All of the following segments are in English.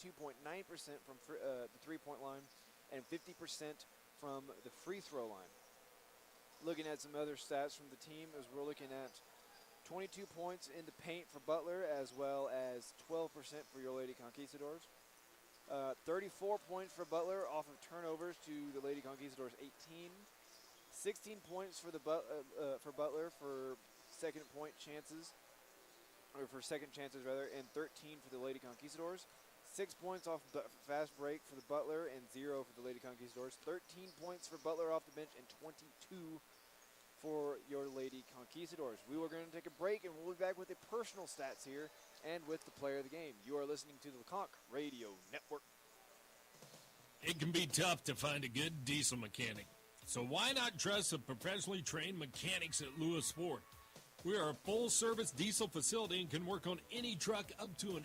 42.9% from the three-point line, and 50% from the free throw line. Looking at some other stats from the team, as we're looking at 22 points in the paint for Butler, as well as 12% for your Lady Conquistadors. 34 points for Butler off of turnovers to the Lady Conquistadors 18. 16 points for Butler for second chances, and 13 for the Lady Conquistadors. 6 points off fast break for the Butler and 0 for the Lady Conquistadors. 13 points for Butler off the bench and 22 for your Lady Conquistadors. We were going to take a break, and we'll be back with the personal stats here and with the player of the game. You are listening to the Leconq Radio Network. It can be tough to find a good diesel mechanic, so why not trust the professionally trained mechanics at Lewis Ford? We are a full-service diesel facility and can work on any truck up to an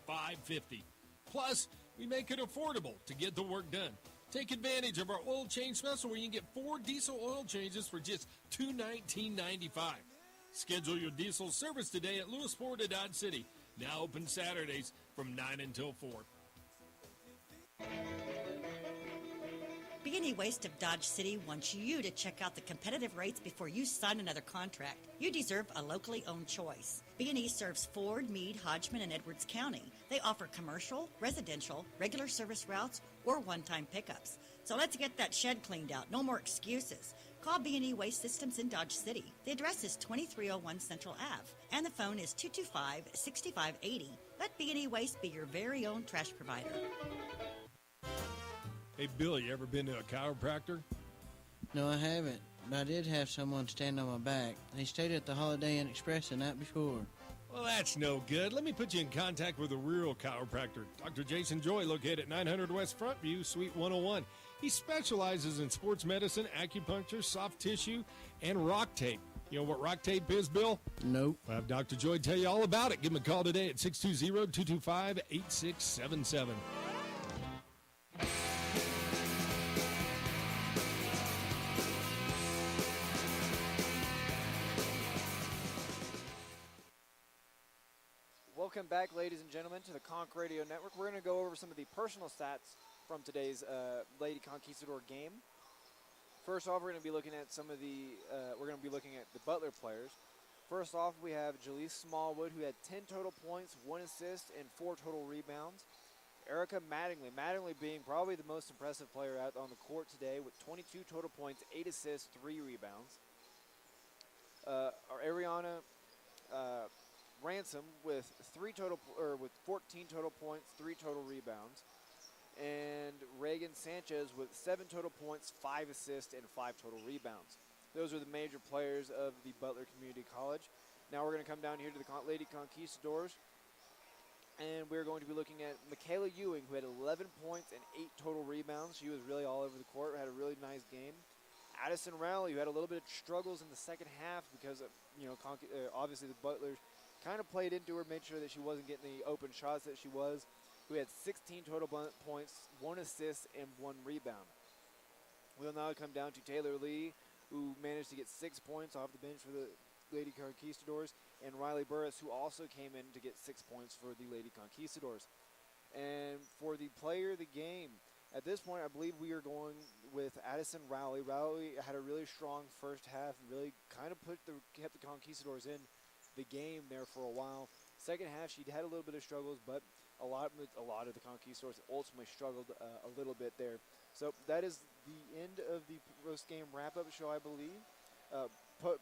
F550. Plus, we make it affordable to get the work done. Take advantage of our oil change special where you can get 4 diesel oil changes for just $219.95. Schedule your diesel service today at Lewis Ford at Dodge City. Now open Saturdays from 9 until 4. B&E Waste of Dodge City wants you to check out the competitive rates before you sign another contract. You deserve a locally owned choice. B&E serves Ford, Meade, Hodgman, and Edwards County. They offer commercial, residential, regular service routes, or one-time pickups. So let's get that shed cleaned out. No more excuses. Call B&E Waste Systems in Dodge City. The address is 2301 Central Ave, and the phone is 225-6580. Let B&E Waste be your very own trash provider. Hey, Bill, you ever been to a chiropractor? No, I haven't, but I did have someone stand on my back. They stayed at the Holiday Inn Express the night before. Well, that's no good. Let me put you in contact with a real chiropractor. Dr. Jason Joy, located at 900 West Frontview, Suite 101. He specializes in sports medicine, acupuncture, soft tissue, and rock tape. You know what rock tape is, Bill? Nope. I'll have Dr. Joy tell you all about it. Give him a call today at 620-225-8677. Welcome back, ladies and gentlemen, to the Conch Radio Network. We're going to go over some of the personal stats from today's Lady Conquistador game. First off, we're going to be looking at the Butler players. First off, we have Jalise Smallwood, who had 10 total points, 1 assist, and 4 total rebounds. Erica Mattingly being probably the most impressive player out on the court today with 22 total points, 8 assists, 3 rebounds. Ariana Ransom with 14 total points, 3 total rebounds, and Reagan Sanchez with 7 total points, 5 assists, and 5 total rebounds. Those are the major players of the Butler Community College. Now we're going to come down here to the Lady Conquistadors, and we're going to be looking at Michaela Ewing, who had 11 points and 8 total rebounds. She was really all over the court, had a really nice game. Addison Rowley, who had a little bit of struggles in the second half because of, obviously the Butlers kind of played into her, made sure that she wasn't getting the open shots that she was, who had 16 total points, 1 assist, and 1 rebound. We'll now come down to Taylor Lee, who managed to get 6 points off the bench for the Lady Conquistadors, and Riley Burris, who also came in to get 6 points for the Lady Conquistadors. And for the player of the game, at this point, I believe we are going with Addison Rowley. Rowley had a really strong first half, really kind of kept the Conquistadors in the game there for a while. Second half, she had a little bit of struggles, but a lot of the Conquistadors ultimately struggled a little bit there. So that is the end of the post-game wrap-up show, I believe.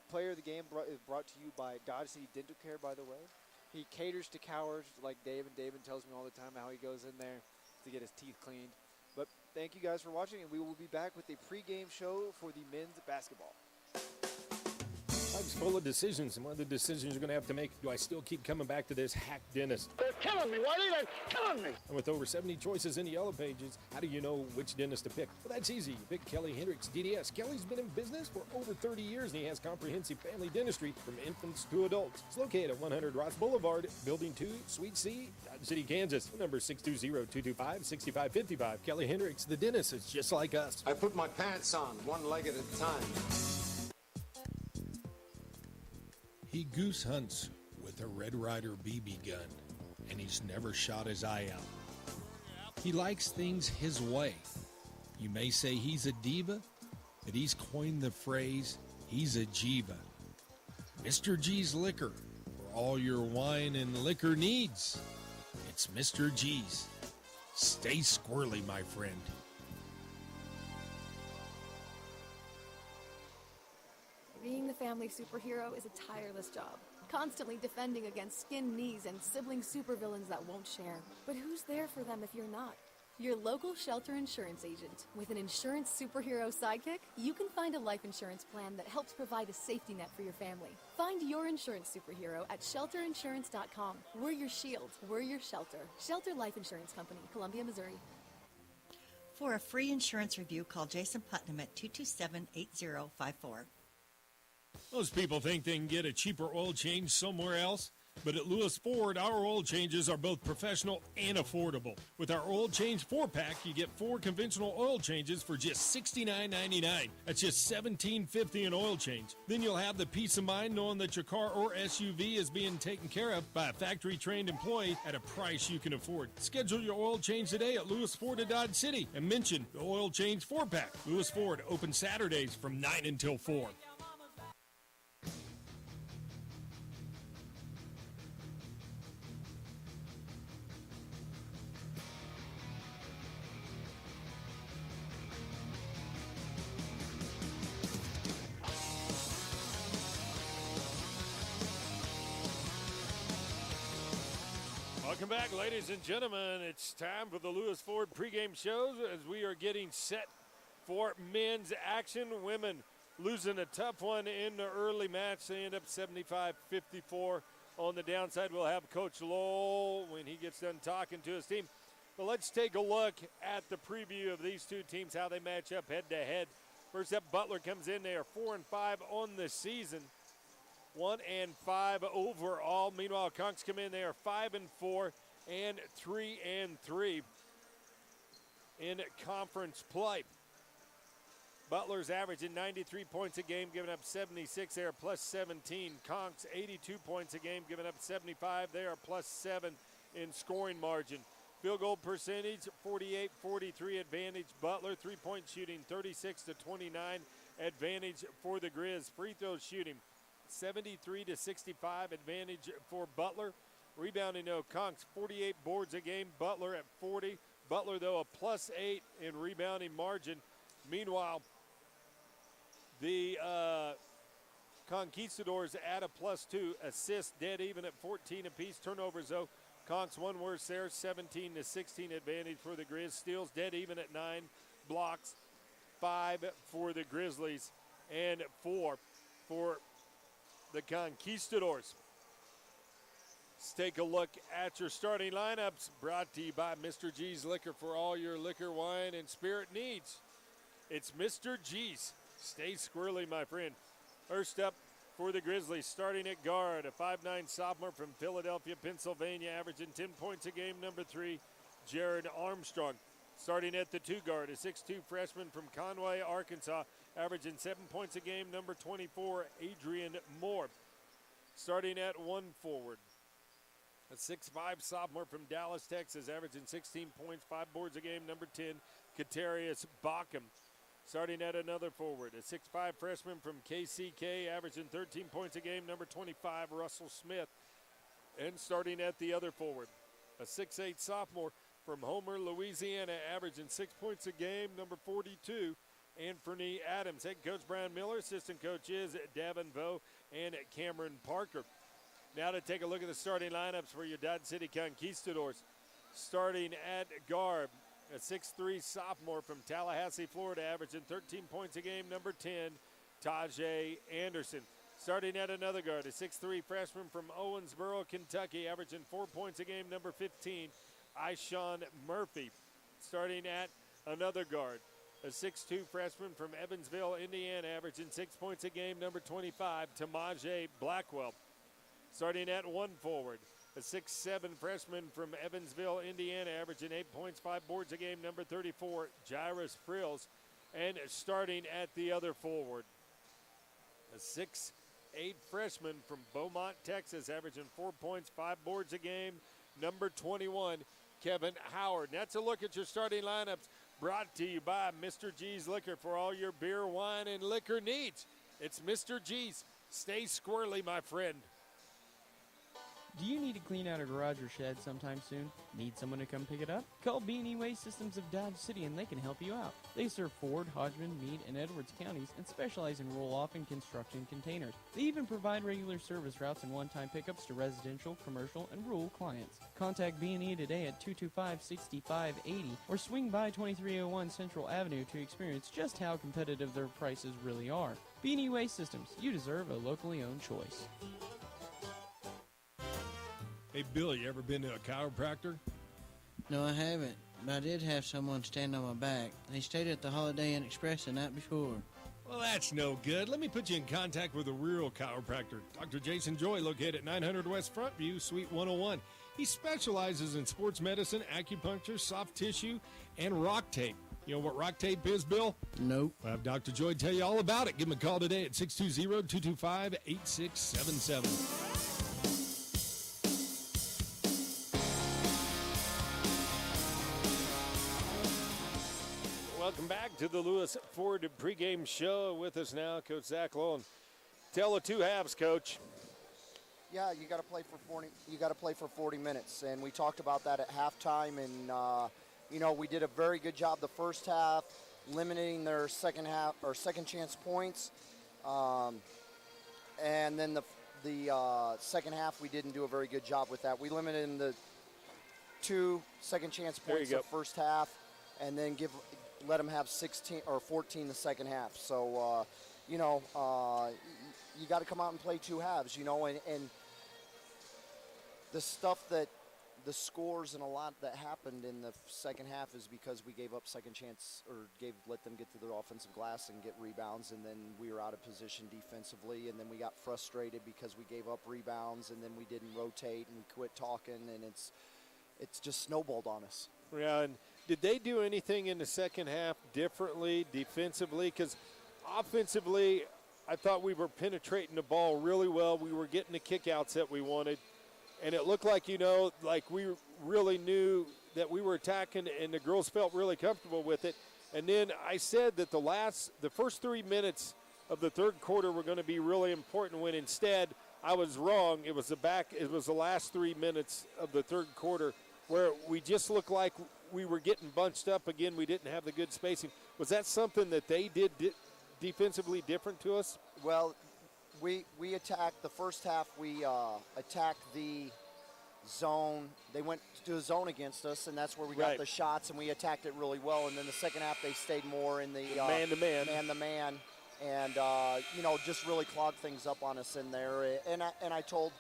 Player of the game is brought to you by God City Dental Care, by the way. He caters to cowards like Dave, and David tells me all the time how he goes in there to get his teeth cleaned. But thank you guys for watching, and we will be back with a pregame show for the men's basketball. Life's full of decisions, and one of the decisions you're going to have to make, do I still keep coming back to this hack dentist? They're killing me, Whitey. They're killing me. And with over 70 choices in the Yellow Pages, how do you know which dentist to pick? Well, that's easy. You pick Kelly Hendricks, DDS. Kelly's been in business for over 30 years, and he has comprehensive family dentistry from infants to adults. It's located at 100 Ross Boulevard, Building 2, Suite C, Dodge City, Kansas. Number 620-225-6555. Kelly Hendricks, the dentist, is just like us. I put my pants on, one leg at a time. He goose hunts with a Red Ryder BB gun, and he's never shot his eye out. He likes things his way. You may say he's a diva, but he's coined the phrase, he's a Jiva. Mr. G's Liquor, for all your wine and liquor needs. It's Mr. G's. Stay squirrely, my friend. Being the family superhero is a tireless job, constantly defending against skin knees and sibling supervillains that won't share. But who's there for them if you're not? Your local shelter insurance agent. With an insurance superhero sidekick, you can find a life insurance plan that helps provide a safety net for your family. Find your insurance superhero at shelterinsurance.com. We're your shield. We're your shelter. Shelter Life Insurance Company, Columbia, Missouri. For a free insurance review, call Jason Putnam at 227-8054. Most people think they can get a cheaper oil change somewhere else, but at Lewis Ford, our oil changes are both professional and affordable. With our oil change 4-pack, you get 4 conventional oil changes for just $69.99. That's just $17.50 an oil change. Then you'll have the peace of mind knowing that your car or SUV is being taken care of by a factory-trained employee at a price you can afford. Schedule your oil change today at Lewis Ford of Dodge City and mention the oil change 4-pack. Lewis Ford, open Saturdays from 9 until 4. Welcome back, ladies and gentlemen. It's time for the Lewis Ford pregame shows as we are getting set for men's action. Women losing a tough one in the early match. They end up 75-54. On the downside, we'll have Coach Lowell when he gets done talking to his team. But let's take a look at the preview of these two teams, how they match up head-to-head. First up, Butler comes in. They are 4-5 on the season. 1-5 overall. Meanwhile, Conks come in. They are 5-4 and 3-3 in conference play. Butler's averaging 93 points a game, giving up 76. They are plus 17. Conks 82 points a game, giving up 75. They are plus 7 in scoring margin. Field goal percentage 48-43 advantage Butler. 3-point shooting 36-29 advantage for the Grizz. Free throw shooting 73-65 advantage for Butler. Rebounding, though, Conks 48 boards a game, Butler at 40. Butler, though, a plus 8 in rebounding margin. Meanwhile, the Conquistadors add a plus 2. Assists dead even at 14 apiece. Turnovers, though, Conks one worse there, 17-16 advantage for the Grizz. Steals dead even at 9. Blocks 5 for the Grizzlies and 4 for the Conquistadors. Let's take a look at your starting lineups, brought to you by Mr. G's Liquor for all your liquor, wine, and spirit needs. It's Mr. G's. Stay squirrely, my friend. First up for the Grizzlies, starting at guard, a 5'9 sophomore from Philadelphia, Pennsylvania, averaging 10 points a game, number 3, Jared Armstrong. Starting at the 2 guard, a 6'2 freshman from Conway, Arkansas, averaging 7 points a game, number 24, Adrian Moore. Starting at 1 forward, a 6'5 sophomore from Dallas, Texas, averaging 16 points, 5 boards a game, number 10, Katarius Backham. Starting at another forward, a 6'5 freshman from KCK, averaging 13 points a game, number 25, Russell Smith. And starting at the other forward, a 6'8 sophomore from Homer, Louisiana, averaging 6 points a game, number 42, Anthony Adams. Head coach Brian Miller, assistant coaches Davin Vo and Cameron Parker. Now to take a look at the starting lineups for your Dodge City Conquistadors. Starting at guard, a 6'3 sophomore from Tallahassee, Florida, averaging 13 points a game, number 10, Tajay Anderson. Starting at another guard, a 6'3 freshman from Owensboro, Kentucky, averaging 4 points a game, number 15, Ishawn Murphy. Starting at another guard, a 6'2 freshman from Evansville, Indiana, averaging 6 points a game, number 25, Tamaje Blackwell. Starting at 1 forward, a 6'7 freshman from Evansville, Indiana, averaging 8 points, 5 boards a game, number 34, Jairus Frills. And starting at the other forward, a 6'8 freshman from Beaumont, Texas, averaging 4 points, 5 boards a game, number 21, Kevin Howard. And that's a look at your starting lineups, brought to you by Mr. G's Liquor for all your beer, wine, and liquor needs. It's Mr. G's. Stay squirrely, my friend. Do you need to clean out a garage or shed sometime soon? Need someone to come pick it up? Call B&E Waste Systems of Dodge City and they can help you out. They serve Ford, Hodgman, Meade, and Edwards counties and specialize in roll-off and construction containers. They even provide regular service routes and one-time pickups to residential, commercial, and rural clients. Contact B&E today at 225-6580 or swing by 2301 Central Avenue to experience just how competitive their prices really are. B&E Waste Systems, you deserve a locally owned choice. Hey, Bill, you ever been to a chiropractor? No, I haven't, but I did have someone stand on my back. They stayed at the Holiday Inn Express the night before. Well, that's no good. Let me put you in contact with a real chiropractor. Dr. Jason Joy, located at 900 West Frontview, Suite 101. He specializes in sports medicine, acupuncture, soft tissue, and rock tape. You know what rock tape is, Bill? Nope. I'll have Dr. Joy tell you all about it. Give him a call today at 620-225-8677. Welcome back to the Lewis Ford pregame show. With us now, Coach Zach Lowell. Tell the two halves, Coach. Yeah, you got to play for 40. You got to play for 40 minutes, and we talked about that at halftime. And we did a very good job the first half, limiting their second half or second chance points. And then the second half, we didn't do a very good job with that. We limited them to 2 second chance points the first half, and then let them have 16 or 14 the second half. So, you got to come out and play two halves, and the stuff that the scores and a lot that happened in the second half is because we gave up second chance or let them get to their offensive glass and get rebounds, and then we were out of position defensively, and then we got frustrated because we gave up rebounds, and then we didn't rotate and we quit talking, and it's just snowballed on us. Yeah, and did they do anything in the second half differently defensively? Because offensively, I thought we were penetrating the ball really well. We were getting the kickouts that we wanted. And it looked like, like we really knew that we were attacking, and the girls felt really comfortable with it. And then I said that the first 3 minutes of the third quarter were going to be really important, when instead I was wrong. It was the last 3 minutes of the third quarter where we just looked like we were getting bunched up again. We didn't have the good spacing. Was that something that they did defensively different to us? Well, we attacked the first half. We attacked the zone. They went to a zone against us, and that's where we got the shots, and we attacked it really well. And then the second half, they stayed more in the man-to-man, and just really clogged things up on us in there. And I told,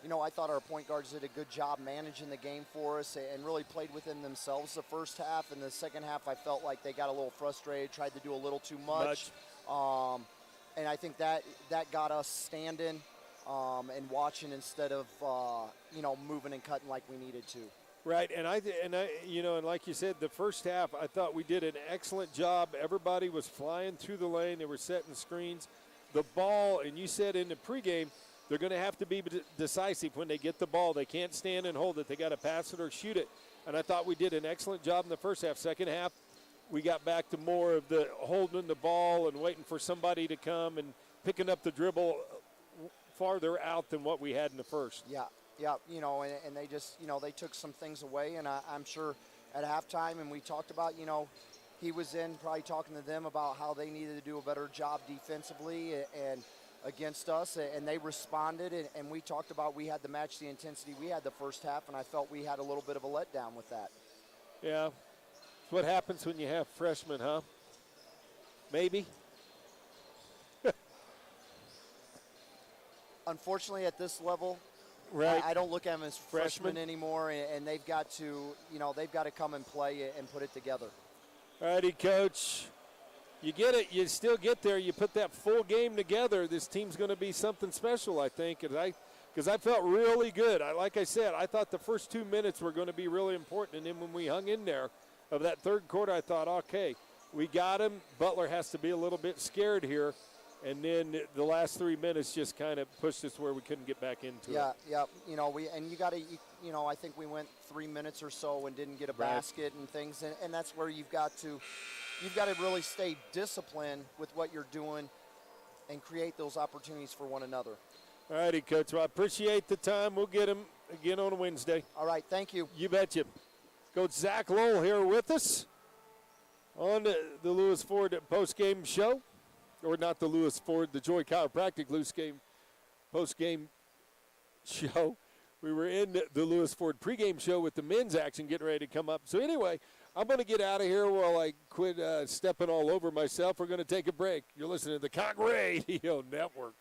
I thought our point guards did a good job managing the game for us and really played within themselves the first half. And the second half, I felt like they got a little frustrated, tried to do a little too much. And I think that got us standing and watching instead of moving and cutting like we needed to. Right, and like you said, the first half, I thought we did an excellent job. Everybody was flying through the lane. They were setting screens. The ball, and you said in the pregame, they're going to have to be decisive when they get the ball. They can't stand and hold it. They got to pass it or shoot it. And I thought we did an excellent job in the first half. Second half, we got back to more of the holding the ball and waiting for somebody to come and picking up the dribble farther out than what we had in the first. Yeah, and they just, they took some things away. And I'm sure at halftime, and we talked about, he was in probably talking to them about how they needed to do a better job defensively and against us, and they responded, and we talked about we had to match the intensity we had the first half, and I felt we had a little bit of a letdown with that. Yeah. It's what happens when you have freshmen, huh? Maybe. Unfortunately, at this level, right, I don't look at them as freshmen anymore, and they've got to, come and play and put it together. All righty, Coach. You get it. You still get there. You put that full game together. This team's going to be something special, I think. Because I felt really good. Like I said, I thought the first 2 minutes were going to be really important. And then when we hung in there of that third quarter, I thought, okay, we got him. Butler has to be a little bit scared here. And then the last 3 minutes just kind of pushed us where we couldn't get back into it. Yeah. You got to, I think we went 3 minutes or so and didn't get a Right. basket and things, and that's where you've got to really stay disciplined with what you're doing and create those opportunities for one another. All righty, Coach. Well, I appreciate the time. We'll get him again on Wednesday. All right, thank you. You betcha. Coach Zach Lowell here with us on the Lewis Ford post-game show. Or not the Lewis Ford, the Joy Chiropractic post-game show. We were in the Lewis Ford pregame show with the men's action getting ready to come up. So anyway, I'm going to get out of here while I quit stepping all over myself. We're going to take a break. You're listening to the Cock Radio Network.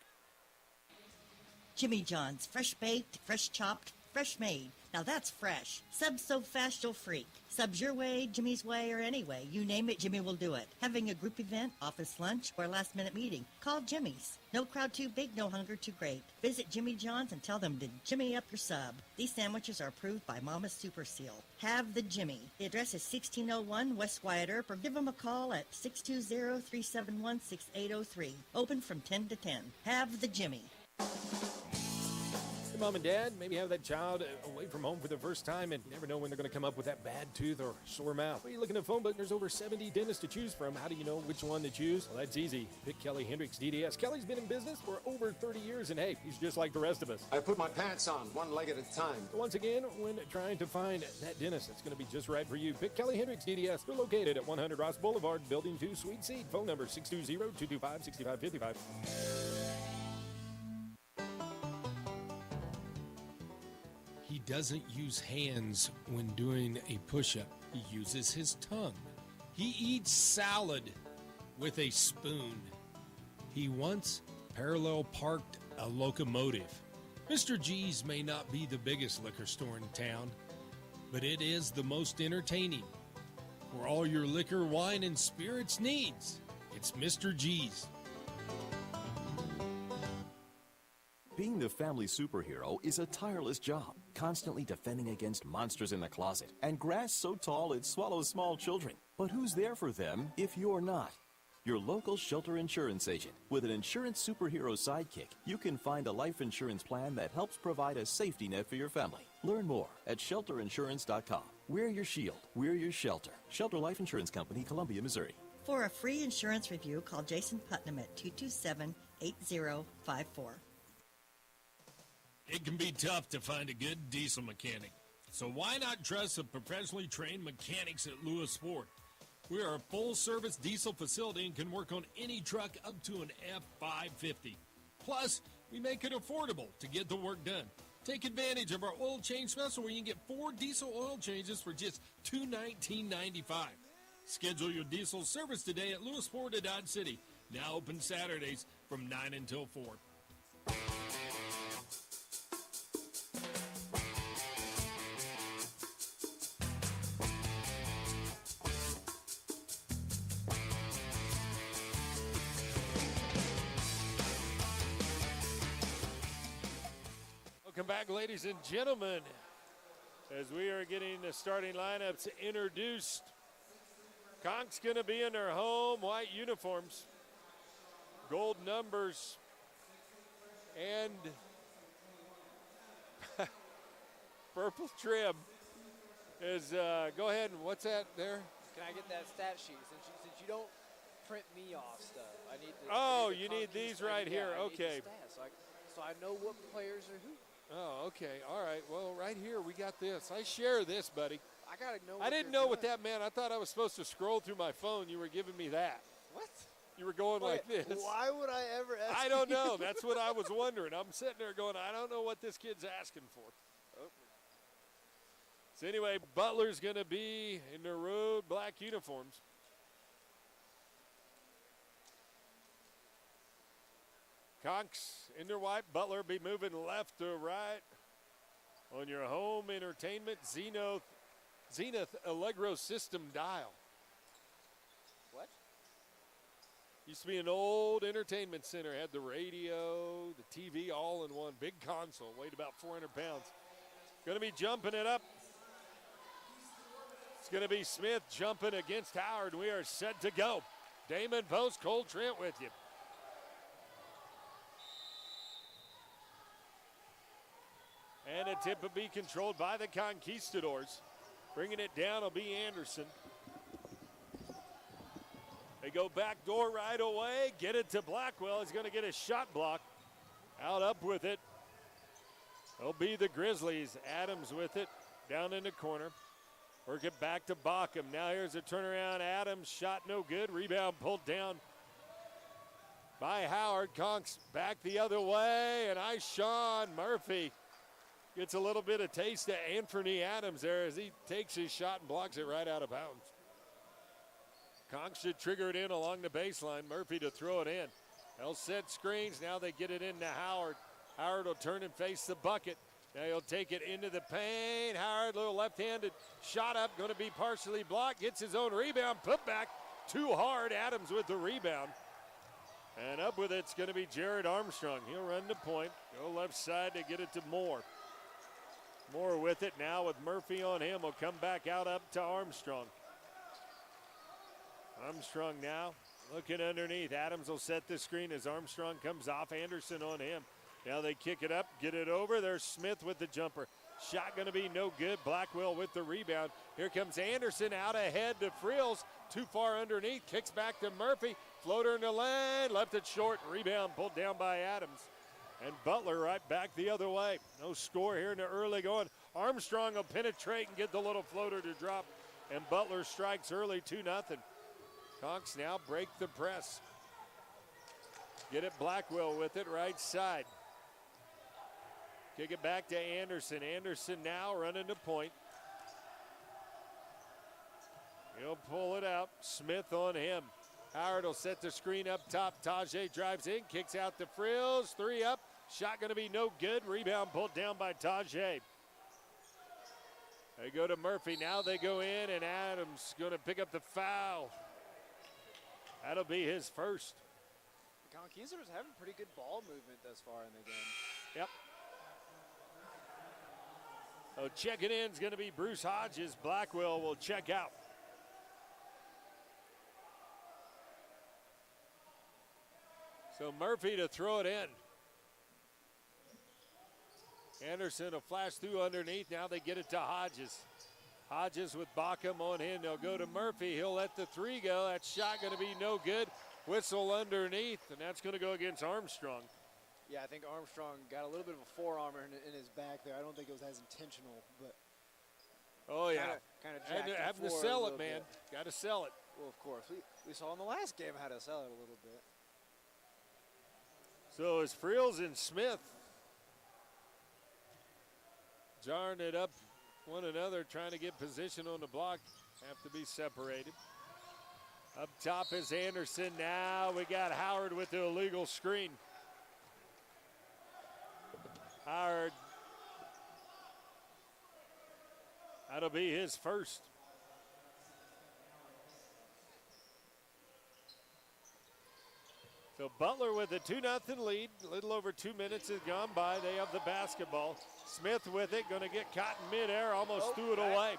Jimmy John's, fresh baked, fresh chopped, fresh made. Now that's fresh. Subs so fast you'll freak. Subs your way, Jimmy's way, or any way. You name it, Jimmy will do it. Having a group event, office lunch, or last minute meeting, call Jimmy's. No crowd too big, no hunger too great. Visit Jimmy John's and tell them to Jimmy up your sub. These sandwiches are approved by Mama's Super Seal. Have the Jimmy. The address is 1601 West Wyatt Earp, or give them a call at 620-371-6803. Open from 10 to 10. Have the Jimmy. Hey, Mom and Dad, maybe have that child away from home for the first time and you never know when they're going to come up with that bad tooth or sore mouth. Well, you're looking at a phone book, there's over 70 dentists to choose from. How do you know which one to choose? Well, that's easy. Pick Kelly Hendricks DDS. Kelly's been in business for over 30 years, and hey, he's just like the rest of us. I put my pants on one leg at a time. So once again, when trying to find that dentist that's going to be just right for you, pick Kelly Hendricks DDS. They're located at 100 Ross Boulevard, Building 2, Suite C. Phone number 620-225-6555. He doesn't use hands when doing a push-up. He uses his tongue. He eats salad with a spoon. He once parallel parked a locomotive. Mr. G's may not be the biggest liquor store in town, but it is the most entertaining. For all your liquor, wine, and spirits needs, it's Mr. G's. Being the family superhero is a tireless job, constantly defending against monsters in the closet and grass so tall it swallows small children. But who's there for them if you're not? Your local shelter insurance agent. With an insurance superhero sidekick, you can find a life insurance plan that helps provide a safety net for your family. Learn more at shelterinsurance.com. Wear your shield. Wear your shelter. Shelter Life Insurance Company, Columbia, Missouri. For a free insurance review, call Jason Putnam at 227-8054. It can be tough to find a good diesel mechanic. So why not trust the professionally trained mechanics at Lewis Ford? We are a full-service diesel facility and can work on any truck up to an F550. Plus, we make it affordable to get the work done. Take advantage of our oil change special where you can get 4 diesel oil changes for just $219.95. Schedule your diesel service today at Lewis Ford at Dodge City. Now open Saturdays from 9 until 4. Welcome back, ladies and gentlemen, as we are getting the starting lineups introduced. Conk's going to be in their home white uniforms, gold numbers, and purple trim. Go ahead, and what's that there? Can I get that stat sheet? Since you don't print me off stuff, I need the. Oh, the you need these right here. Okay. So I know what players are who. Oh, okay. All right. Well, right here we got this. I share this, buddy. I gotta know. I didn't know what that meant. I thought I was supposed to scroll through my phone. You were giving me that. What? You were going like this. Why would I ever ask I don't know. That's what I was wondering. I'm sitting there going, I don't know what this kid's asking for. Oh. So anyway, Butler's going to be in their road black uniforms. Conks in their white. Butler be moving left to right on your home entertainment Zenith Allegro system dial. What? Used to be an old entertainment center. Had the radio, the TV all in one. Big console. Weighed about 400 pounds. Going to be jumping it up. It's going to be Smith jumping against Howard. We are set to go. Damon Post, Cole Trent with you. And that tip will be controlled by the Conquistadors. Bringing it down will be Anderson. They go back door right away. Get it to Blackwell. He's going to get a shot block. Out up with it. It'll be the Grizzlies. Adams with it. Down in the corner. Work it back to Bockham. Now here's a turnaround. Adams shot no good. Rebound pulled down by Howard. Conks back the other way. And Sean Murphy gets a little bit of taste of Anthony Adams there as he takes his shot and blocks it right out of bounds. Conks should trigger it in along the baseline. Murphy to throw it in. They'll set screens. Now they get it into Howard. Howard will turn and face the bucket. Now he'll take it into the paint. Howard, little left-handed shot up, going to be partially blocked. Gets his own rebound, put back too hard. Adams with the rebound. And up with it's going to be Jared Armstrong. He'll run the point, go left side to get it to Moore. Moore with it now with Murphy on him. Will come back out up to Armstrong. Armstrong now looking underneath. Adams will set the screen as Armstrong comes off. Anderson on him. Now they kick it up, get it over. There's Smith with the jumper. Shot going to be no good. Blackwell with the rebound. Here comes Anderson out ahead to Frills. Too far underneath. Kicks back to Murphy. Floater in the lane. Left it short. Rebound pulled down by Adams. And Butler right back the other way. No score here in the early going. Armstrong will penetrate and get the little floater to drop. And Butler strikes early 2-0. Conks now break the press. Get it Blackwell with it right side. Kick it back to Anderson. Anderson now running to point. He'll pull it out. Smith on him. Howard will set the screen up top. Tajay drives in, kicks out to Frills. 3 up. Shot going to be no good. Rebound pulled down by Tajay. They go to Murphy. Now they go in, and Adams going to pick up the foul. That'll be his first. The Conquistadors having pretty good ball movement thus far in the game. Yep. So checking in is going to be Bruce Hodges. Blackwell will check out. So Murphy to throw it in. Anderson will flash through underneath. Now they get it to Hodges. Hodges with Bockham on him. They'll go to Murphy. He'll let the 3 go. That shot going to be no good. Whistle underneath, and that's going to go against Armstrong. Yeah, I think Armstrong got a little bit of a forearm in his back there. I don't think it was as intentional, but oh yeah, kind of jacked him having to forward sell a it, man. bit. Got to sell it. Well, of course, we saw in the last game how to sell it a little bit. So it's Frills and Smith jarring it up one another, trying to get position on the block. Have to be separated. Up top is Anderson. Now we got Howard with the illegal screen. Howard. That'll be his first. So Butler with a 2-0 lead. A little over 2 minutes has gone by. They have the basketball. Smith with it, going to get caught in midair, almost threw it away.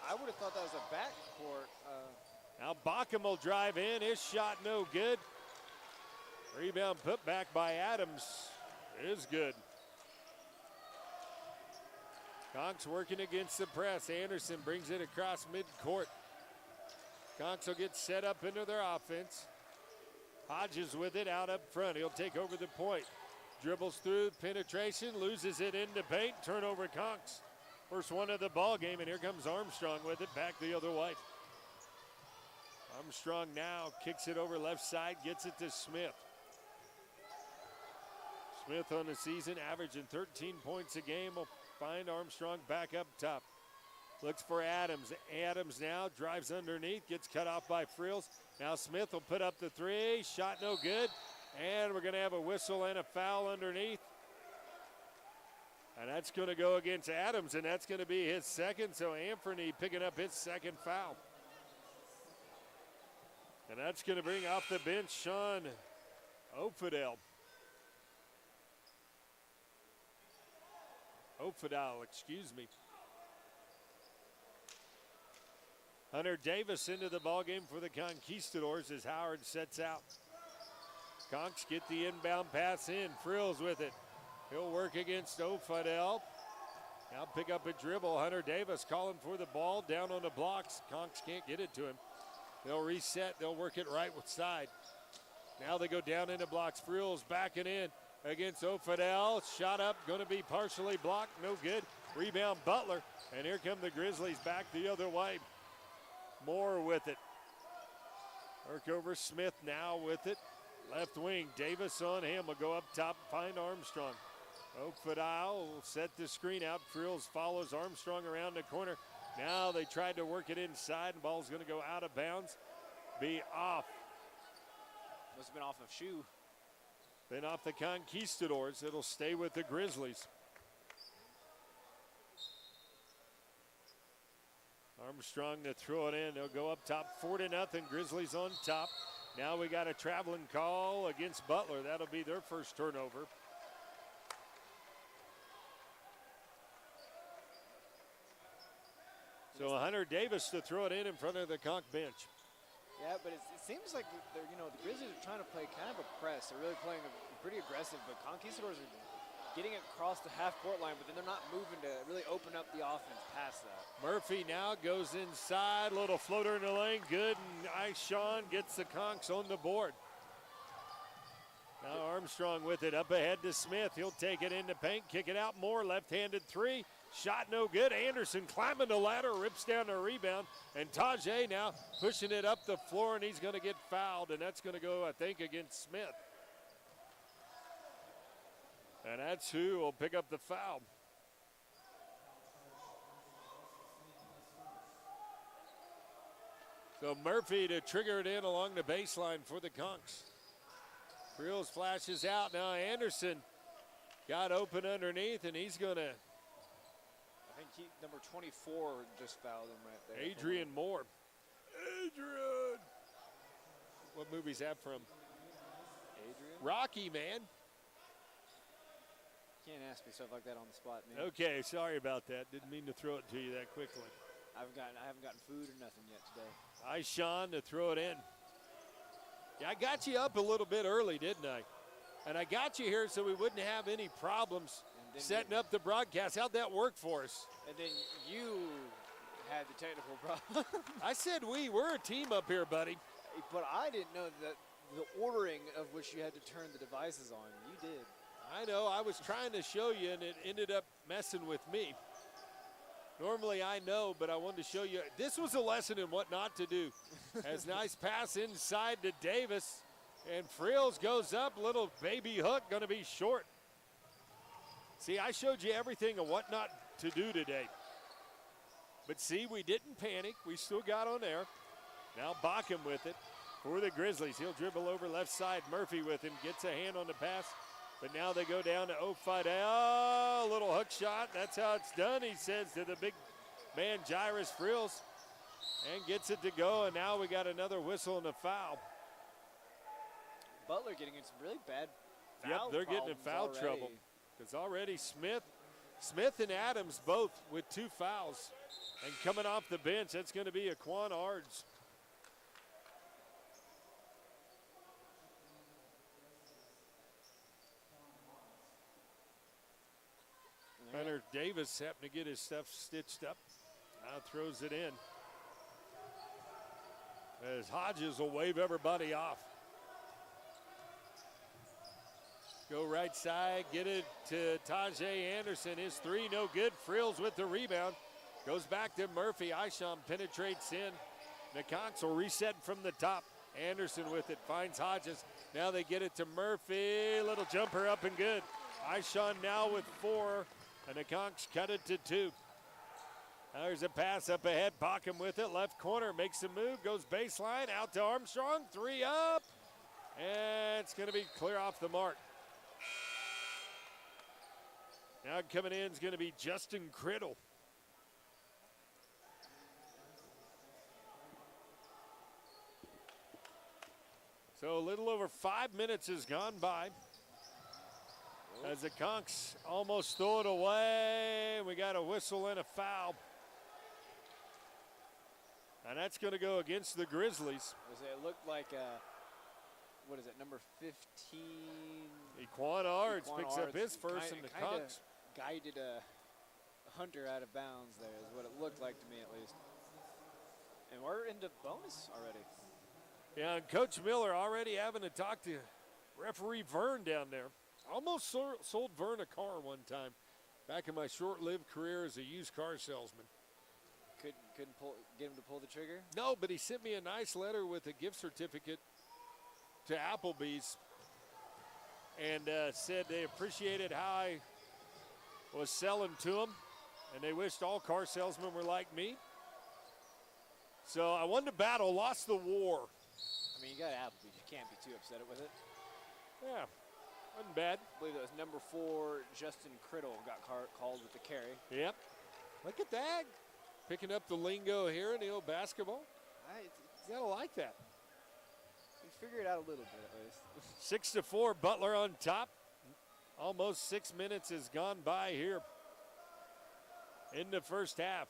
I would have thought that was a backcourt. Now Bockham will drive in. His shot no good. Rebound put back by Adams is good. Conks working against the press. Anderson brings it across midcourt. Conks will get set up into their offense. Hodges with it out up front. He'll take over the point. Dribbles through, penetration, loses it into paint. Turnover Conks. First one of the ball game, and here comes Armstrong with it back the other way. Armstrong now kicks it over left side, gets it to Smith. Smith on the season averaging 13 points a game. Will find Armstrong back up top. Looks for Adams. Adams now drives underneath, gets cut off by Frills. Now Smith will put up the 3. Shot no good. And we're going to have a whistle and a foul underneath. And that's going to go against Adams, and that's going to be his second. So Anthony picking up his second foul. And that's going to bring off the bench Sean Ofidel. Excuse me. Hunter Davis into the ballgame for the Conquistadors as Howard sets out. Conks get the inbound pass in. Frills with it. He'll work against Ofidel. Now pick up a dribble. Hunter Davis calling for the ball down on the blocks. Conks can't get it to him. They'll reset. They'll work it right side. Now they go down into blocks. Frills backing in against O'Fidel. Shot up, going to be partially blocked. No good. Rebound Butler. And here come the Grizzlies back the other way. Moore with it. Work over Smith now with it. Left wing. Davis on him. Will go up top. Find Armstrong. O'Fidel will set the screen out. Frills follows Armstrong around the corner. Now they tried to work it inside. And ball's going to go out of bounds. Be off. Must have been off of shoe. Then off the Conquistadors. It'll stay with the Grizzlies. Armstrong to throw it in. They'll go up top 4-0. Grizzlies on top. Now we got a traveling call against Butler. That'll be their first turnover. So Hunter Davis to throw it in front of the Conk bench. Yeah, but it seems like they're, the Grizzlies are trying to play kind of a press. They're really playing pretty aggressive, but Conquistadors are getting it across the half-court line, but then they're not moving to really open up the offense past that. Murphy now goes inside, little floater in the lane, good, and Sean gets the Conks on the board. Now Armstrong with it, up ahead to Smith. He'll take it into paint, kick it out more, left-handed three. Shot no good. Anderson climbing the ladder, rips down the rebound. And Tajay now pushing it up the floor, and he's going to get fouled, and that's going to go, I think, against Smith. And that's who will pick up the foul. So Murphy to trigger it in along the baseline for the Conks. Frills flashes out. Now Anderson got open underneath, and he's going to. I think number 24 just fouled him right there. Adrian Moore. Adrian! What movie's that from? Adrian? Rocky, man. Can't ask me stuff like that on the spot, man. Okay, sorry about that. Didn't mean to throw it to you that quickly. I haven't gotten food or nothing yet today. Sean to throw it in. Yeah, I got you up a little bit early, didn't I? And I got you here so we wouldn't have any problems setting up the broadcast. How'd that work for us? And then you had the technical problem. I said we're a team up here, buddy. But I didn't know that the ordering of which you had to turn the devices on. You did. I know. I was trying to show you, and it ended up messing with me. Normally I know, but I wanted to show you. This was a lesson in what not to do. As nice pass inside to Davis, and Frills goes up. Little baby hook, going to be short. See, I showed you everything of what not to do today. But see, we didn't panic. We still got on there. Now Bachem with it for the Grizzlies. He'll dribble over left side. Murphy with him. Gets a hand on the pass. But now they go down to O'Fidel. Little hook shot. That's how it's done, he says to the big man, Jairus Frills. And gets it to go. And now we got another whistle and a foul. Butler getting in some really bad foul Yep, they're getting in foul trouble. Because already Smith and Adams both with 2 fouls. And coming off the bench, that's going to be Aquan Ards. Hunter Davis happened to get his stuff stitched up. Now throws it in. As Hodges will wave everybody off. Go right side, get it to Tajay Anderson. His 3, no good. Frills with the rebound. Goes back to Murphy. Isham penetrates in. The Conks will reset from the top. Anderson with it, finds Hodges. Now they get it to Murphy. Little jumper up and good. Isham now with 4, and the Conks cut it to 2. Now there's a pass up ahead. Bachem with it, left corner, makes a move, goes baseline, out to Armstrong. 3 up, and it's going to be clear off the mark. Now coming in is going to be Justin Criddle. So a little over 5 minutes has gone by. As the Conks almost throw it away. We got a whistle and a foul. And that's going to go against the Grizzlies. It looked like, what is it, number 15? Equan Ards picks up his first, and the Conks guided a Hunter out of bounds there is what it looked like to me at least. And we're into bonus already. Yeah, and Coach Miller already having to talk to referee Vern down there. Almost sold Vern a car one time back in my short-lived career as a used car salesman. Couldn't get him to pull the trigger? No, but he sent me a nice letter with a gift certificate to Applebee's and said they appreciated how I was selling to them, and they wished all car salesmen were like me. So I won the battle, lost the war. I mean, you got Applebee's. You can't be too upset with it. Yeah, wasn't bad. I believe it was number 4, Justin Criddle, got called with the carry. Yep. Look at that. Picking up the lingo here in the old basketball. You gotta like that. You figure it out a little bit at least. 6-4, Butler on top. Almost 6 minutes has gone by here in the first half.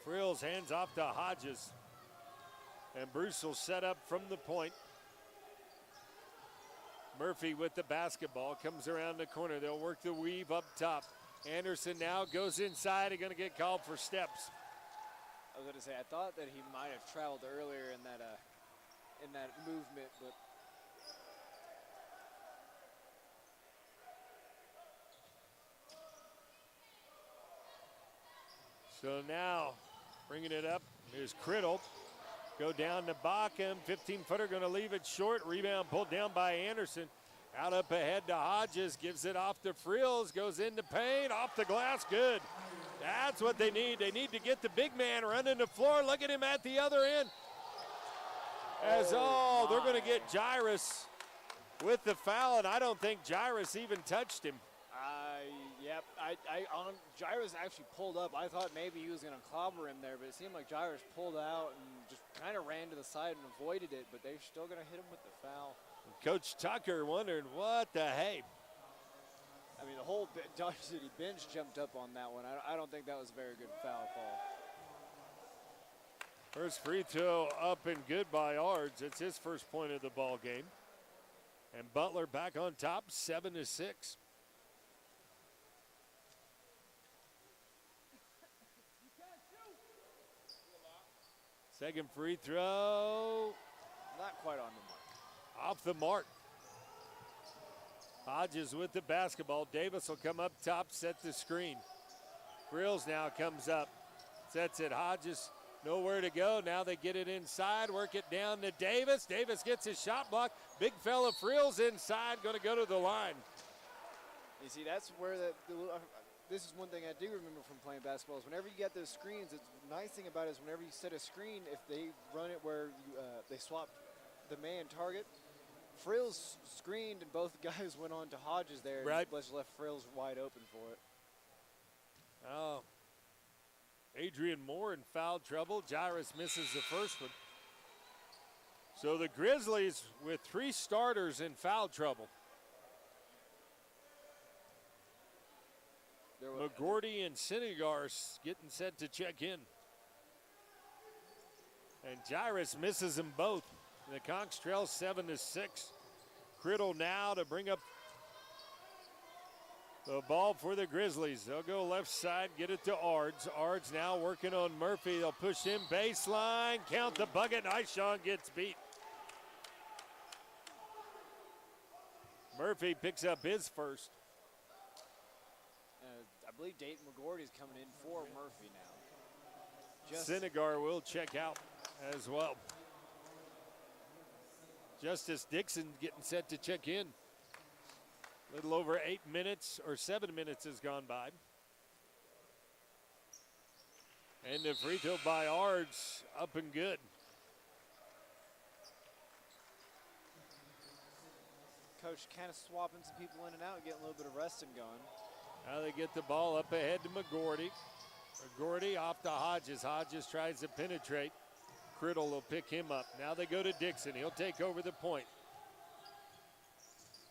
Frills hands off to Hodges. And Bruce will set up from the point. Murphy with the basketball, comes around the corner. They'll work the weave up top. Anderson now goes inside and going to get called for steps. I was going to say, I thought that he might have traveled earlier in that movement, but so now bringing it up is Criddle. Go down to Backham. 15-footer going to leave it short. Rebound pulled down by Anderson. Out up ahead to Hodges. Gives it off to Frills. Goes into paint. Off the glass. Good. That's what they need. They need to get the big man running the floor. Look at him at the other end. They're going to get Jairus with the foul, and I don't think Jairus even touched him. Yep. Jairus actually pulled up. I thought maybe he was going to clobber him there, but it seemed like Jairus pulled out and just kind of ran to the side and avoided it, but they're still going to hit him with the foul. Coach Tucker wondering what the hey. I mean, the whole Dodge City bench jumped up on that one. I don't think that was a very good foul call. First free throw up and good by Ards. It's his first point of the ball game. And Butler back on top, 7-6. Second free throw. Not quite on the mark. Off the mark. Hodges with the basketball. Davis will come up top, set the screen. Grills now comes up. Sets it. Hodges nowhere to go. Now they get it inside. Work it down to Davis. Davis gets his shot block. Big fella Frills inside. Going to go to the line. You see, that's where this is one thing I do remember from playing basketball is whenever you get those screens, the nice thing about it is whenever you set a screen, if they run it where they swap the man target, Frills screened and both guys went on to Hodges there. Right. And just left Frills wide open for it. Oh, Adrian Moore in foul trouble. Jairus misses the first one. So the Grizzlies with 3 starters in foul trouble. McGordy and Sinegar getting set to check in. And Jairus misses them both. The Conks trail 7-6. Criddle now to bring up the ball for the Grizzlies. They'll go left side, get it to Ards. Ards now working on Murphy. They'll push him baseline, count the bucket. Ishon gets beat. Murphy picks up his first. I believe Dayton McGordy is coming in for Murphy now. Sinegar will check out as well. Justice Dixon getting set to check in. A little over 8 minutes or 7 minutes has gone by. And the free throw by Ards up and good. Coach kind of swapping some people in and out, getting a little bit of resting going. Now they get the ball up ahead to McGordy. McGordy off to Hodges. Hodges tries to penetrate. Criddle will pick him up. Now they go to Dixon. He'll take over the point.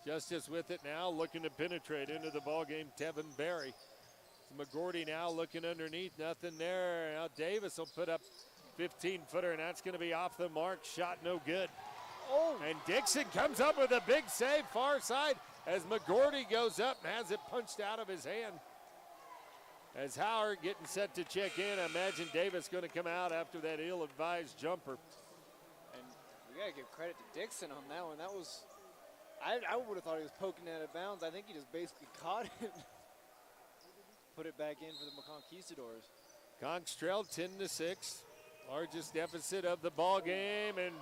Justice with it now, looking to penetrate into the ballgame. Tevin Berry. McGordy now looking underneath. Nothing there. Now Davis will put up 15-footer, and that's going to be off the mark. Shot no good. Oh! And Dixon comes up with a big save far side as McGordy goes up and has it punched out of his hand. As Howard getting set to check in, I imagine Davis going to come out after that ill-advised jumper. And we got to give credit to Dixon on that one. That was, I would have thought he was poking out of bounds. I think he just basically caught it. Put it back in for the Conquistadors. Conks trailed 10-6. Largest deficit of the ball game, and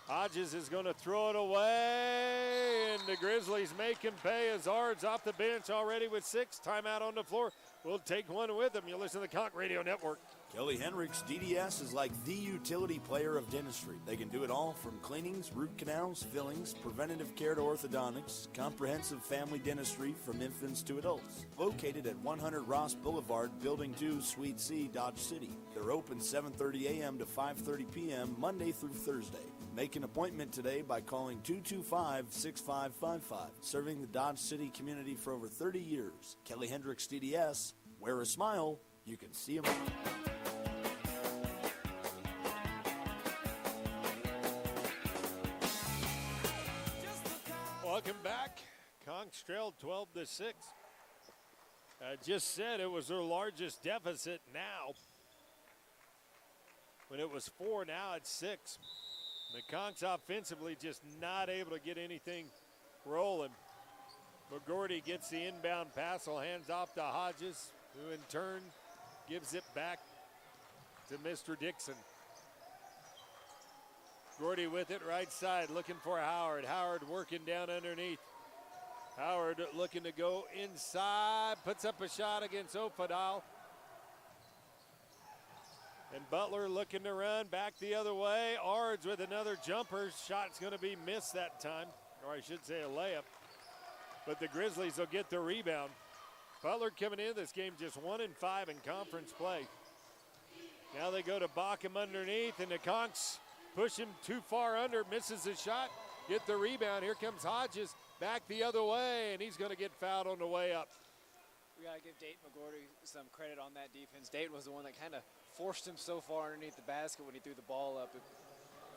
Hodges is going to throw it away, and the Grizzlies make him pay as Ard's off the bench already with 6. Timeout on the floor. We'll take one with him. You listen to the Conk Radio Network. Kelly Hendricks DDS is like the utility player of dentistry. They can do it all from cleanings, root canals, fillings, preventative care to orthodontics, comprehensive family dentistry from infants to adults. Located at 100 Ross Boulevard, Building 2, Suite C, Dodge City. They're open 7:30 a.m. to 5:30 p.m. Monday through Thursday. Make an appointment today by calling 225-6555. Serving the Dodge City community for over 30 years. Kelly Hendricks DDS. Wear a smile. You can see them. Welcome back. Conks trailed 12-6. I just said it was their largest deficit now. When it was 4, now it's 6. The Conks offensively just not able to get anything rolling. McGordy gets the inbound pass, hands off to Hodges, who in turn gives it back to Mr. Dixon. Gordy with it right side, looking for Howard. Howard working down underneath. Howard looking to go inside, puts up a shot against Ofadal. And Butler looking to run back the other way. Ards with another jumper. Shot's going to be missed that time, or I should say a layup. But the Grizzlies will get the rebound. Butler coming in this game just 1-5 in conference play. Now they go to Bockham underneath, and the Conks push him too far under, misses the shot, get the rebound. Here comes Hodges back the other way, and he's going to get fouled on the way up. We got to give Dayton McGordy some credit on that defense. Dayton was the one that kind of forced him so far underneath the basket when he threw the ball up.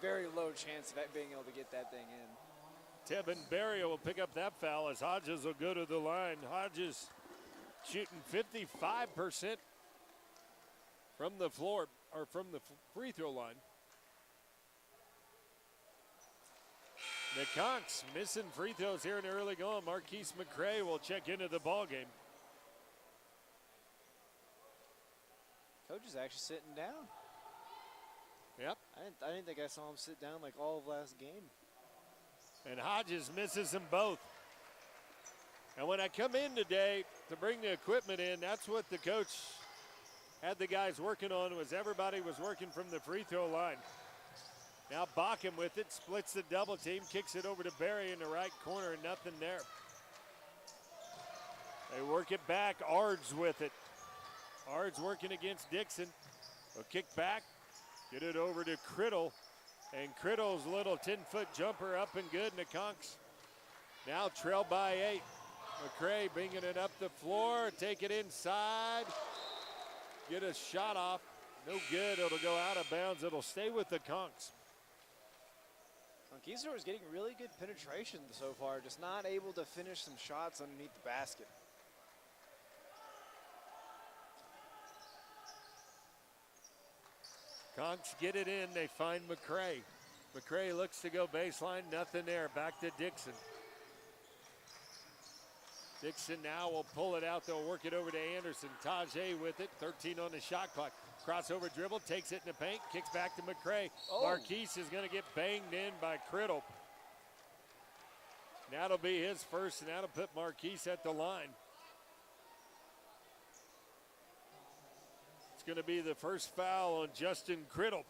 Very low chance of being able to get that thing in. Tevin Barrio will pick up that foul as Hodges will go to the line. Hodges shooting 55% from the floor, or from the free throw line. The Conks missing free throws here in the early going. Marquise McCray will check into the ball game. Coach is actually sitting down. Yep. I didn't think I saw him sit down like all of last game. And Hodges misses them both. And when I come in today to bring the equipment in, that's what the coach had the guys working on, was everybody was working from the free throw line. Now Bockham with it, splits the double team, kicks it over to Barry in the right corner, and nothing there. They work it back, Ards with it. Ards working against Dixon. A kick back, get it over to Criddle. And Criddle's little 10-foot jumper up and good, and the Conks now trail by 8. McCray bringing it up the floor, take it inside, get a shot off. No good, it'll go out of bounds. It'll stay with the Conks. Conquistador is getting really good penetration so far, just not able to finish some shots underneath the basket. Conks get it in, they find McCray. McCray looks to go baseline, nothing there, back to Dixon. Dixon now will pull it out, they'll work it over to Anderson. Tajay with it, 13 on the shot clock. Crossover dribble, takes it in the paint, kicks back to McCray. Oh. Marquise is gonna get banged in by Criddle. That'll be his first, and that'll put Marquise at the line. It's gonna be the first foul on Justin Criddle.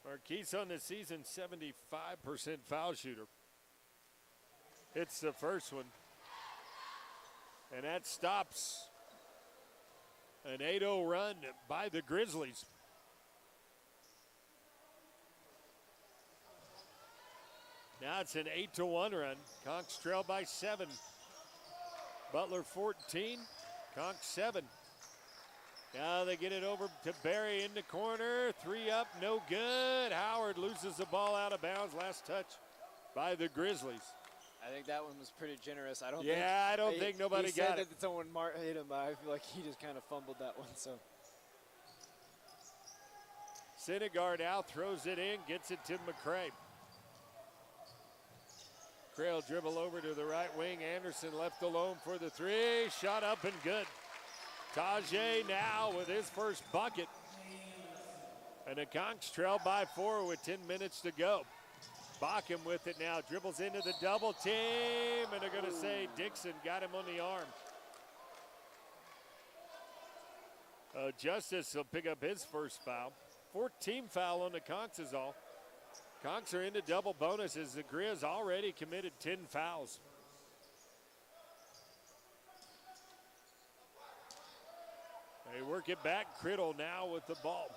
Marquise on the season, 75% foul shooter. Hits the first one. And that stops an 8-0 run by the Grizzlies. Now it's an 8-1 run. Conks trail by 7. Butler 14, Conks 7. Now they get it over to Barry in the corner. 3 up, no good. Howard loses the ball out of bounds. Last touch by the Grizzlies. I think that one was pretty generous. I don't think nobody got it. That someone hit him, but I feel like he just kind of fumbled that one. So Syndergaard now throws it in, gets it to McCray. McCray will dribble over to the right wing. Anderson left alone for the three. Shot up and good. Tajay now with his first bucket. And the Conks trail by 4 with 10 minutes to go. Bacham with it now, dribbles into the double team, and they're going to say Dixon got him on the arm. Justice will pick up his first foul. 14th foul on the Conks is all. Conks are into double bonuses. The Grizz already committed 10 fouls. They work it back. Criddle now with the ball.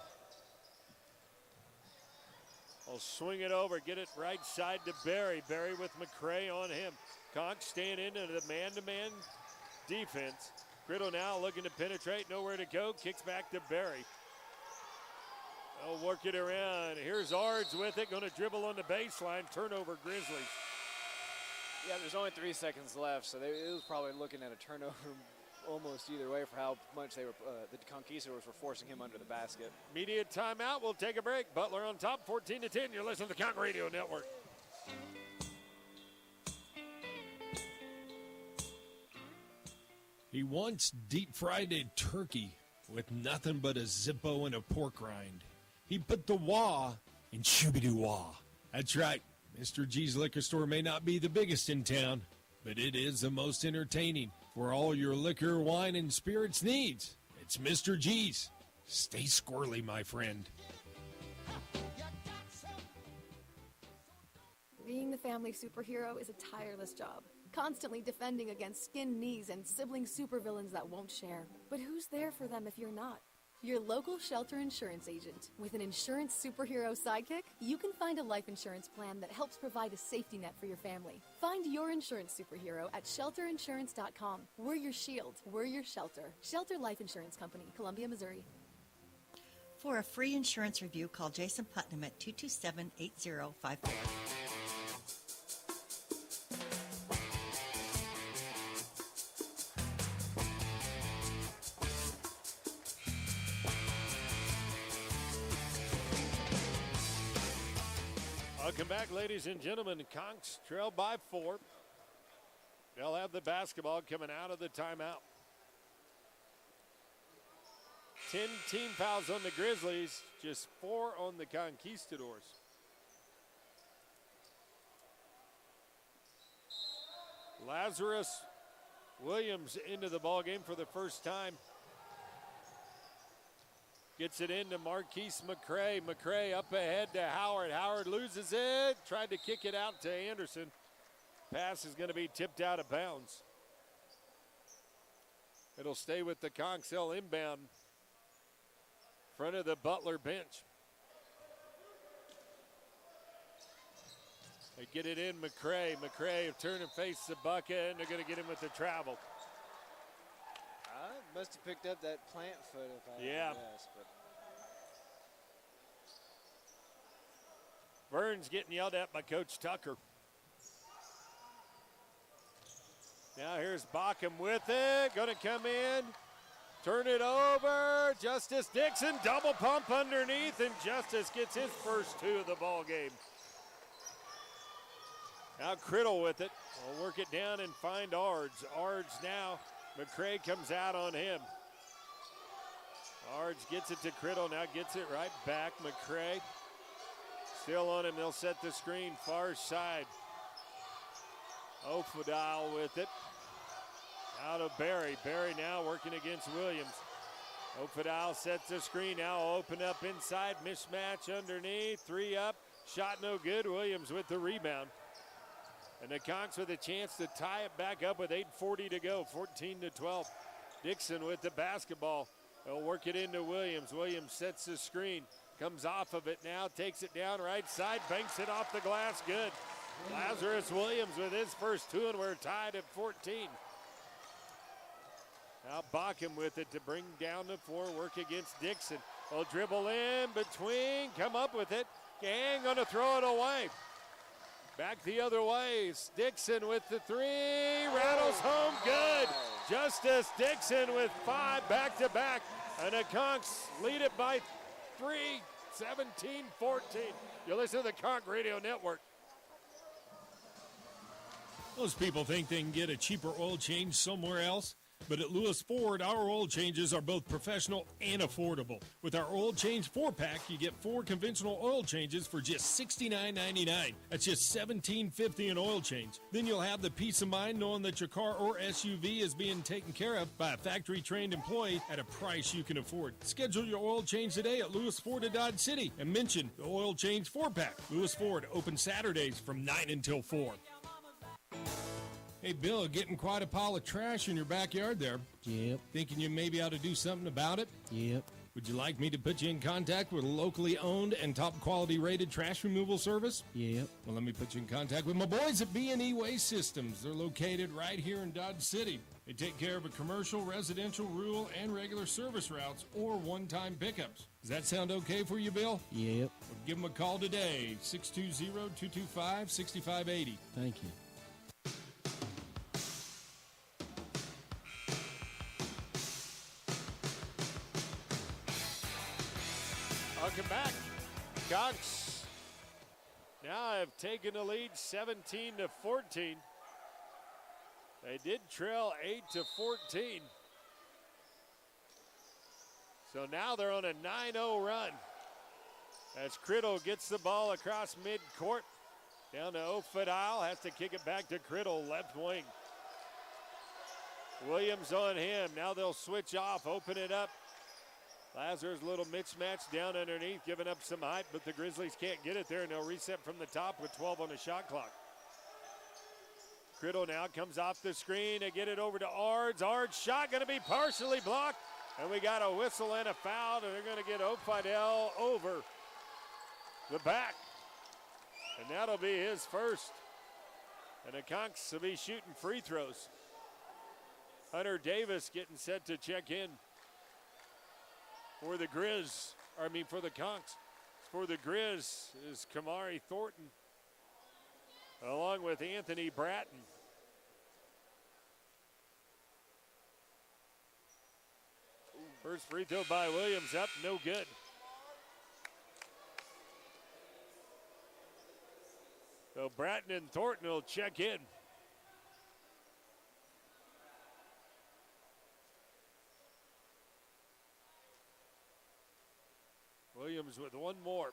Will swing it over, get it right side to Barry. Barry with McCray on him. Conks staying into the man-to-man defense. Criddle now looking to penetrate, nowhere to go. Kicks back to Barry. They'll work it around. Here's Ards with it, going to dribble on the baseline. Turnover, Grizzlies. yeah, there's only 3 seconds left, so it was probably looking at a turnover almost either way for how much they were the Conquistadors were forcing him under the basket. Media timeout. We'll take a break. Butler on top, 14-10. You're listening to the Conk Radio Network. He once deep-fried a turkey with nothing but a Zippo and a pork rind. He put the wah in shooby-doo-wah. That's right. Mr. G's Liquor Store may not be the biggest in town, but it is the most entertaining. For all your liquor, wine, and spirits needs, it's Mr. G's. Stay squirrely, my friend. Being the family superhero is a tireless job, constantly defending against skin knees and sibling supervillains that won't share. But who's there for them if you're not? Your local shelter insurance agent. With an insurance superhero sidekick, you can find a life insurance plan that helps provide a safety net for your family. Find your insurance superhero at shelterinsurance.com. We're your shield. We're your shelter. Shelter Life Insurance Company, Columbia, Missouri. For a free insurance review, call Jason Putnam at 227-8054. Welcome back, ladies and gentlemen. Conks trail by 4. They'll have the basketball coming out of the timeout. 10 team fouls on the Grizzlies, just 4 on the Conquistadors. Lazarus Williams into the ball game for the first time. Gets it into Marquise McCray. McCray up ahead to Howard. Howard loses it. Tried to kick it out to Anderson. Pass is going to be tipped out of bounds. It'll stay with the Conks. They'll inbound. Front of the Butler bench. They get it in McCray. McCray turn and face the bucket, and they're going to get him with the travel. Must have picked up that plant foot if I yeah. guess. But. Burns getting yelled at by Coach Tucker. Now here's Bacham with it. Going to come in. Turn it over. Justice Dixon, double pump underneath, and Justice gets his first 2 of the ball game. Now Criddle with it. We'll work it down and find Ards. Ards now. McCray comes out on him. Ards gets it to Criddle. Now gets it right back. McCray still on him. They'll set the screen far side. Ofadal with it. Out of Barry. Barry now working against Williams. Ofadal sets the screen. Now open up inside. Mismatch underneath. 3 up. Shot no good. Williams with the rebound. And the Conks with a chance to tie it back up with 8:40 to go. 14-12. Dixon with the basketball. They'll work it into Williams. Williams sets the screen. Comes off of it now. Takes it down right side. Banks it off the glass. Good. Lazarus Williams with his first 2, and we're tied at 14. Now Bacham with it to bring down the floor. Work against Dixon. They'll dribble in between. Come up with it. Gang going to throw it away. Back the other way. Dixon with the three. Rattles home good. Justice Dixon with 5 back-to-back. And the Conks lead it by 3, 17-14. You listen to the Conk Radio Network. Most people think they can get a cheaper oil change somewhere else, but at Lewis Ford, our oil changes are both professional and affordable. With our oil change 4-pack, you get 4 conventional oil changes for just $69.99. That's just $17.50 an oil change. Then you'll have the peace of mind knowing that your car or SUV is being taken care of by a factory-trained employee at a price you can afford. Schedule your oil change today at Lewis Ford of Dodge City and mention the oil change 4-pack. Lewis Ford, open Saturdays from 9 until 4. Hey, Bill, getting quite a pile of trash in your backyard there. Yep. Thinking you maybe ought to do something about it? Yep. Would you like me to put you in contact with a locally owned and top quality rated trash removal service? Yep. Well, let me put you in contact with my boys at B&E Waste Systems. They're located right here in Dodge City. They take care of a commercial, residential, rural, and regular service routes or one-time pickups. Does that sound okay for you, Bill? Yep. Well, give them a call today, 620-225-6580. Thank you. Welcome back. Conks now have taken the lead 17-14. They did trail 8-14. So now they're on a 9-0 run. As Criddle gets the ball across midcourt. Down to O'Fadile, has to kick it back to Criddle, left wing. Williams on him. Now they'll switch off, open it up. Lazarus, a little mismatch down underneath, giving up some height, but the Grizzlies can't get it there, and they'll reset from the top with 12 on the shot clock. Criddle now comes off the screen to get it over to Ards. Ards' shot going to be partially blocked, and we got a whistle and a foul, and they're going to get O'Fidel over the back. And that'll be his first. And the Conks will be shooting free throws. Hunter Davis getting set to check in. For the for the Conks. For the Grizz is Kamari Thornton, along with Anthony Bratton. First free throw by Williams up, no good. So Bratton and Thornton will check in. Williams with one more.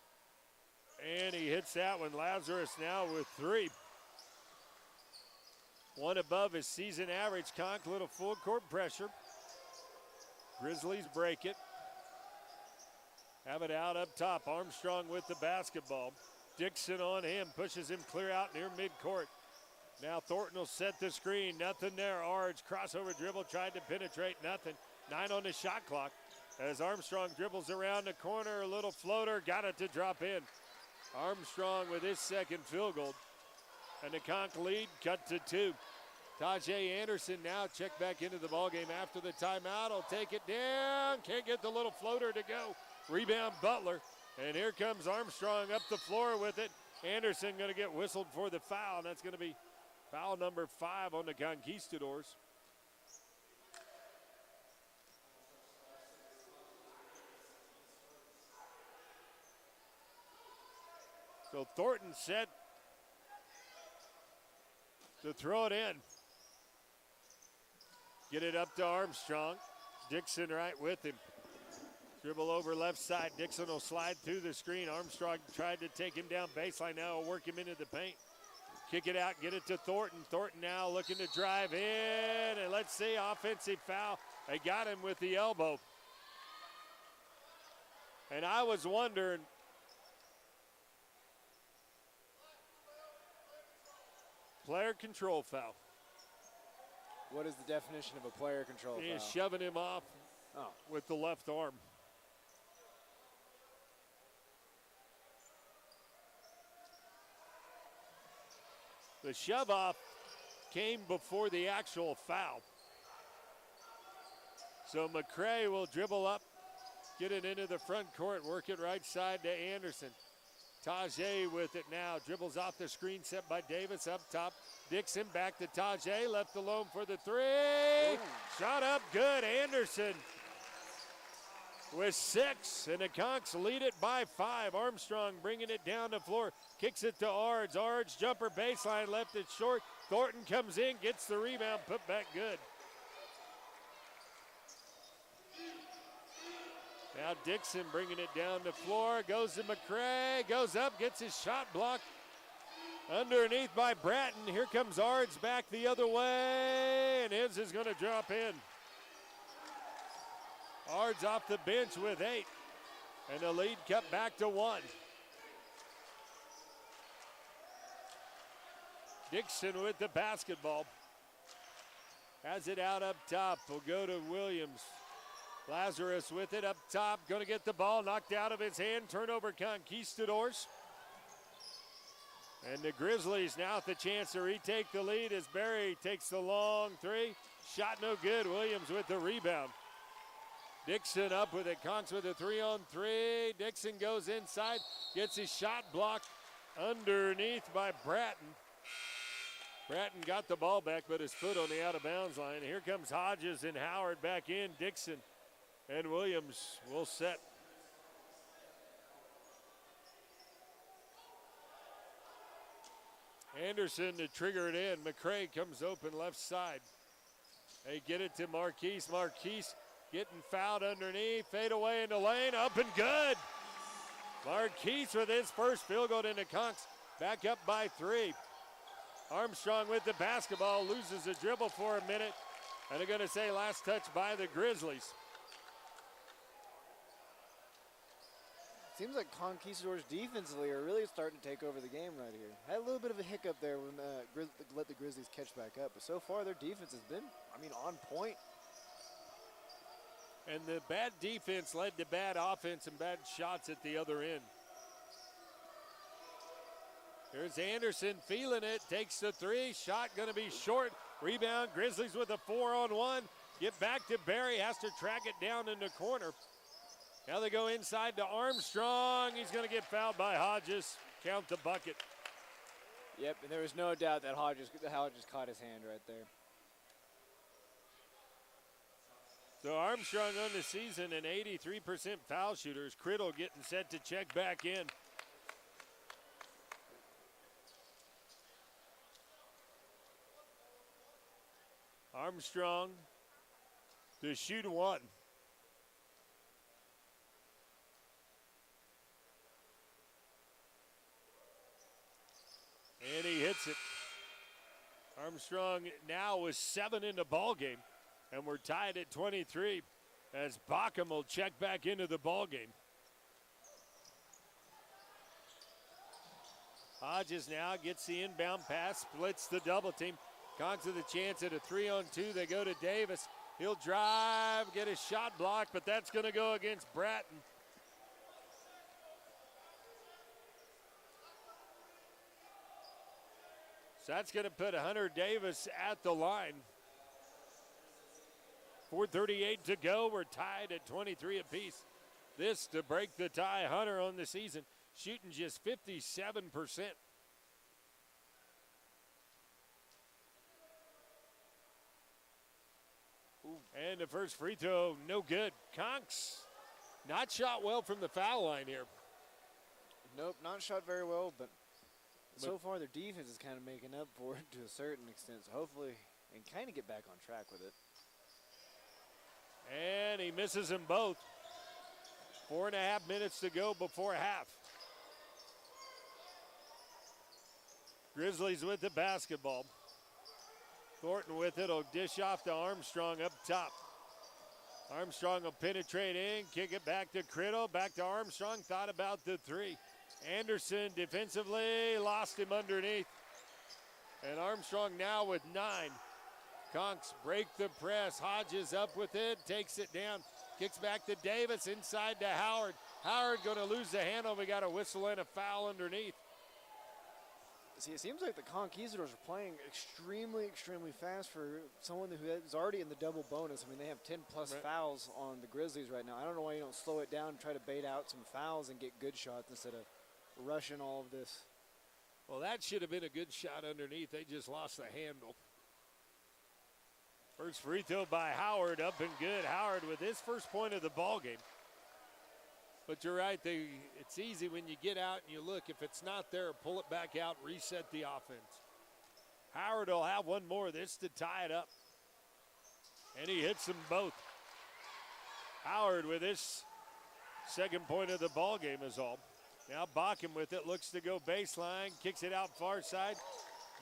And he hits that one. Lazarus now with 3. One above his season average. Conk, little full court pressure. Grizzlies break it. Have it out up top. Armstrong with the basketball. Dixon on him. Pushes him clear out near midcourt. Now Thornton will set the screen. Nothing there. Arge crossover dribble. Tried to penetrate. Nothing. 9 on the shot clock. As Armstrong dribbles around the corner, a little floater, got it to drop in. Armstrong with his second field goal. And the Conk lead cut to 2. Tajay Anderson now checked back into the ballgame after the timeout. Will take it down. Can't get the little floater to go. Rebound Butler. And here comes Armstrong up the floor with it. Anderson going to get whistled for the foul. That's going to be foul number 5 on the Conquistadors. So Thornton set to throw it in. Get it up to Armstrong. Dixon right with him. Dribble over left side. Dixon will slide through the screen. Armstrong tried to take him down baseline. Now will work him into the paint. Kick it out, get it to Thornton. Thornton now looking to drive in. And let's see, offensive foul. They got him with the elbow. And I was wondering, player control foul. What is the definition of a player control He foul? is shoving him off with the left arm. The shove off came before the actual foul. So McCray will dribble up, get it into the front court, work it right side to Anderson. Tajay with it now. Dribbles off the screen set by Davis up top. Dixon back to Tajay. Left alone for the three. Ooh. Shot up good. Anderson with 6. And the Conks lead it by 5. Armstrong bringing it down the floor. Kicks it to Ards. Ards jumper baseline. Left it short. Thornton comes in. Gets the rebound. Put back good. Now Dixon bringing it down the floor, goes to McCray, goes up, gets his shot blocked. Underneath by Bratton. Here comes Ards back the other way, and his is going to drop in. Ards off the bench with 8, and the lead cut back to 1. Dixon with the basketball. Has it out up top. Will go to Williams. Lazarus with it up top, going to get the ball knocked out of his hand. Turnover Conquistadors. And the Grizzlies now with the chance to retake the lead as Barry takes the long 3. Shot no good. Williams with the rebound. Dixon up with it. Conks with a 3-on-3. Dixon goes inside, gets his shot blocked underneath by Bratton. Bratton got the ball back, but his foot on the out-of-bounds line. Here comes Hodges and Howard back in. Dixon and Williams will set. Anderson to trigger it in. McCray comes open left side. They get it to Marquise. Marquise getting fouled underneath. Fade away in the lane. Up and good. Marquise with his first field goal into Conks. Back up by 3. Armstrong with the basketball. Loses the dribble for a minute. And they're going to say last touch by the Grizzlies. Seems like Conquistadors defensively are really starting to take over the game right here. Had a little bit of a hiccup there when let the Grizzlies catch back up, but so far their defense has been, on point. And the bad defense led to bad offense and bad shots at the other end. Here's Anderson feeling it, takes the 3, shot gonna be short. Rebound, Grizzlies with a 4-on-1. Get back to Barry, has to track it down in the corner. Now they go inside to Armstrong. He's going to get fouled by Hodges. Count the bucket. Yep, and there was no doubt that Hodges caught his hand right there. So Armstrong on the season, an 83% foul shooter. Criddle getting set to check back in. Armstrong to shoot 1. And he hits it. Armstrong now with 7 in the ball game, and we're tied at 23 as Backham will check back into the ball game. Hodges now gets the inbound pass, splits the double team. Conks with a chance at a 3-on-2. They go to Davis. He'll drive, get his shot blocked, but that's going to go against Bratton. So that's going to put Hunter Davis at the line. 4:38 to go. We're tied at 23 apiece. This to break the tie. Hunter on the season shooting just 57%. And the first free throw, no good. Conks not shot well from the foul line here. Nope, not shot very well, but so far their defense is kind of making up for it to a certain extent. So hopefully, and kind of get back on track with it. And he misses them both. 4.5 minutes to go before half. Grizzlies with the basketball. Thornton with it, will dish off to Armstrong up top. Armstrong will penetrate in, kick it back to Criddle, back to Armstrong, thought about the 3. Anderson defensively, lost him underneath. And Armstrong now with 9. Conks break the press, Hodges up with it, takes it down, kicks back to Davis, inside to Howard. Howard gonna lose the handle, we got a whistle and a foul underneath. See, it seems like the Conquistadors are playing extremely fast for someone who is already in the double bonus. I mean, they have 10-plus fouls on the Grizzlies right now. I don't know why you don't slow it down and try to bait out some fouls and get good shots instead of rushing all of this. Well, that should have been a good shot underneath. They just lost the handle. First free throw by Howard, up and good. Howard with his first point of the ball game. But you're right, it's easy when you get out and you look. If it's not there, pull it back out, reset the offense. Howard will have one more of this to tie it up. And he hits them both. Howard with his second point of the ball game is all. Now Bacham with it, looks to go baseline, kicks it out far side,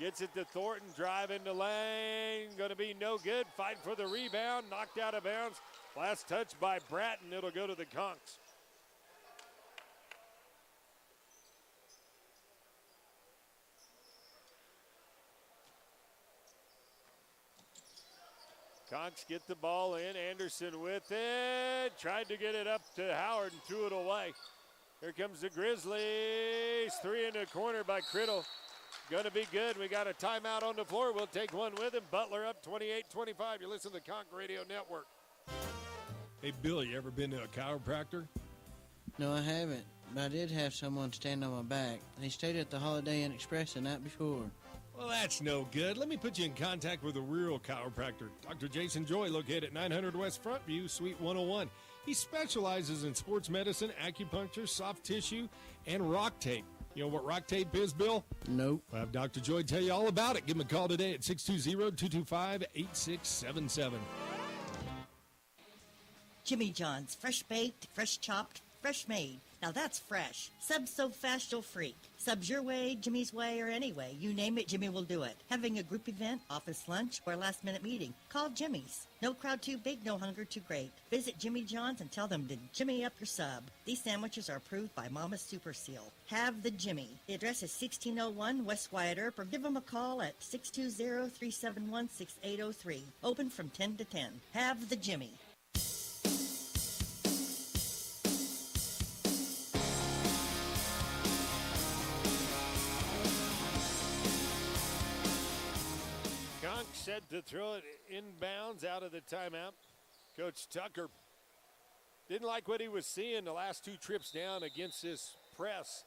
gets it to Thornton, drive into lane, going to be no good. Fight for the rebound, knocked out of bounds. Last touch by Bratton, it'll go to the Conks. Conks get the ball in. Anderson with it. Tried to get it up to Howard and threw it away. Here comes the Grizzlies. Three in the corner by Criddle. Going to be good. We got a timeout on the floor. We'll take one with him. Butler up 28-25. You listen to the Conk Radio Network. Hey, Bill, you ever been to a chiropractor? No, I haven't, but I did have someone stand on my back. They stayed at the Holiday Inn Express the night before. Well, that's no good. Let me put you in contact with a real chiropractor. Dr. Jason Joy, located at 900 West Frontview, Suite 101. He specializes in sports medicine, acupuncture, soft tissue, and rock tape. You know what rock tape is, Bill? Nope. I'll have Dr. Joy tell you all about it. Give him a call today at 620-225-8677. Jimmy John's, fresh baked, fresh chopped, fresh made. Now that's fresh. Subs so fast you'll freak. Subs your way, Jimmy's way, or any way. You name it, Jimmy will do it. Having a group event, office lunch, or last-minute meeting. Call Jimmy's. No crowd too big, no hunger too great. Visit Jimmy John's and tell them to Jimmy up your sub. These sandwiches are approved by Mama's Super Seal. Have the Jimmy. The address is 1601 West Wyatt Earp, or give them a call at 620-371-6803. Open from 10 to 10. Have the Jimmy. Said to throw it inbounds out of the timeout. Coach Tucker didn't like what he was seeing the last two trips down against this press.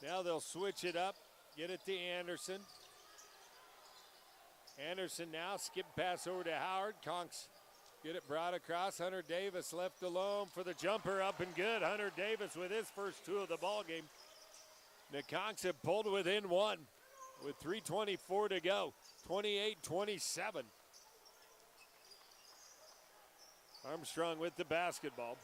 Now they'll switch it up, get it to Anderson. Anderson now, skip pass over to Howard. Conks get it brought across. Hunter Davis left alone for the jumper, up and good. Hunter Davis with his first two of the ball game. The Conks have pulled within one with 3:24 to go, 28-27. Armstrong with the basketball.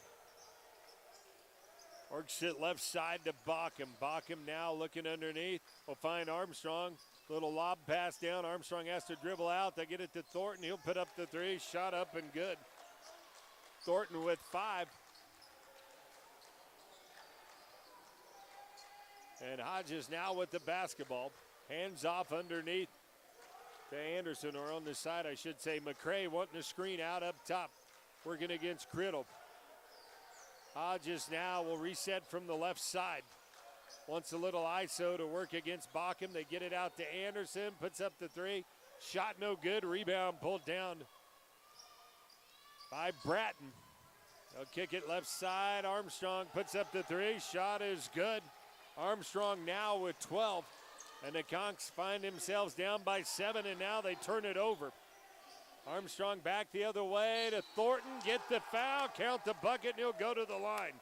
Works it left side to Bacham. Bacham now looking underneath. Will find Armstrong. Little lob pass down. Armstrong has to dribble out. They get it to Thornton. He'll put up the three. Shot up and good. Thornton with 5. And Hodges now with the basketball. Hands off underneath to Anderson, or on the side, I should say. McCray wanting to screen out up top, working against Criddle. Hodges now will reset from the left side. Wants a little ISO to work against Bacham. They get it out to Anderson, puts up the three. Shot no good, rebound pulled down by Bratton. They'll kick it left side. Armstrong puts up the three. Shot is good. Armstrong now with 12. And the Conks find themselves down by 7, and now they turn it over. Armstrong back the other way to Thornton. Get the foul, count the bucket, and he'll go to the line.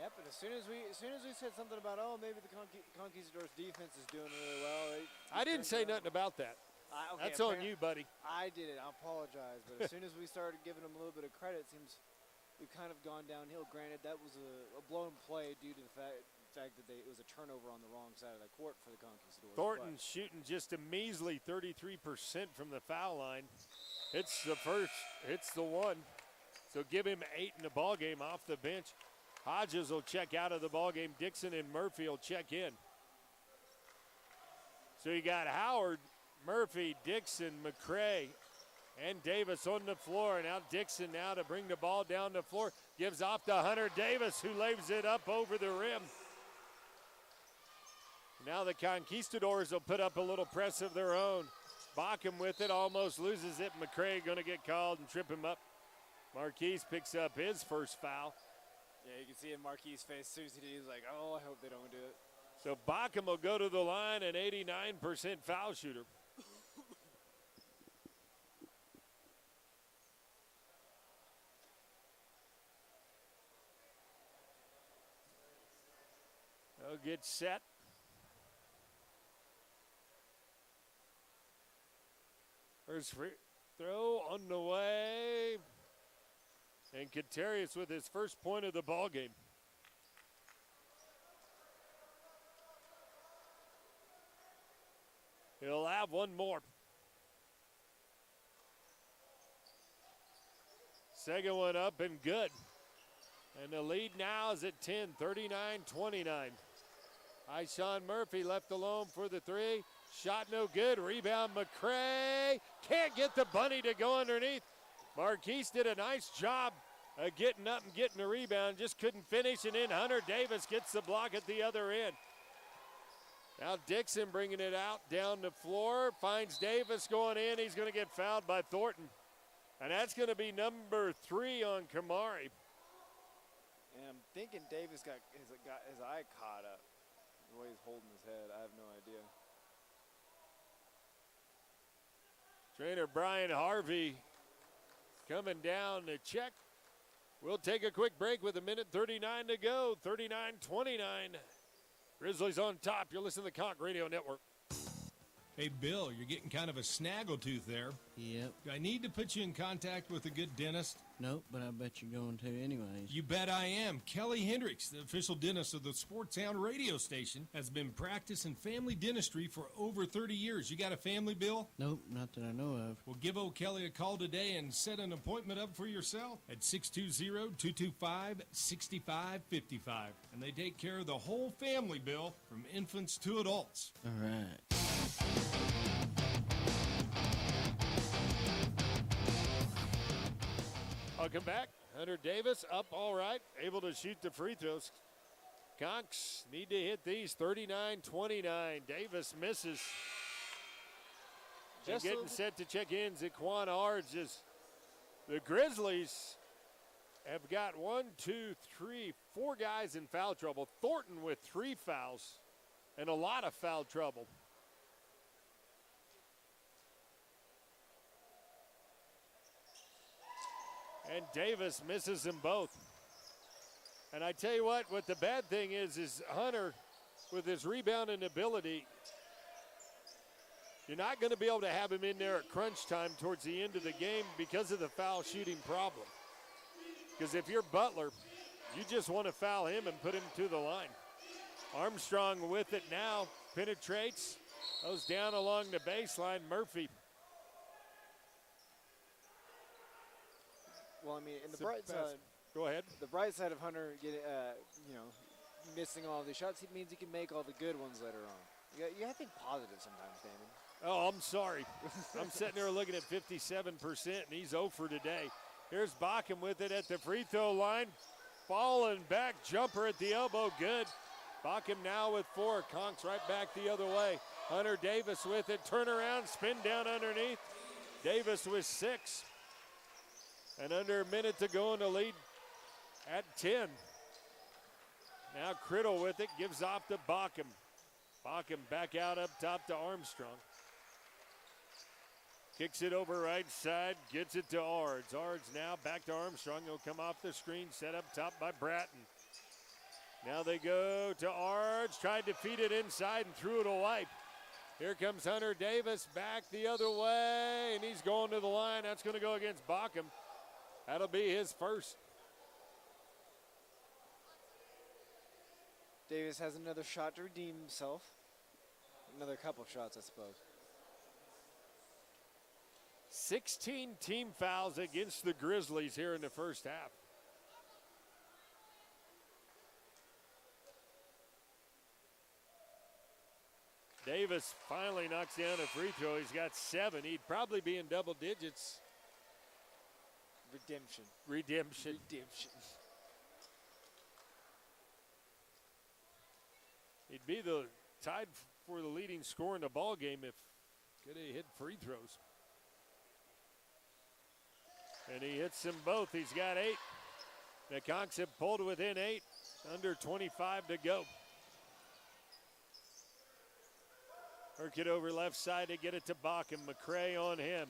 Yep, and as soon as we said something about, oh, maybe the Conquistadors defense is doing really well. I didn't say nothing about that. Okay, that's on you, buddy. I did it. I apologize. But as soon as we started giving them a little bit of credit, it seems we've kind of gone downhill. Granted, that was a blown play due to the fact that it was a turnover on the wrong side of the court for the Conquistadors. Thornton shooting just a measly 33% from the foul line. Hits the first, hits the one. So give him 8 in the ball game off the bench. Hodges will check out of the ball game. Dixon and Murphy will check in. So you got Howard, Murphy, Dixon, McCray, and Davis on the floor. Now Dixon now to bring the ball down the floor. Gives off to Hunter Davis, who lays it up over the rim. Now the Conquistadors will put up a little press of their own. Bacham with it, almost loses it. McCray going to get called and trip him up. Marquise picks up his first foul. Yeah, you can see in Marquis' face, as soon as he did, he was like, oh, I hope they don't do it. So Bacham will go to the line, an 89% foul shooter. They'll get set. First free throw on the way. And Katarius with his first point of the ball game. He'll have one more. Second one up and good. And the lead now is at 10, 39-29. Ishawn Murphy left alone for the three. Shot no good. Rebound McCray. Can't get the bunny to go underneath. Marquise did a nice job of getting up and getting the rebound. Just couldn't finish. And then Hunter Davis gets the block at the other end. Now Dixon bringing it out down the floor. Finds Davis going in. He's going to get fouled by Thornton. And that's going to be number 3 on Kamari. And I'm thinking Davis got his eye caught up. The way he's holding his head, I have no idea. Trainer Brian Harvey coming down to check. We'll take a quick break with 1:39 to go. 39-29. Grizzlies on top. You're listening to the Conch Radio Network. Hey, Bill, you're getting kind of a snaggletooth there. Yep. Do I need to put you in contact with a good dentist? Nope, but I bet you're going to anyways. You bet I am. Kelly Hendricks, the official dentist of the Sports Sound radio station, has been practicing family dentistry for over 30 years. You got a family, Bill? Nope, not that I know of. Well, give old Kelly a call today and set an appointment up for yourself at 620-225-6555. And they take care of the whole family, Bill, from infants to adults. All right. Welcome back. Hunter Davis up all right, able to shoot the free throws. Conchs need to hit these. 39-29. Davis misses. Just getting set to check in. Zaquan Ards is the Grizzlies have got 4 guys in foul trouble. Thornton with 3 fouls and a lot of foul trouble. And Davis misses them both. And I tell you what the bad thing is Hunter, with his rebounding ability, you're not going to be able to have him in there at crunch time towards the end of the game because of the foul shooting problem. Because if you're Butler, you just want to foul him and put him to the line. Armstrong with it now, penetrates, goes down along the baseline. Murphy. Well, I mean, in the bright side, go ahead. The bright side of Hunter getting, missing all these shots, it means he can make all the good ones later on. You got to think positive sometimes, Damon. Oh, I'm sorry. I'm sitting there looking at 57%, and he's 0 for today. Here's Bacham with it at the free throw line. Falling back, jumper at the elbow, good. Bacham now with 4. Conchs right back the other way. Hunter Davis with it, turn around, spin down underneath. Davis with 6. And under a minute to go in the lead at 10. Now Criddle with it, gives off to Bacham. Bacham back out up top to Armstrong. Kicks it over right side, gets it to Ards. Ards now back to Armstrong. He'll come off the screen, set up top by Bratton. Now they go to Ards, tried to feed it inside and threw it away. Here comes Hunter Davis back the other way, and he's going to the line. That's going to go against Bacham. That'll be his first. Davis has another shot to redeem himself. Another couple shots, I suppose. 16 team fouls against the Grizzlies here in the first half. Davis finally knocks down a free throw. He's got 7. He'd probably be in double digits. Redemption. He'd be tied for the leading scorer in the ball game if could have hit free throws. And he hits them both. He's got 8. The Conks have pulled within 8. Under 25 to go. Work it over left side to get it to Bach, and McCray on him.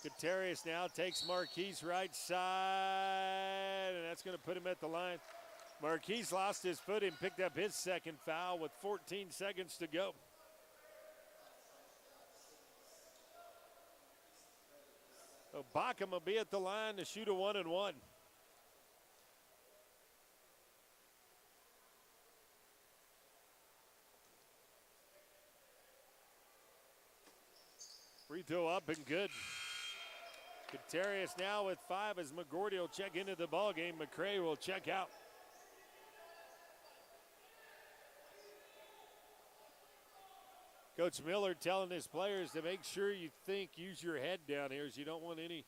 Gutierrez now takes Marquise right side, and that's going to put him at the line. Marquise lost his foot and picked up his second foul with 14 seconds to go. So Bacham will be at the line to shoot a 1-and-1. Free throw up and good. Gutierrez now with 5 as McGordy will check into the ball game. McCray will check out. Coach Miller telling his players to make sure use your head down here, as you don't want any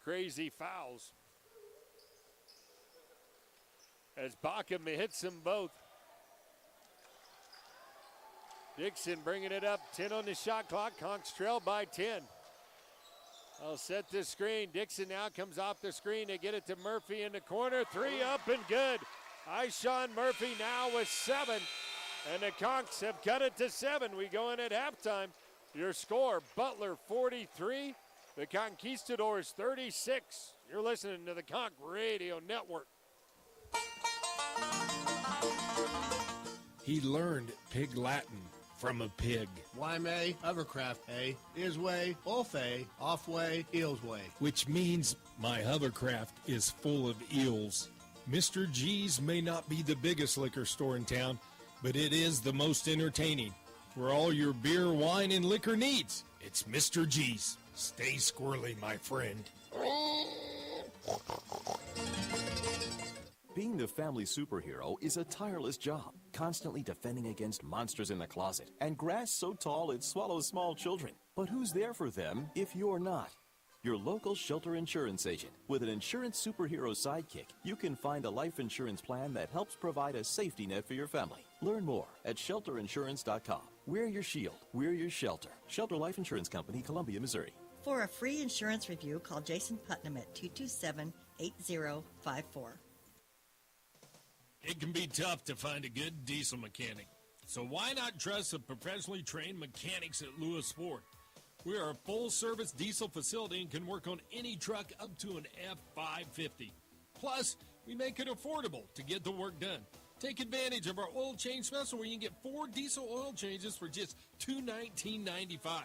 crazy fouls. As Bacham hits them both. Dixon bringing it up, 10 on the shot clock. Conks trail by 10. I'll set this screen. Dixon now comes off the screen to get it to Murphy in the corner. 3 up and good. Ishawn Murphy now with 7. And the Conks have cut it to 7. We go in at halftime. Your score, Butler 43, the Conquistadors 36. You're listening to the Conk Radio Network. He learned Pig Latin from a pig. Wyme, hovercraft A, is way, off A, off way, eels way. Which means my hovercraft is full of eels. Mr. G's may not be the biggest liquor store in town, but it is the most entertaining. For all your beer, wine, and liquor needs, it's Mr. G's. Stay squirrely, my friend. Being the family superhero is a tireless job, constantly defending against monsters in the closet and grass so tall it swallows small children. But who's there for them if you're not? Your local shelter insurance agent. With an insurance superhero sidekick, you can find a life insurance plan that helps provide a safety net for your family. Learn more at shelterinsurance.com. We're your shield. We're your shelter. Shelter Life Insurance Company, Columbia, Missouri. For a free insurance review, call Jason Putnam at 227-8054. It can be tough to find a good diesel mechanic. So why not trust the professionally trained mechanics at Lewis Ford? We are a full-service diesel facility and can work on any truck up to an F550. Plus, we make it affordable to get the work done. Take advantage of our oil change special where you can get 4 diesel oil changes for just $219.95.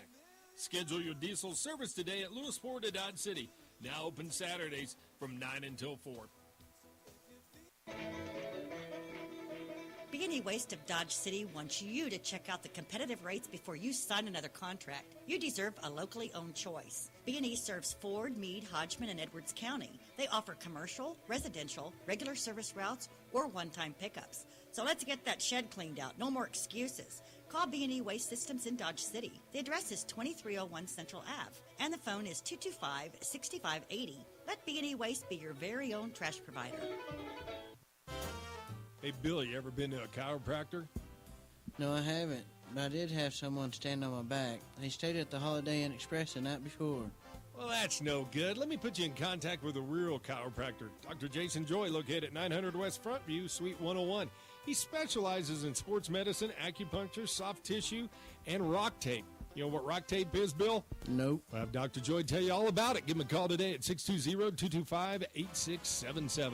Schedule your diesel service today at Lewis Ford at Dodge City. Now open Saturdays from 9 until 4. B&E Waste of Dodge City wants you to check out the competitive rates before you sign another contract. You deserve a locally owned choice. B&E serves Ford, Meade, Hodgman, and Edwards County. They offer commercial, residential, regular service routes, or one-time pickups. So let's get that shed cleaned out. No more excuses. Call B&E Waste Systems in Dodge City. The address is 2301 Central Ave, and the phone is 225-6580. Let B&E Waste be your very own trash provider. Hey, Bill, you ever been to a chiropractor? No, I haven't, but I did have someone stand on my back. They stayed at the Holiday Inn Express the night before. Well, that's no good. Let me put you in contact with a real chiropractor. Dr. Jason Joy, located at 900 West Frontview, Suite 101. He specializes in sports medicine, acupuncture, soft tissue, and rock tape. You know what rock tape is, Bill? Nope. I'll have Dr. Joy tell you all about it. Give him a call today at 620-225-8677.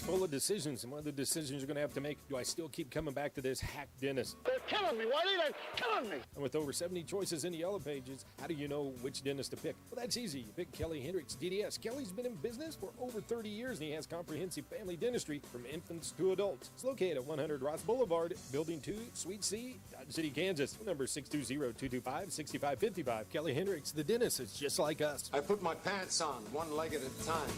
Full of decisions, and one of the decisions you're going to have to make, do I still keep coming back to this hack dentist? They're killing me. Why are they killing me? And with over 70 choices in the Yellow Pages, how do you know which dentist to pick? Well, that's easy. You pick Kelly Hendricks, DDS. Kelly's been in business for over 30 years, and he has comprehensive family dentistry from infants to adults. It's located at 100 Ross Boulevard, Building 2, Suite C, Dodge City, Kansas. Number 620-225-6555. Kelly Hendricks, the dentist, is just like us. I put my pants on, one leg at a time.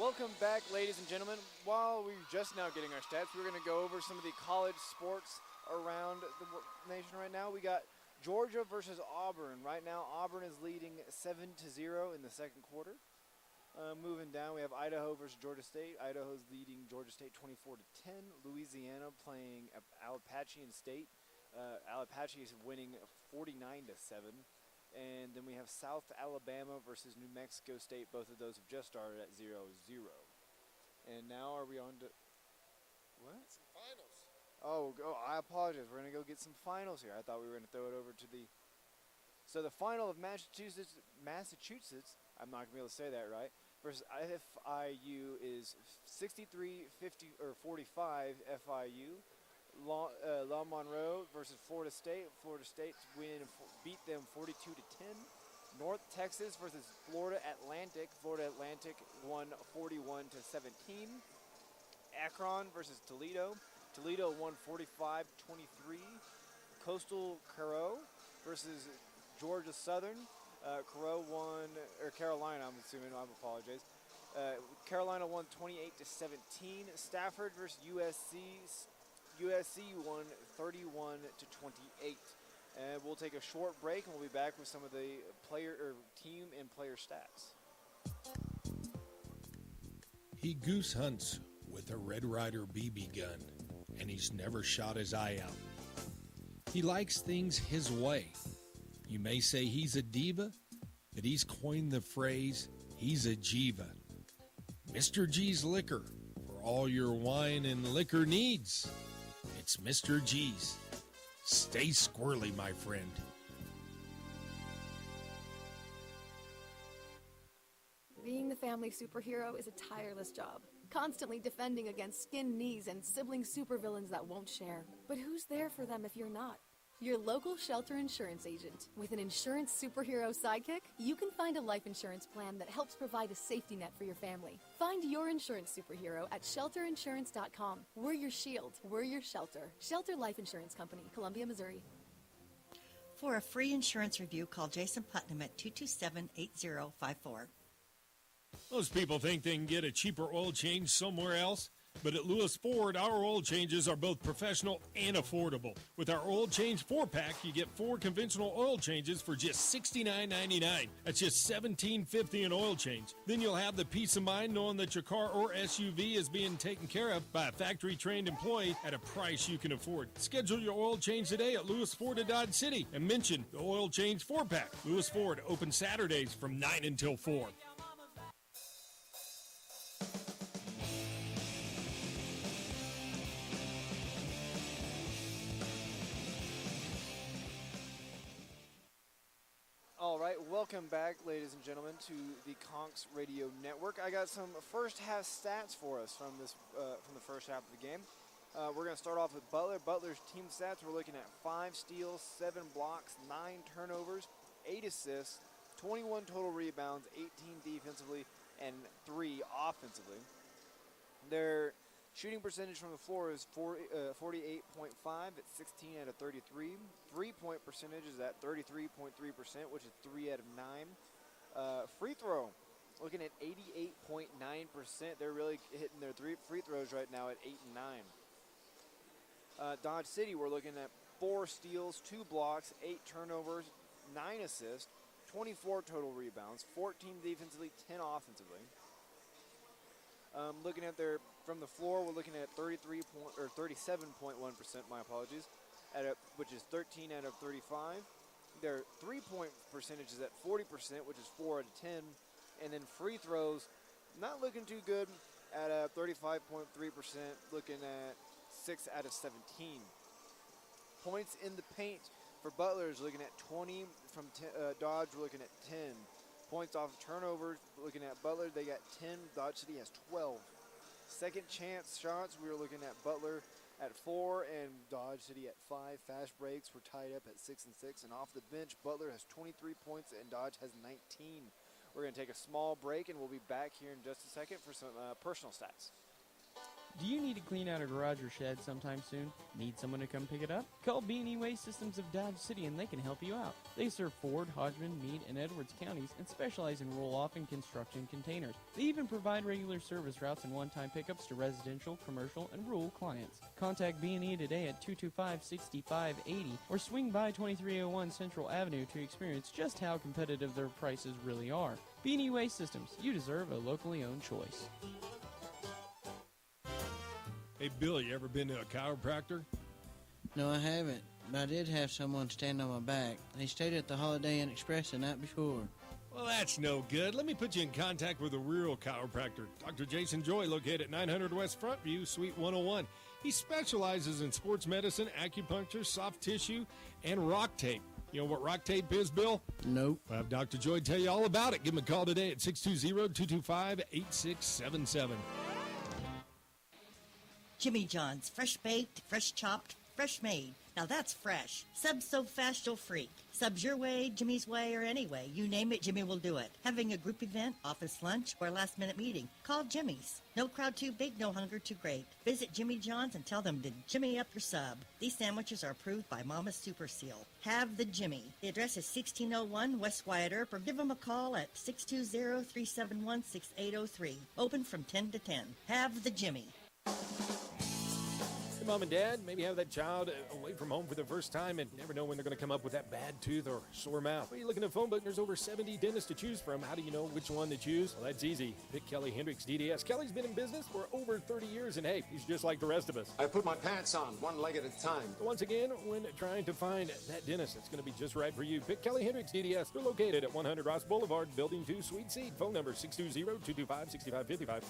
Welcome back, ladies and gentlemen. While we're just now getting our stats, we're going to go over some of the college sports around the nation right now. We got Georgia versus Auburn. Right now, Auburn is leading 7-0 in the second quarter. Moving down, we have Idaho versus Georgia State. Idaho's leading Georgia State 24-10. Louisiana playing Appalachian State. Appalachian is winning 49-7. And then we have South Alabama versus New Mexico State. Both of those have just started at 0-0. And now are we on to what? Some finals. Oh, I apologize. We're going to go get some finals here. I thought we were going to throw it over to the. So the final of Massachusetts. I'm not going to be able to say that right. Versus FIU is 63-45 FIU. La Monroe versus Florida State. Florida State beat them 42-10. North Texas versus Florida Atlantic. Florida Atlantic won 41-17. Akron versus Toledo. Toledo won 45-23. Coastal Carroll versus Georgia Southern. Carolina, I'm assuming, I apologize. Carolina won 28-17. Stafford versus USC. USC won 31-28. And we'll take a short break, and we'll be back with some of the team and player stats. He goose hunts with a Red Ryder BB gun, and he's never shot his eye out. He likes things his way. You may say he's a diva, but he's coined the phrase, he's a Jiva. Mr. G's Liquor, for all your wine and liquor needs. It's Mr. G's. Stay squirrely, my friend. Being the family superhero is a tireless job, constantly defending against skin knees and sibling supervillains that won't share. But who's there for them if you're not? Your local Shelter Insurance agent. With an insurance superhero sidekick, you can find a life insurance plan that helps provide a safety net for your family. Find your insurance superhero at shelterinsurance.com. We're your shield. We're your shelter. Shelter Life Insurance Company, Columbia, Missouri. For a free insurance review, call Jason Putnam at 227-8054. Most people think they can get a cheaper oil change somewhere else. But at Lewis Ford, our oil changes are both professional and affordable. With our oil change 4-pack, you get 4 conventional oil changes for just $69.99. That's just $17.50 an oil change. Then you'll have the peace of mind knowing that your car or SUV is being taken care of by a factory-trained employee at a price you can afford. Schedule your oil change today at Lewis Ford of Dodge City and mention the oil change 4-pack. Lewis Ford, open Saturdays from 9 until 4. All right, welcome back, ladies and gentlemen, to the Conks Radio Network. I got some first half stats for us from the first half of the game. We're going to start off with Butler. Butler's team stats, we're looking at 5 steals, 7 blocks, 9 turnovers, 8 assists, 21 total rebounds, 18 defensively, and 3 offensively. Their shooting percentage from the floor is 48.5 at 16 out of 33. Three-point percentage is at 33.3%, which is 3 out of 9. Free throw, looking at 88.9%. They're really hitting their free throws right now at 8 and 9. Dodge City, we're looking at 4 steals, 2 blocks, 8 turnovers, 9 assists, 24 total rebounds, 14 defensively, 10 offensively. Looking at from the floor, we're looking at 37.1%, my apologies, which is 13 out of 35. Their three-point percentage is at 40%, which is 4 out of 10. And then free throws, not looking too good at 35.3%, looking at 6 out of 17. Points in the paint for Butler is looking at 20. From Dodge, we're looking at 10. Points off turnovers, looking at Butler, they got 10. Dodge City has 12. Second chance shots, we were looking at Butler at 4 and Dodge City at 5. Fast breaks were tied up at 6 and 6. And off the bench, Butler has 23 points and Dodge has 19. We're going to take a small break and we'll be back here in just a second for some personal stats. Do you need to clean out a garage or shed sometime soon? Need someone to come pick it up? Call B&E Waste Systems of Dodge City and they can help you out. They serve Ford, Hodgman, Meade, and Edwards counties and specialize in roll-off and construction containers. They even provide regular service routes and one-time pickups to residential, commercial, and rural clients. Contact B&E today at 225-6580 or swing by 2301 Central Avenue to experience just how competitive their prices really are. B&E Waste Systems, you deserve a locally owned choice. Hey, Bill, you ever been to a chiropractor? No, I haven't, but I did have someone stand on my back. They stayed at the Holiday Inn Express the night before. Well, that's no good. Let me put you in contact with a real chiropractor. Dr. Jason Joy, located at 900 West Frontview, Suite 101. He specializes in sports medicine, acupuncture, soft tissue, and rock tape. You know what rock tape is, Bill? Nope. I'll have Dr. Joy tell you all about it. Give him a call today at 620-225-8677. Jimmy John's, fresh baked, fresh chopped, fresh made. Now that's fresh. Subs so fast you'll freak. Subs your way, Jimmy's way, or any way. You name it, Jimmy will do it. Having a group event, office lunch, or last minute meeting, call Jimmy's. No crowd too big, no hunger too great. Visit Jimmy John's and tell them to Jimmy up your sub. These sandwiches are approved by Mama's Super Seal. Have the Jimmy. The address is 1601 West Wyatt Earp, or give them a call at 620-371-6803. Open from 10 to 10. Have the Jimmy. Mom and Dad, maybe have that child away from home for the first time and never know when they're going to come up with that bad tooth or sore mouth. Well, you look at the phone book, there's over 70 dentists to choose from. How do you know which one to choose? Well, that's easy. Pick Kelly Hendricks DDS. Kelly's been in business for over 30 years, and hey, he's just like the rest of us. I put my pants on, one leg at a time. Once again, when trying to find that dentist that's going to be just right for you, pick Kelly Hendricks DDS. They're located at 100 Ross Boulevard, Building 2, Suite C. Phone number 620-225-6555.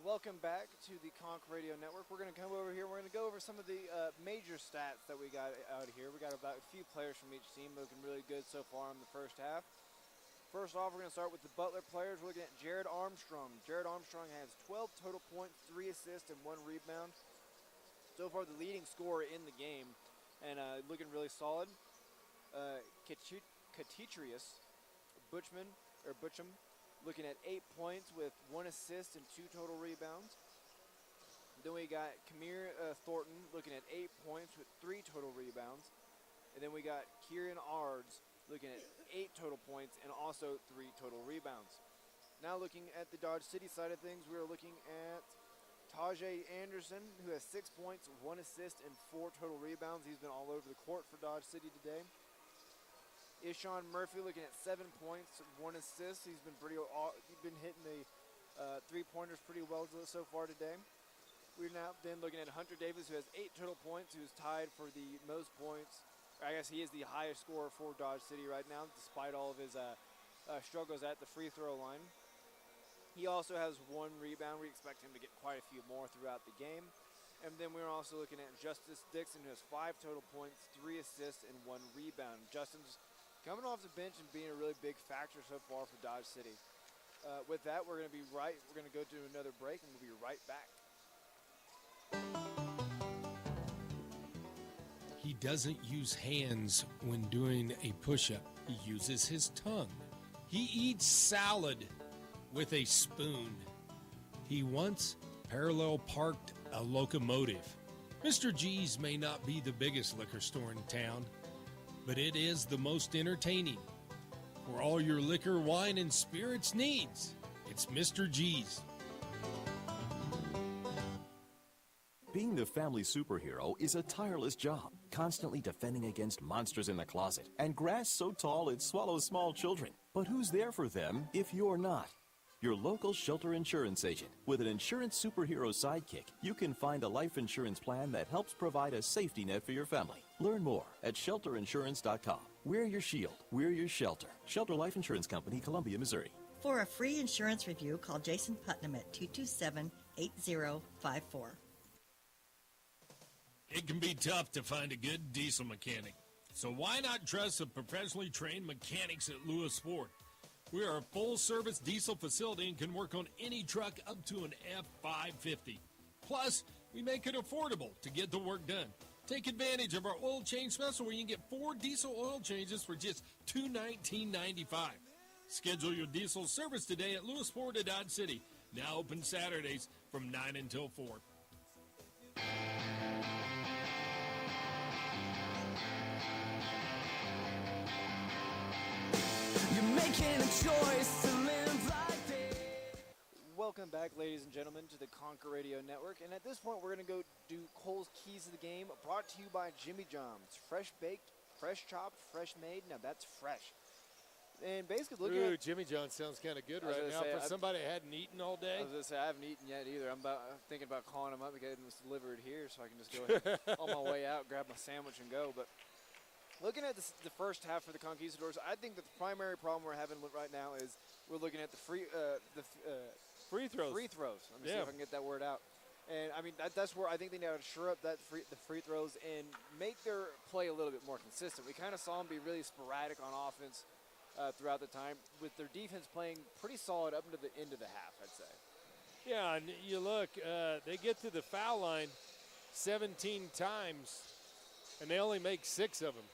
Welcome back to the Conch Radio Network. We're going to come over here. We're going to go over some of the major stats that we got out here. We got about a few players from each team looking really good so far in the first half. First off, we're going to start with the Butler players. We're looking at Jared Armstrong. Jared Armstrong has 12 total points, 3 assists, and 1 rebound. So far, the leading scorer in the game, and looking really solid. Katitrius Butcham, looking at 8 points with 1 assist and 2 total rebounds. Then we got Kamir Thornton looking at 8 points with 3 total rebounds. And then we got Kieran Ards looking at 8 total points and also 3 total rebounds. Now looking at the Dodge City side of things, we are looking at Tajay Anderson, who has 6 points, 1 assist, and 4 total rebounds. He's been all over the court for Dodge City today. Ishan Murphy looking at 7 points, 1 assist. He's been hitting the 3-pointers pretty well so far today. We're now then looking at Hunter Davis, who has 8 total points, who's tied for the most points. I guess he is the highest scorer for Dodge City right now, despite all of his struggles at the free throw line. He also has 1 rebound. We expect him to get quite a few more throughout the game. And then we're also looking at Justice Dixon, who has 5 total points, 3 assists, and 1 rebound. Justin's coming off the bench and being a really big factor so far for Dodge City. With that, we're going to go to another break, and we'll be right back. He doesn't use hands when doing a push-up. He uses his tongue. He eats salad with a spoon. He once parallel parked a locomotive. Mr. G's may not be the biggest liquor store in town, but it is the most entertaining. For all your liquor, wine, and spirits needs, it's Mr. G's. Being the family superhero is a tireless job, constantly defending against monsters in the closet and grass so tall it swallows small children. But who's there for them if you're not? Your local Shelter Insurance agent. With an insurance superhero sidekick, you can find a life insurance plan that helps provide a safety net for your family. Learn more at shelterinsurance.com. We're your shield. We're your shelter. Shelter Life Insurance Company, Columbia, Missouri. For a free insurance review, call Jason Putnam at 227-8054. It can be tough to find a good diesel mechanic. So why not trust the professionally trained mechanics at Lewis Ford? We are a full-service diesel facility and can work on any truck up to an F550. Plus, we make it affordable to get the work done. Take advantage of our oil change special where you can get 4 diesel oil changes for just $219.95. Schedule your diesel service today at Lewisport at Dodge City. Now open Saturdays from 9 until 4. You're making a choice to live like this. Welcome back, ladies and gentlemen, to the Conquer Radio Network. And at this point, we're going to go do Cole's Keys to the Game, brought to you by Jimmy John's. Fresh baked, fresh chopped, fresh made. Now that's fresh. And basically, looking at Jimmy John's sounds kind of good right now for somebody that hadn't eaten all day. I was going to say, I haven't eaten yet either. I'm thinking about calling them up and getting this delivered here so I can just go ahead on my way out, grab my sandwich, and go. But looking at the first half for the Conquistadors, I think that the primary problem we're having right now is we're looking at the free throws. Free throws. Let me see if I can get that word out. And, I mean, that's where I think they need to shore up the free throws and make their play a little bit more consistent. We kind of saw them be really sporadic on offense throughout the time, with their defense playing pretty solid up into the end of the half, I'd say. Yeah, and you look, they get to the foul line 17 times, and they only make 6 of them.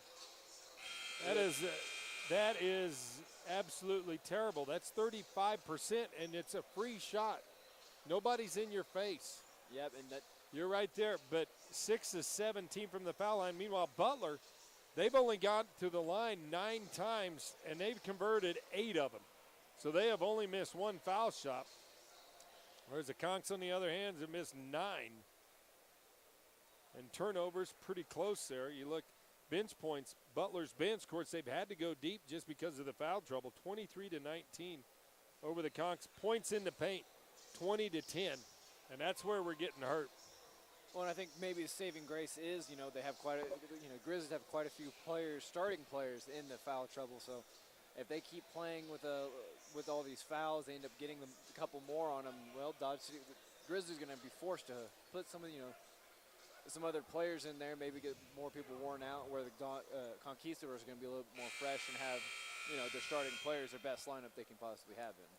That is absolutely terrible. That's 35%, and it's a free shot. Nobody's in your face. Yep, and you're right there, but 6 of 17 from the foul line. Meanwhile, Butler, they've only got to the line 9 times, and they've converted 8 of them. So they have only missed 1 foul shot. Whereas the Conks, on the other hand, have missed 9. And turnovers pretty close there. You look, bench points, Butler's bench, of course, they've had to go deep just because of the foul trouble. 23-19 over the Conks. Points in the paint, 20-10. And that's where we're getting hurt. Well, and I think maybe the saving grace is, they have Grizzlies have quite a few starting players in the foul trouble. So if they keep playing with all these fouls, they end up getting them a couple more on them. Well, Dodge City, Grizzlies going to be forced to put some other players in there, maybe get more people worn out, where the Conquistadors are going to be a little bit more fresh and have, their starting players, their best lineup they can possibly have in.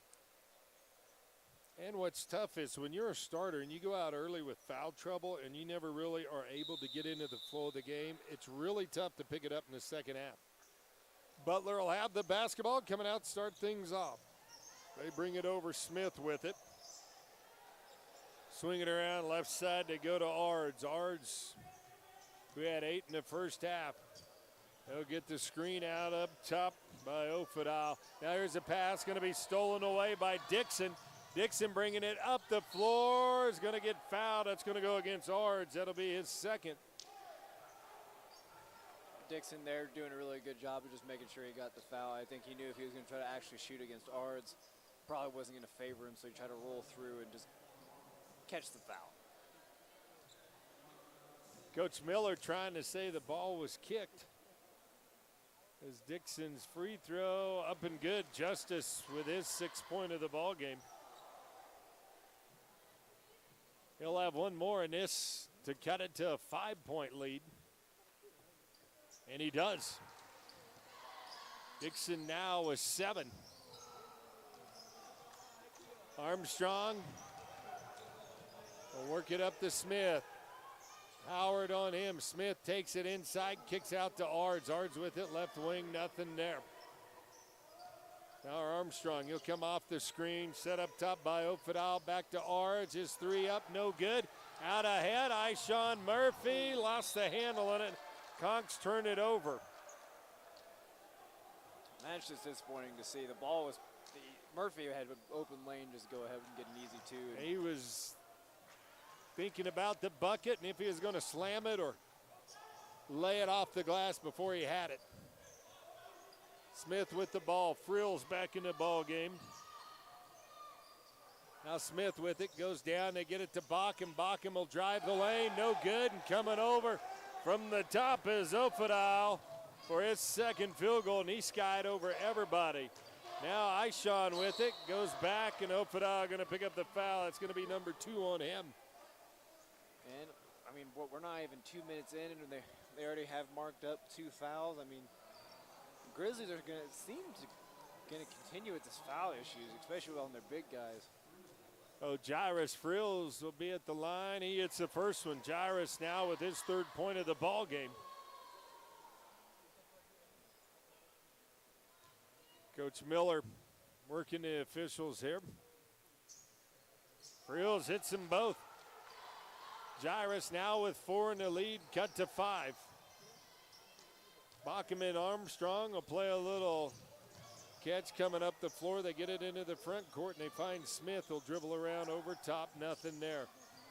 And what's tough is when you're a starter and you go out early with foul trouble and you never really are able to get into the flow of the game, it's really tough to pick it up in the second half. Butler will have the basketball coming out to start things off. They bring it over, Smith with it. Swing it around left side, they go to Ards. Ards, who had 8 in the first half. He'll get the screen out up top by Ofidal. Now here's a pass going to be stolen away by Dixon. Dixon bringing it up the floor, is going to get fouled. That's going to go against Ards. That'll be his second. Dixon there doing a really good job of just making sure he got the foul. I think he knew if he was going to try to actually shoot against Ards, probably wasn't going to favor him, so he tried to roll through and just catch the foul. Coach Miller trying to say the ball was kicked. As Dixon's free throw up and good. Justice with his 6th point of the ball game. He'll have one more in this to cut it to a 5-point lead. And he does. Dixon now with 7. Armstrong will work it up to Smith. Howard on him. Smith takes it inside, kicks out to Ards. Ards with it, left wing, nothing there. Now Armstrong, he'll come off the screen, set up top by Ofidal, back to Ards. His 3 up, no good. Out ahead, Ishawn Murphy lost the handle on it. Conks turned it over. That's just disappointing to see. The ball was, Murphy had an open lane, just go ahead and get an easy 2. He was thinking about the bucket and if he was going to slam it or lay it off the glass before he had it. Smith with the ball. Frills back in the ball game. Now Smith with it. Goes down. They get it to Bockham. Bockham will drive the lane. No good. And coming over from the top is Ofidal for his 2nd field goal. And he skied over everybody. Now Ishawn with it. Goes back and Ofidal going to pick up the foul. It's going to be number 2 on him. And, I mean, we're not even 2 minutes in, and they already have marked up 2 fouls. I mean, Grizzlies are going to continue with this foul issues, especially on their big guys. Oh, Jairus Frills will be at the line. He hits the first one. Jairus now with his third point of the ball game. Coach Miller working the officials here. Frills hits them both. Jairus now with 4 in the lead, cut to 5. Bachman and Armstrong will play a little catch coming up the floor. They get it into the front court, and they find Smith. He'll dribble around over top, nothing there.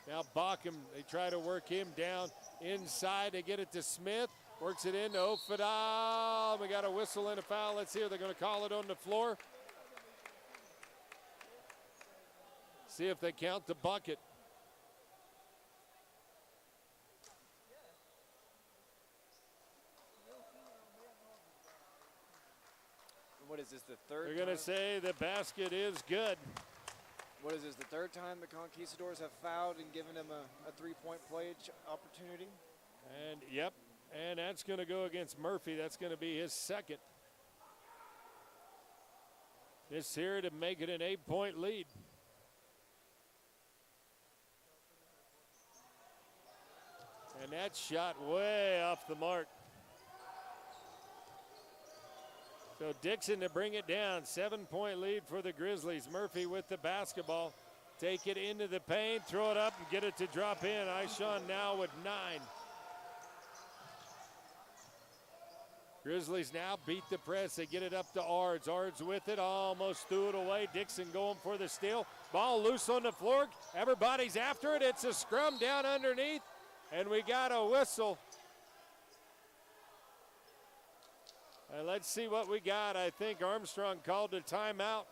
Now Bachman, they try to work him down inside. They get it to Smith, works it into Ofadal. We got a whistle and a foul. Let's see if they're going to call it on the floor. See if they count the bucket. What is this, the third They're going to say the basket is good. What is this, the third time the Conquistadors have fouled and given them a three-point play opportunity? And, yep, and that's going to go against Murphy. That's going to be his second. This here to make it an 8-point lead. And that shot way off the mark. So Dixon to bring it down. 7-point lead for the Grizzlies. Murphy with the basketball. Take it into the paint, throw it up, and get it to drop in. Ishan now with 9. Grizzlies now beat the press. They get it up to Ards. Ards with it, almost threw it away. Dixon going for the steal. Ball loose on the floor. Everybody's after it. It's a scrum down underneath, and we got a whistle. And let's see what we got. I think Armstrong called a timeout.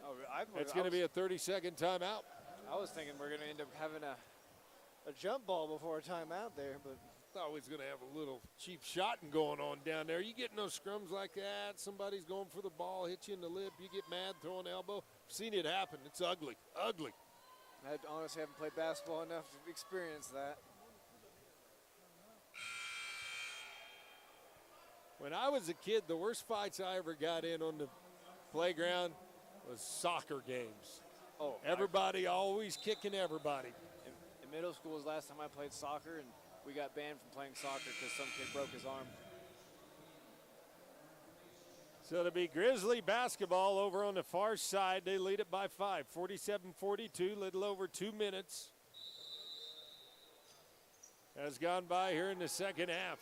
Oh, It's going to be a 30-second timeout. I was thinking we're going to end up having a jump ball before a timeout there, but thought we was going to have a little cheap shotting going on down there. You get in those scrums like that, somebody's going for the ball, hit you in the lip, you get mad, throw an elbow. Seen it happen. It's ugly, ugly. I honestly haven't played basketball enough to experience that. When I was a kid, the worst fights I ever got in on the playground was soccer games. Oh, everybody always kicking everybody. In middle school was the last time I played soccer, and we got banned from playing soccer because some kid broke his arm. So it'll be Grizzly basketball over on the far side. They lead it by 5, 47-42, little over 2 minutes. Has gone by here in the second half.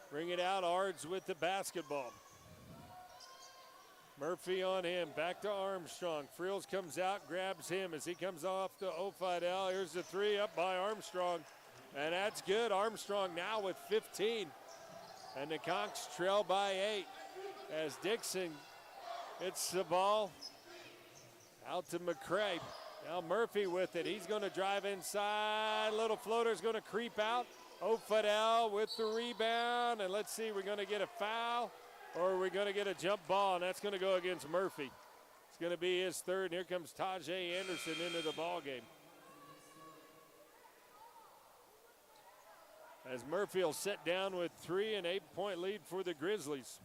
Bring it out, Ards with the basketball. Murphy on him, back to Armstrong. Frills comes out, grabs him as he comes off to Ofidel. Here's the 3 up by Armstrong, and that's good. Armstrong now with 15, and the Conks trail by 8 as Dixon hits the ball out to McCray. Now Murphy with it. He's going to drive inside. Little floater's going to creep out. Ofidel with the rebound, and let's see, we're going to get a foul or are we going to get a jump ball, and that's going to go against Murphy. It's going to be his third, and here comes Tajay Anderson into the ball game. As Murphy will sit down with 3, an 8-point lead for the Grizzlies.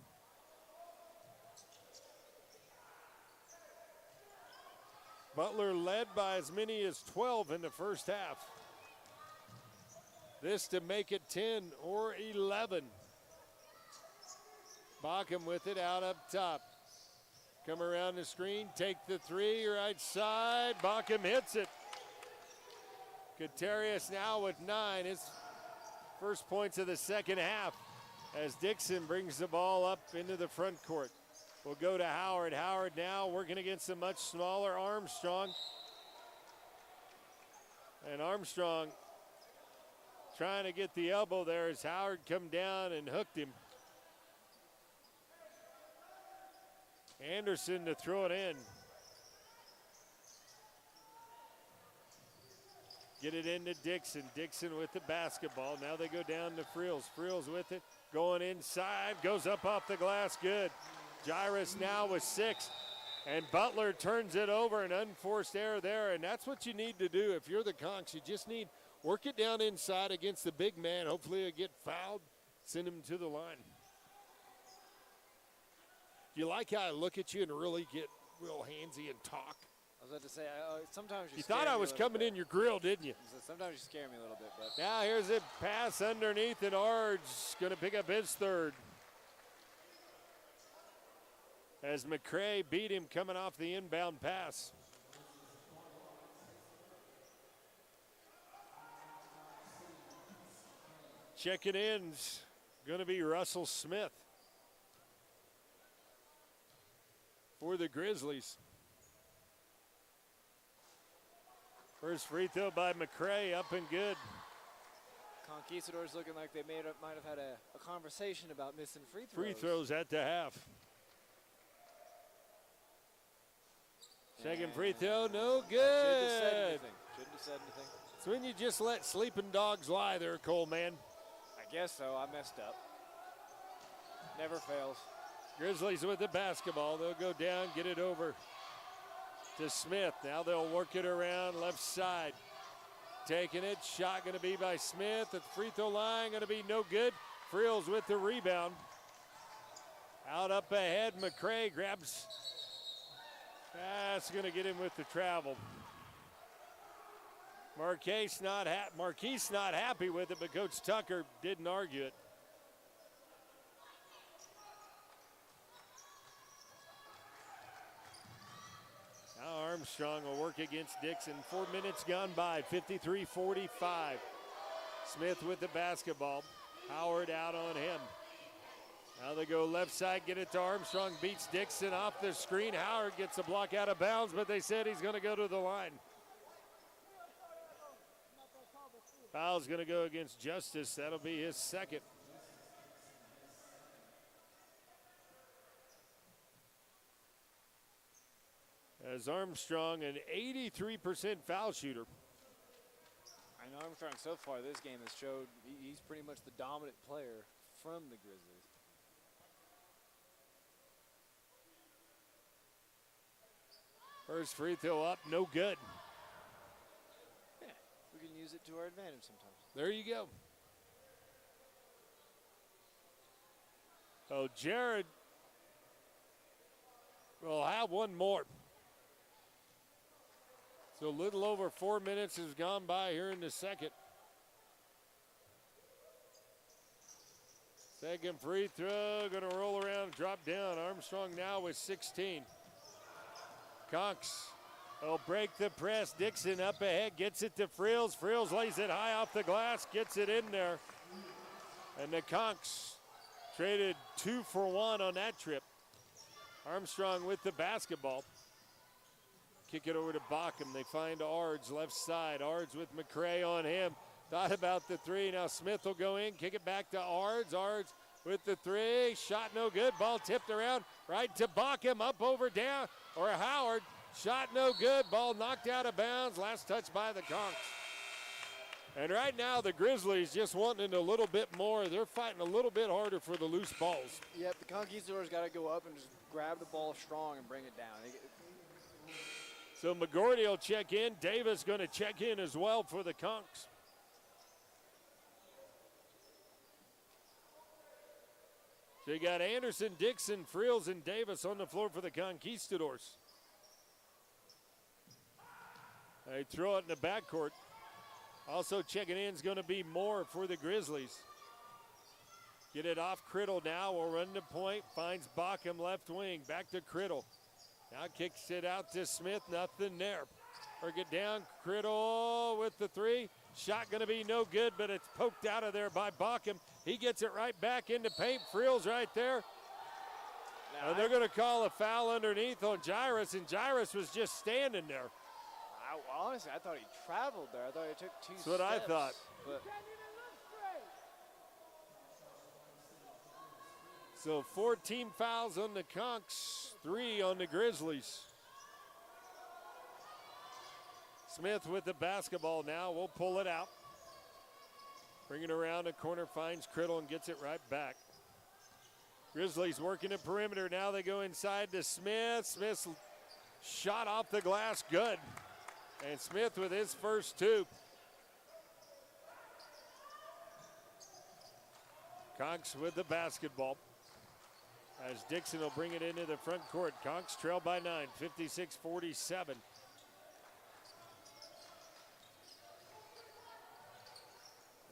Butler led by as many as 12 in the first half. This to make it 10 or 11. Bacham with it out up top. Come around the screen, take the 3, right side. Bacham hits it. Gutierrez now with 9. His first points of the second half as Dixon brings the ball up into the front court. We'll go to Howard. Howard now working against a much smaller Armstrong. And Armstrong trying to get the elbow there as Howard come down and hooked him. Anderson to throw it in. Get it into Dixon. Dixon with the basketball. Now they go down to Frills. Frills with it. Going inside. Goes up off the glass. Good. Jairus now with 6. And Butler turns it over. An unforced error there. And that's what you need to do if you're the Conks. You just need work it down inside against the big man. Hopefully he'll get fouled. Send him to the line. You like how I look at you and really get real handsy and talk. I was about to say, sometimes You thought I was coming in your grill, didn't you? Sometimes you scare me a little bit. But Now here's a pass underneath, and Ard's going to pick up his third. As McCray beat him coming off the inbound pass. Checking in's going to be Russell Smith for the Grizzlies. First free throw by McCray, up and good. Conquistadors looking like they might have had a conversation about missing free throws. Free throws at the half. Second free throw, no good. Shouldn't have said anything. It's when you just let sleeping dogs lie there, Coleman. I guess so. I messed up. Never fails. Grizzlies with the basketball. They'll go down, get it over to Smith. Now they'll work it around left side. Taking it. Shot going to be by Smith. At the free throw line going to be no good. Frills with the rebound. Out up ahead. McCray grabs. That's going to get him with the travel. Marquise not happy with it, but Coach Tucker didn't argue it. Now Armstrong will work against Dixon. 4 minutes gone by, 53-45. Smith with the basketball. Howard out on him. Now they go left side, get it to Armstrong, beats Dixon off the screen. Howard gets a block out of bounds, but they said he's going to go to the line. Foul's going to go against Justice. That'll be his second. As Armstrong, an 83% foul shooter. I know Armstrong so far this game has showed he's pretty much the dominant player from the Grizzlies. First free throw up, no good. Yeah, we can use it to our advantage sometimes. There you go. So Jared will have one more. So a little over 4 minutes has gone by here in the second. Second free throw, going to roll around, drop down. Armstrong now with 16. Conks will break the press. Dixon up ahead, gets it to Frills. Frills lays it high off the glass, gets it in there. And the Conks traded 2 for 1 on that trip. Armstrong with the basketball. Kick it over to Bockham. They find Ards left side. Ards with McCray on him. Thought about the three. Now Smith will go in, kick it back to Ards. Ards with the three. Shot no good. Ball tipped around right to Bockham. Up over down. Or Howard. Shot no good. Ball knocked out of bounds. Last touch by the Conks. And right now the Grizzlies just wanting a little bit more. They're fighting a little bit harder for the loose balls. Yep, the Conquistadors got to go up and just grab the ball strong and bring it down. So McGordy will check in. Davis going to check in as well for the Conks. So you got Anderson, Dixon, Frills, and Davis on the floor for the Conquistadors. They throw it in the backcourt. Also checking in is going to be Moore for the Grizzlies. Get it off Criddle now. Will run the point. Finds Bockham left wing. Back to Criddle. Now kicks it out to Smith. Nothing there. Work it down. Criddle with the three. Shot going to be no good, but it's poked out of there by Bockham. He gets it right back into paint. Frills right there. Now and they're going to call a foul underneath on Jairus, and Jairus was just standing there. Honestly, I thought he traveled there. I thought he took 2 steps. That's what I thought. But so 14 fouls on the Conks, 3 on the Grizzlies. Smith with the basketball now. We'll pull it out. Bring it around the corner, finds Criddle and gets it right back. Grizzlies working the perimeter. Now they go inside to Smith. Smith's shot off the glass, good. And Smith with his first 2. Conks with the basketball. as Dixon will bring it into the front court. Conks trail by 9, 56-47.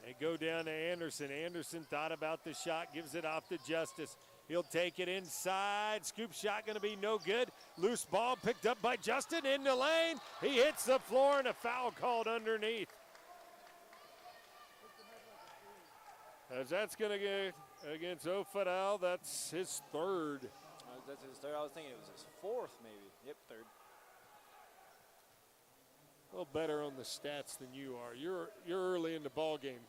They go down to Anderson. Anderson thought about the shot, gives it off to Justice. He'll take it inside. Scoop shot going to be no good. Loose ball picked up by Justin in the lane. He hits the floor and a foul called underneath. As that's going to get against Ofadal, that's his third. That's his third. I was thinking it was his fourth, maybe. Yep, third. A little better on the stats than you are. You're early in the ball game.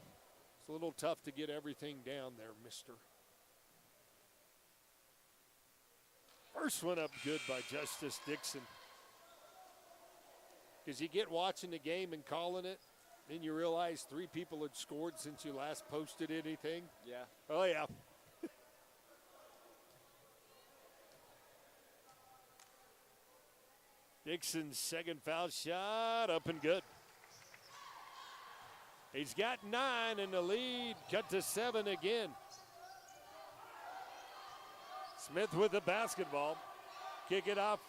It's a little tough to get everything down there, mister. First one up good by Justice Dixon. Because you get watching the game and calling it, then you realize 3 people had scored since you last posted anything. Yeah. Oh, yeah. Dixon's second foul shot up and good. He's got 9 and the lead cut to 7 again. Smith with the basketball. Kick it off.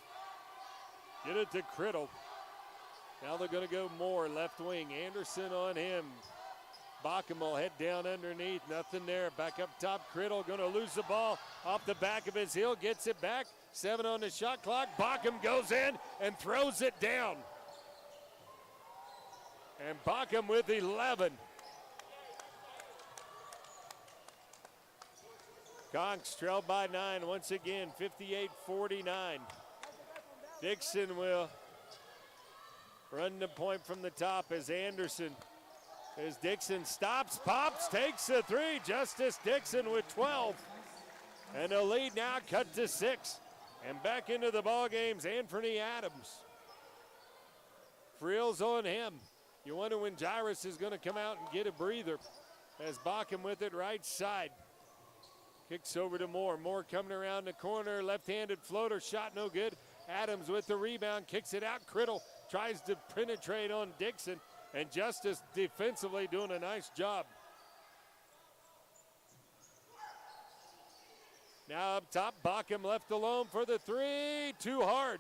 Get it to Criddle. Now they're going to go more left wing. Anderson on him. Bockham will head down underneath. Nothing there. Back up top. Criddle going to lose the ball off the back of his heel. Gets it back. 7 on the shot clock. Bockham goes in and throws it down. And Bockham with 11. Conks trailed by 9 once again, 58-49. Dixon will run the point from the top as Anderson. As Dixon stops, pops, takes a 3. Justice Dixon with 12. And the lead now cut to 6. And back into the ball game's Anthony Adams. Frills on him. You wonder when Jairus is going to come out and get a breather. As Bockham with it right side. Kicks over to Moore. Moore coming around the corner. Left-handed floater. Shot no good. Adams with the rebound. Kicks it out. Criddle tries to penetrate on Dixon. And Justice defensively doing a nice job. Now up top. Bockham left alone for the 3. Too hard.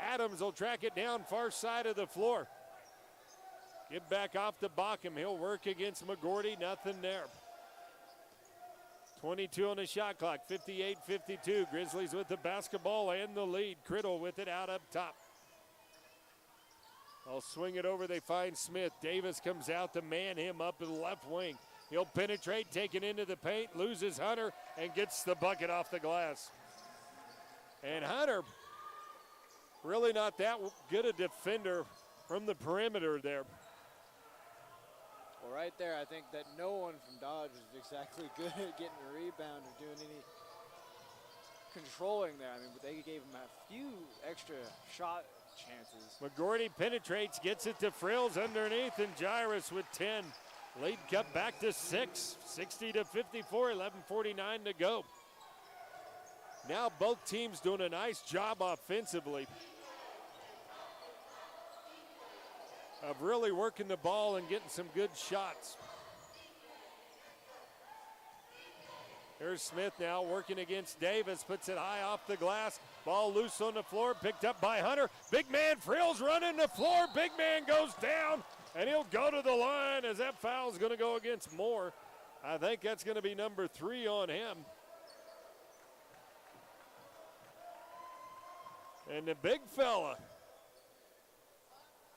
Adams will track it down far side of the floor. Get back off to Bockham. He'll work against McGordy. Nothing there. 22 on the shot clock, 58-52. Grizzlies with the basketball and the lead. Criddle with it out up top. I'll swing it over. They find Smith. Davis comes out to man him up in the left wing. He'll penetrate, take it into the paint, loses Hunter, and gets the bucket off the glass. And Hunter, really not that good a defender from the perimeter there. Well, right there, I think that no one from Dodge was exactly good at getting a rebound or doing any controlling there. I mean, but they gave him a few extra shot chances. McGordy penetrates, gets it to Frills underneath, and Jairus with 10. Lead cut back to 6, 60-54, 11:49 to go. Now both teams doing a nice job offensively of really working the ball and getting some good shots. Here's Smith now working against Davis, puts it high off the glass. Ball loose on the floor, picked up by Hunter. Big man Frills running the floor. Big man goes down, and he'll go to the line as that foul's going to go against Moore. I think that's going to be number 3 on him. And the big fella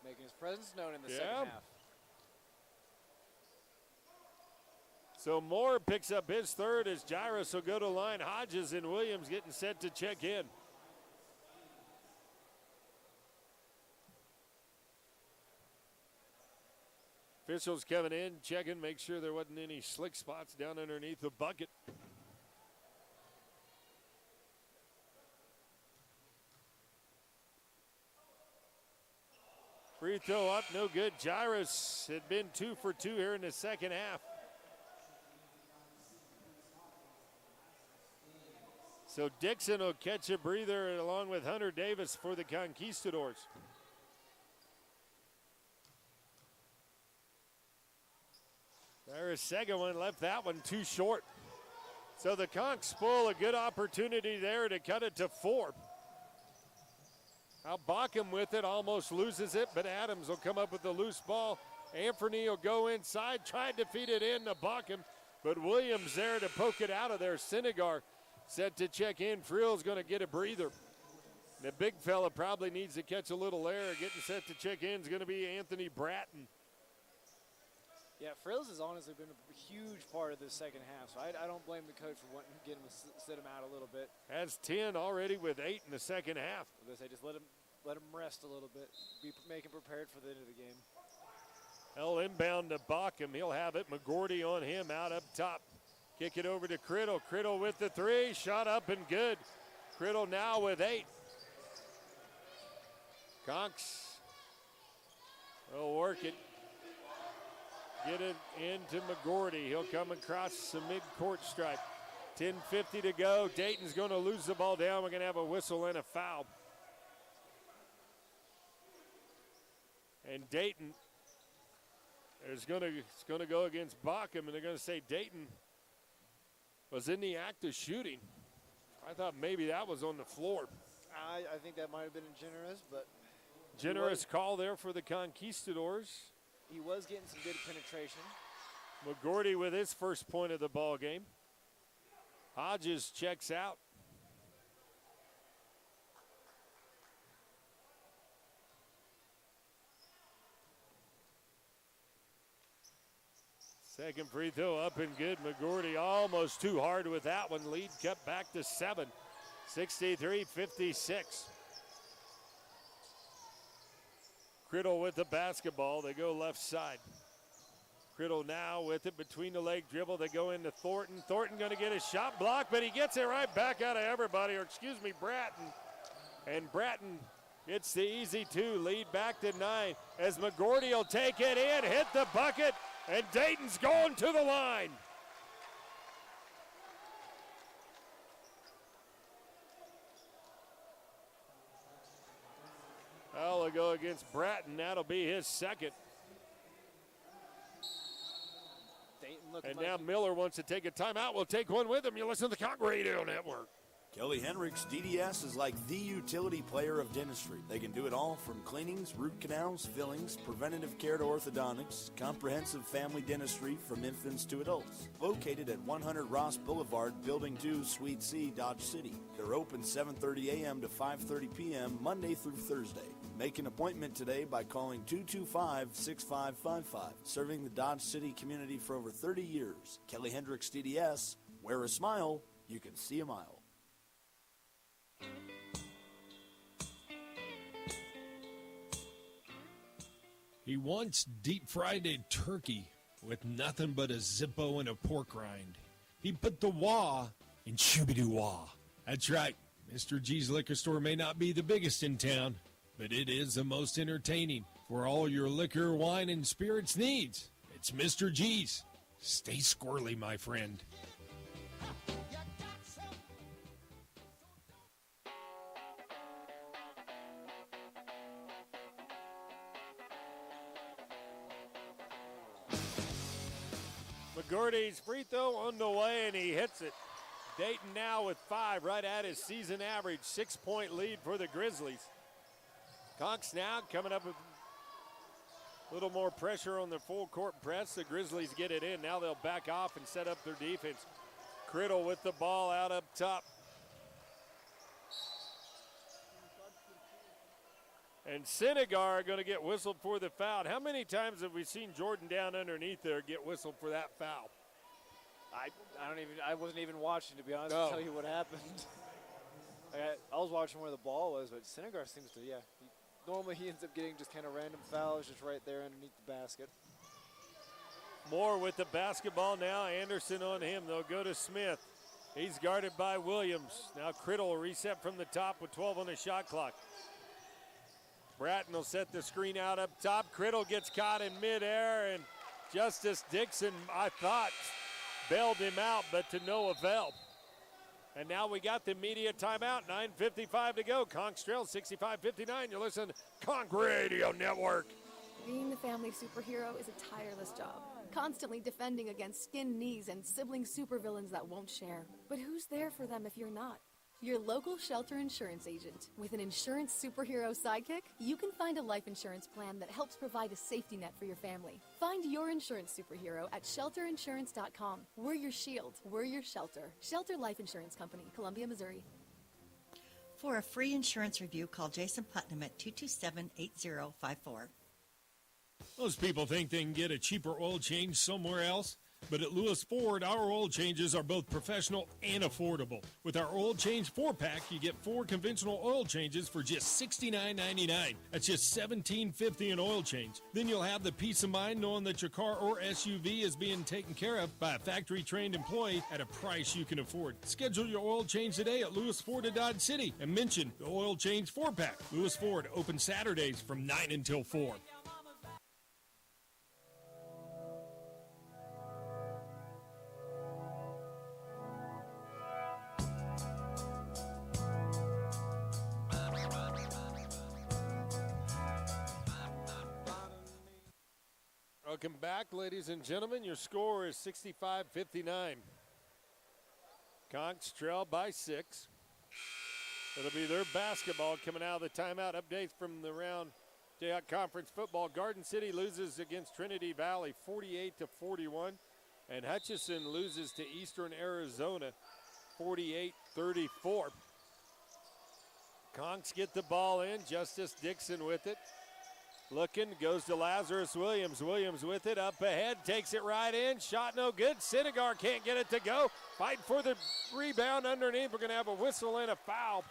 making his presence known in the second half. So Moore picks up his third as Jairus will go to line. Hodges and Williams getting set to check in. Officials coming in, checking, make sure there wasn't any slick spots down underneath the bucket. Free throw up, no good. Jairus had been 2 for 2 here in the second half. So Dixon will catch a breather along with Hunter Davis for the Conquistadors. There's a second one, left that one too short. So the Conks spoil a good opportunity there to cut it to 4. Now Bockham with it, almost loses it, but Adams will come up with the loose ball. Anthony will go inside, tried to feed it in to Bockham, but Williams there to poke it out of there. Sinegar set to check in. Frill's going to get a breather. The big fella probably needs to catch a little air. Getting set to check in is going to be Anthony Bratton. Yeah, Frills has honestly been a huge part of this second half, so I don't blame the coach for wanting to get him to sit him out a little bit. Has 10 already with 8 in the second half. They just let him rest a little bit, make him prepared for the end of the game. L inbound to Bockham. He'll have it. McGordy on him out up top. Kick it over to Criddle. Criddle with the 3. Shot up and good. Criddle now with 8. Conks will work it. Get it into McGordy. He'll come across the mid-court stripe. 10:50 to go. Dayton's going to lose the ball down. We're going to have a whistle and a foul. And Dayton is going to go against Bockham, and they're going to say Dayton was in the act of shooting. I thought maybe that was on the floor. I think that might have been generous, but generous call there for the Conquistadors. He was getting some good penetration. McGordy with his first point of the ball game. Hodges checks out. Second free throw up and good. McGordy almost too hard with that one. Lead kept back to 7. 63-56. Criddle with the basketball. They go left side. Criddle now with it between the leg dribble. They go into Thornton. Thornton going to get a shot blocked, but he gets it right back out of everybody, or excuse me, Bratton. And Bratton gets the easy 2. Lead back to 9 as McGordy will take it in, hit the bucket, and Dayton's going to the line. Well, they'll go against Bratton. That'll be his second. And now Miller wants to take a timeout. We'll take one with him. You listen to the Conk Radio Network. Kelly Hendricks, DDS is like the utility player of dentistry. They can do it all from cleanings, root canals, fillings, preventative care to orthodontics, comprehensive family dentistry from infants to adults. Located at 100 Ross Boulevard, Building 2, Suite C, Dodge City. They're open 7:30 a.m. to 5:30 p.m. Monday through Thursday. Make an appointment today by calling 225-6555. Serving the Dodge City community for over 30 years. Kelly Hendricks, DDS. Wear a smile, you can see a mile. He once deep-fried a turkey with nothing but a Zippo and a pork rind. He put the wah in shooby-doo-wah. That's right. Mr. G's Liquor Store may not be the biggest in town, but it is the most entertaining for all your liquor, wine, and spirits needs. It's Mr. G's. Stay squirrely, my friend. McGordy's free throw on the way, and he hits it. Dayton now with 5, right at his season average. 6-point lead for the Grizzlies. Conks now coming up with a little more pressure on the full court press. The Grizzlies get it in. Now they'll back off and set up their defense. Criddle with the ball out up top. And Sinegar going to get whistled for the foul. How many times have we seen Jordan down underneath there get whistled for that foul? I wasn't even watching, to be honest, No. to tell you what happened. I was watching where the ball was, but Sinegar seems to, normally he ends up getting just kind of random fouls just right there underneath the basket. Moore with the basketball now. Anderson on him. They'll go to Smith. He's guarded by Williams. Now Criddle will reset from the top with 12 on the shot clock. Bratton will set the screen out up top. Criddle gets caught in midair, and Justice Dixon, I thought, bailed him out, but to no avail. And now we got the media timeout. 9:55 to go. Conks trail 65-59. You listen to Conk Radio Network. Being the family superhero is a tireless job, constantly defending against skin knees and sibling supervillains that won't share. But who's there for them if you're not? Your local shelter insurance agent. With an insurance superhero sidekick, you can find a life insurance plan that helps provide a safety net for your family. Find your insurance superhero at shelterinsurance.com. We're your shield. We're your shelter. Shelter Life Insurance Company, Columbia, Missouri. For a free insurance review, call Jason Putnam at 227-8054. Most people think they can get a cheaper oil change somewhere else. But at Lewis Ford, our oil changes are both professional and affordable. With our oil change 4-pack, you get 4 conventional oil changes for just $69.99. That's just $17.50 an oil change. Then you'll have the peace of mind knowing that your car or SUV is being taken care of by a factory-trained employee at a price you can afford. Schedule your oil change today at Lewis Ford of Dodge City and mention the oil change 4-pack. Lewis Ford, open Saturdays from 9 until 4. Welcome back, ladies and gentlemen. Your score is 65-59. Conks trail by 6. It'll be their basketball coming out of the timeout. Updates from the round Jayhawk Conference football. Garden City loses against Trinity Valley 48-41. And Hutchinson loses to Eastern Arizona 48-34. Conks get the ball in. Justice Dixon with it. Looking, goes to Lazarus Williams. Williams with it, up ahead, takes it right in. Shot no good. Senegar can't get it to go. Fight for the rebound underneath. We're going to have a whistle and a foul.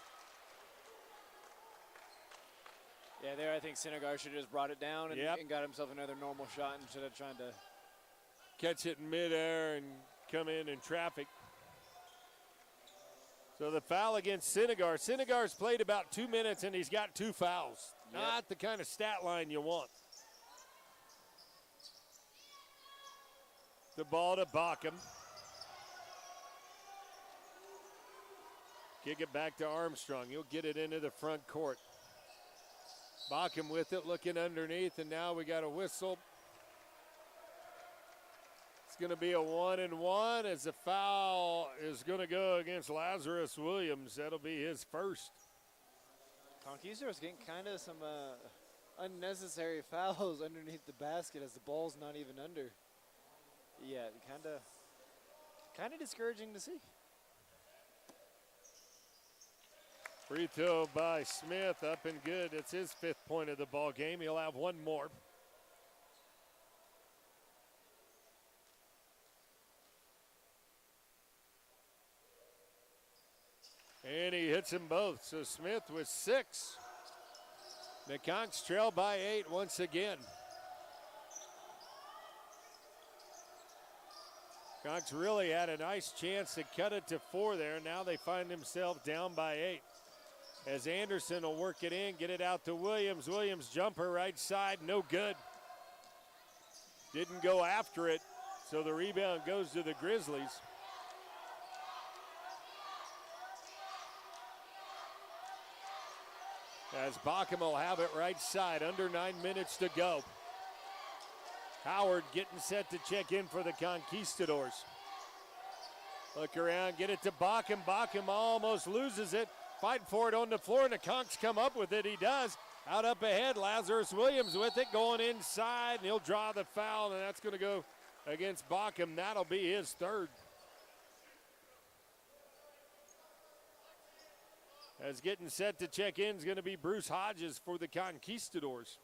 Yeah, there I think Senegar should have just brought it down and got himself another normal shot instead of trying to catch it in midair and come in traffic. So the foul against Senegar. Senegar's played about 2 minutes and he's got 2 fouls. Yep. Not the kind of stat line you want. The ball to Bockham. Kick it back to Armstrong. He'll get it into the front court. Bockham with it, looking underneath, and now we got a whistle. It's going to be a 1-and-1 as the foul is going to go against Lazarus Williams. That'll be his first. Conquistadors getting kind of some unnecessary fouls underneath the basket as the ball's not even under. Yeah, kind of discouraging to see. Free throw by Smith, up and good. It's his 5th point of the ball game. He'll have one more. And he hits them both. So Smith with 6. The Conks trail by 8 once again. Conks really had a nice chance to cut it to 4 there. Now they find themselves down by 8. As Anderson will work it in, get it out to Williams. Williams jumper right side, no good. Didn't go after it, so the rebound goes to the Grizzlies. As Bockham will have it right side, under 9 minutes to go. Howard getting set to check in for the Conquistadors. Look around, get it to Bockham. Bockham almost loses it. Fight for it on the floor, and the Conks come up with it. He does. Out up ahead, Lazarus Williams with it, going inside, and he'll draw the foul, and that's going to go against Bockham. That'll be his 3rd. As getting set to check in is going to be Bruce Hodges for the Conquistadors.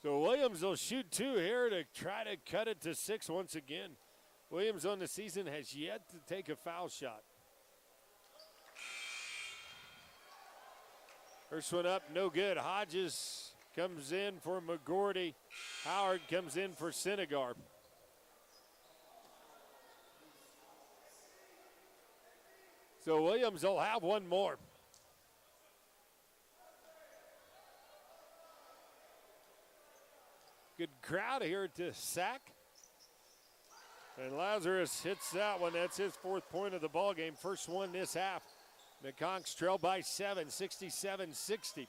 So Williams will shoot 2 here to try to cut it to 6 once again. Williams on the season has yet to take a foul shot. First one up, no good. Hodges comes in for McGordy. Howard comes in for Senegar. So Williams will have one more. Good crowd here to Sack. And Lazarus hits that one. That's his 4th point of the ball game. First one this half. The Conks trail by 7, 67-60.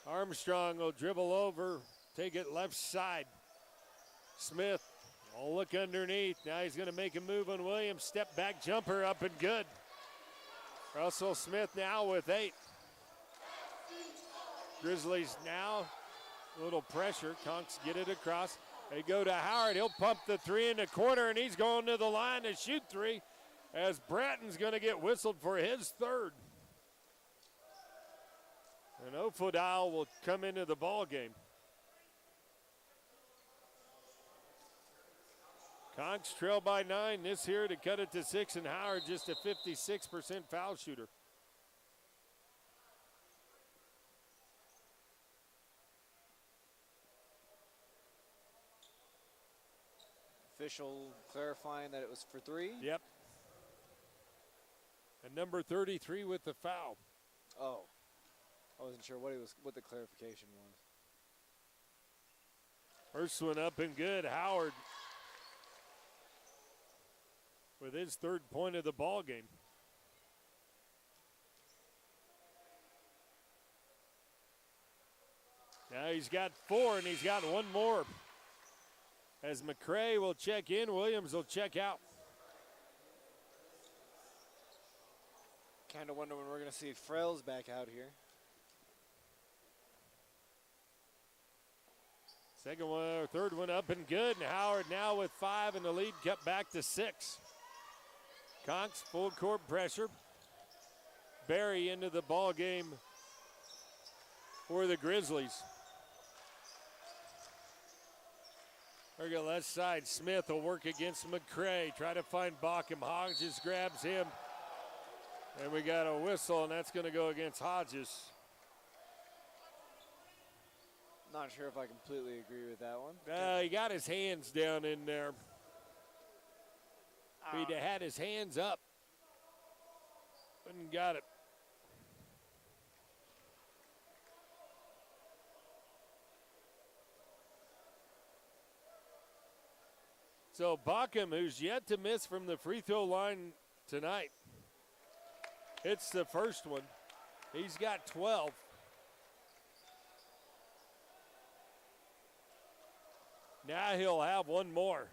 Armstrong will dribble over, take it left side. Smith will look underneath. Now he's going to make a move on Williams. Step back jumper up and good. Russell Smith now with 8. Grizzlies now, a little pressure. Conks get it across. They go to Howard. He'll pump the 3 in the corner, and he's going to the line to shoot 3 as Bratton's going to get whistled for his 3rd. And Ofodile will come into the ball game. Conks trail by 9 this here to cut it to 6, and Howard just a 56% foul shooter. Official clarifying that it was for 3. Yep. And number 33 with the foul. Oh. I wasn't sure what the clarification was. First one up and good. Howard with his 3rd point of the ball game. Now he's got 4, and he's got 1 more. As McCray will check in, Williams will check out. Kind of wonder when we're going to see Frells back out here. Second one, or 3rd one up and good. And Howard now with 5, and the lead cut back to 6. Conks full court pressure. Barry into the ball game for the Grizzlies. There we go, left side. Smith will work against McCray. Try to find Bockham. Hodges grabs him. And we got a whistle, and that's going to go against Hodges. Not sure if I completely agree with that one. He got his hands down in there. He'd have had his hands up. Wouldn't got it. So Bockham, who's yet to miss from the free throw line tonight, hits the first one. He's got 12. Now he'll have 1 more.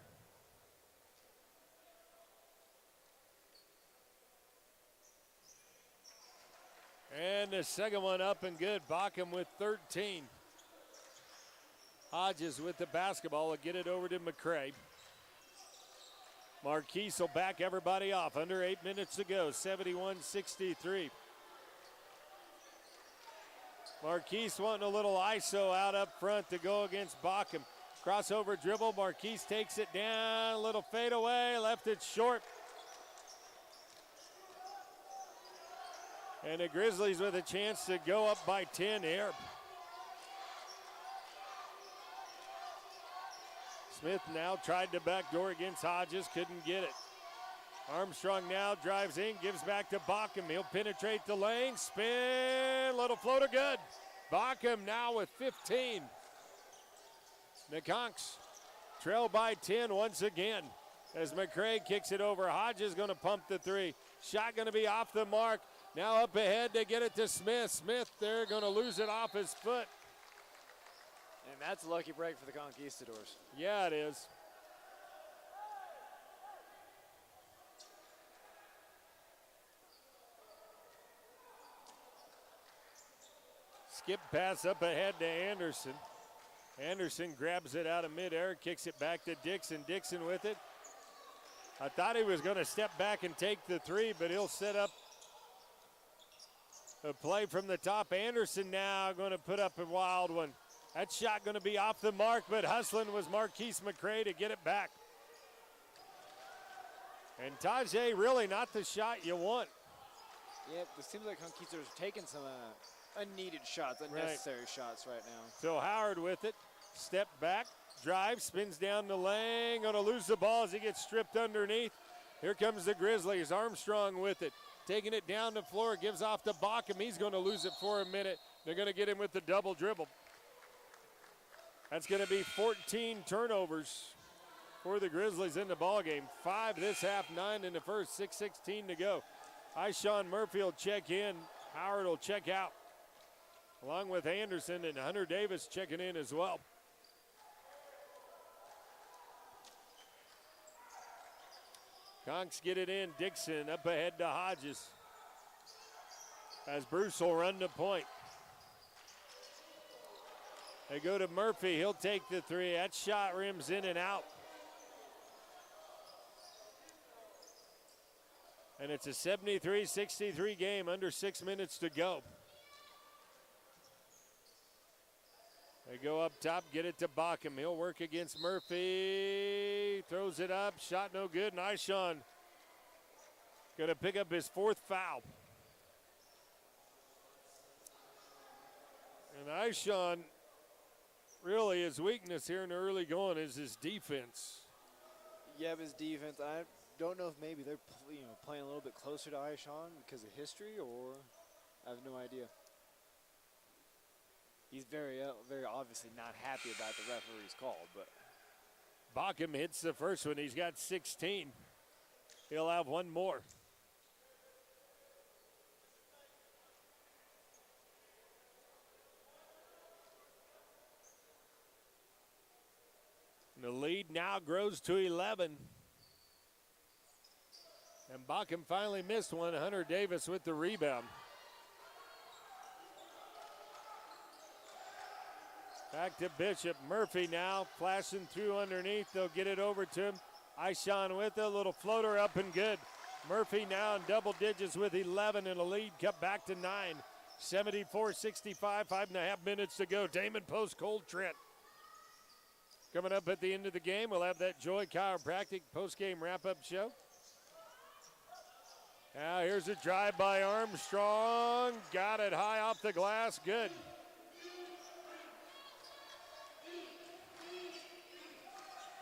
And the second one up and good. Bockham with 13. Hodges with the basketball will get it over to McCray. Marquise will back everybody off. Under 8 minutes to go, 71-63. Marquise wanting a little ISO out up front to go against Bockham. Crossover dribble, Marquise takes it down, a little fadeaway, left it short. And the Grizzlies with a chance to go up by 10 here. Smith now tried the backdoor against Hodges, couldn't get it. Armstrong now drives in, gives back to Bockham. He'll penetrate the lane, spin, little floater good. Bockham now with 15. The Conks trail by 10 once again as McCray kicks it over. Hodges going to pump the 3. Shot going to be off the mark. Now up ahead to get it to Smith. Smith, they're going to lose it off his foot. And that's a lucky break for the Conquistadors. Yeah, it is. Skip pass up ahead to Anderson. Anderson grabs it out of midair, kicks it back to Dixon. Dixon with it. I thought he was going to step back and take the 3, but he'll set up a play from the top. Anderson now going to put up a wild one. That shot going to be off the mark, but hustling was Marquise McCray to get it back. And Tajay, really not the shot you want. Yep, it seems like Conquistadors are taking some unneeded shots, unnecessary shots right now. So Howard with it, step back, drive, spins down the lane, going to lose the ball as he gets stripped underneath. Here comes the Grizzlies, Armstrong with it, taking it down the floor, gives off to Bockham. He's going to lose it for a minute. They're going to get him with the double dribble. That's going to be 14 turnovers for the Grizzlies in the ballgame. 5 this half, 9 in the first, 6:16 to go. Ishawn Murphy will check in. Howard will check out, along with Anderson, and Hunter Davis checking in as well. Conks get it in. Dixon up ahead to Hodges, as Bruce will run the point. They go to Murphy. He'll take the three. That shot rims in and out. And it's a 73-63 game, under 6 minutes to go. They go up top, get it to Bockham. He'll work against Murphy. Throws it up, shot no good. And Ishawn going to pick up his 4th foul. And Ishawn, really his weakness here in the early going is his defense. Yeah, his defense. I don't know if maybe they're playing a little bit closer to Ishawn because of history, or I have no idea. He's very obviously not happy about the referee's call, but Bockham hits the first one. He's got 16. He'll have one more. And the lead now grows to 11. And Bockham finally missed one. Hunter Davis with the rebound. Back to Bishop. Murphy now flashing through underneath. They'll get it over to him. Ishawn with a little floater up and good. Murphy now in double digits with 11 and a lead cut back to 9. 74-65, 5.5 minutes to go. Damon Post, Cold Trent. Coming up at the end of the game, we'll have that Joy Chiropractic post-game wrap-up show. Now here's a drive by Armstrong. Got it high off the glass. Good.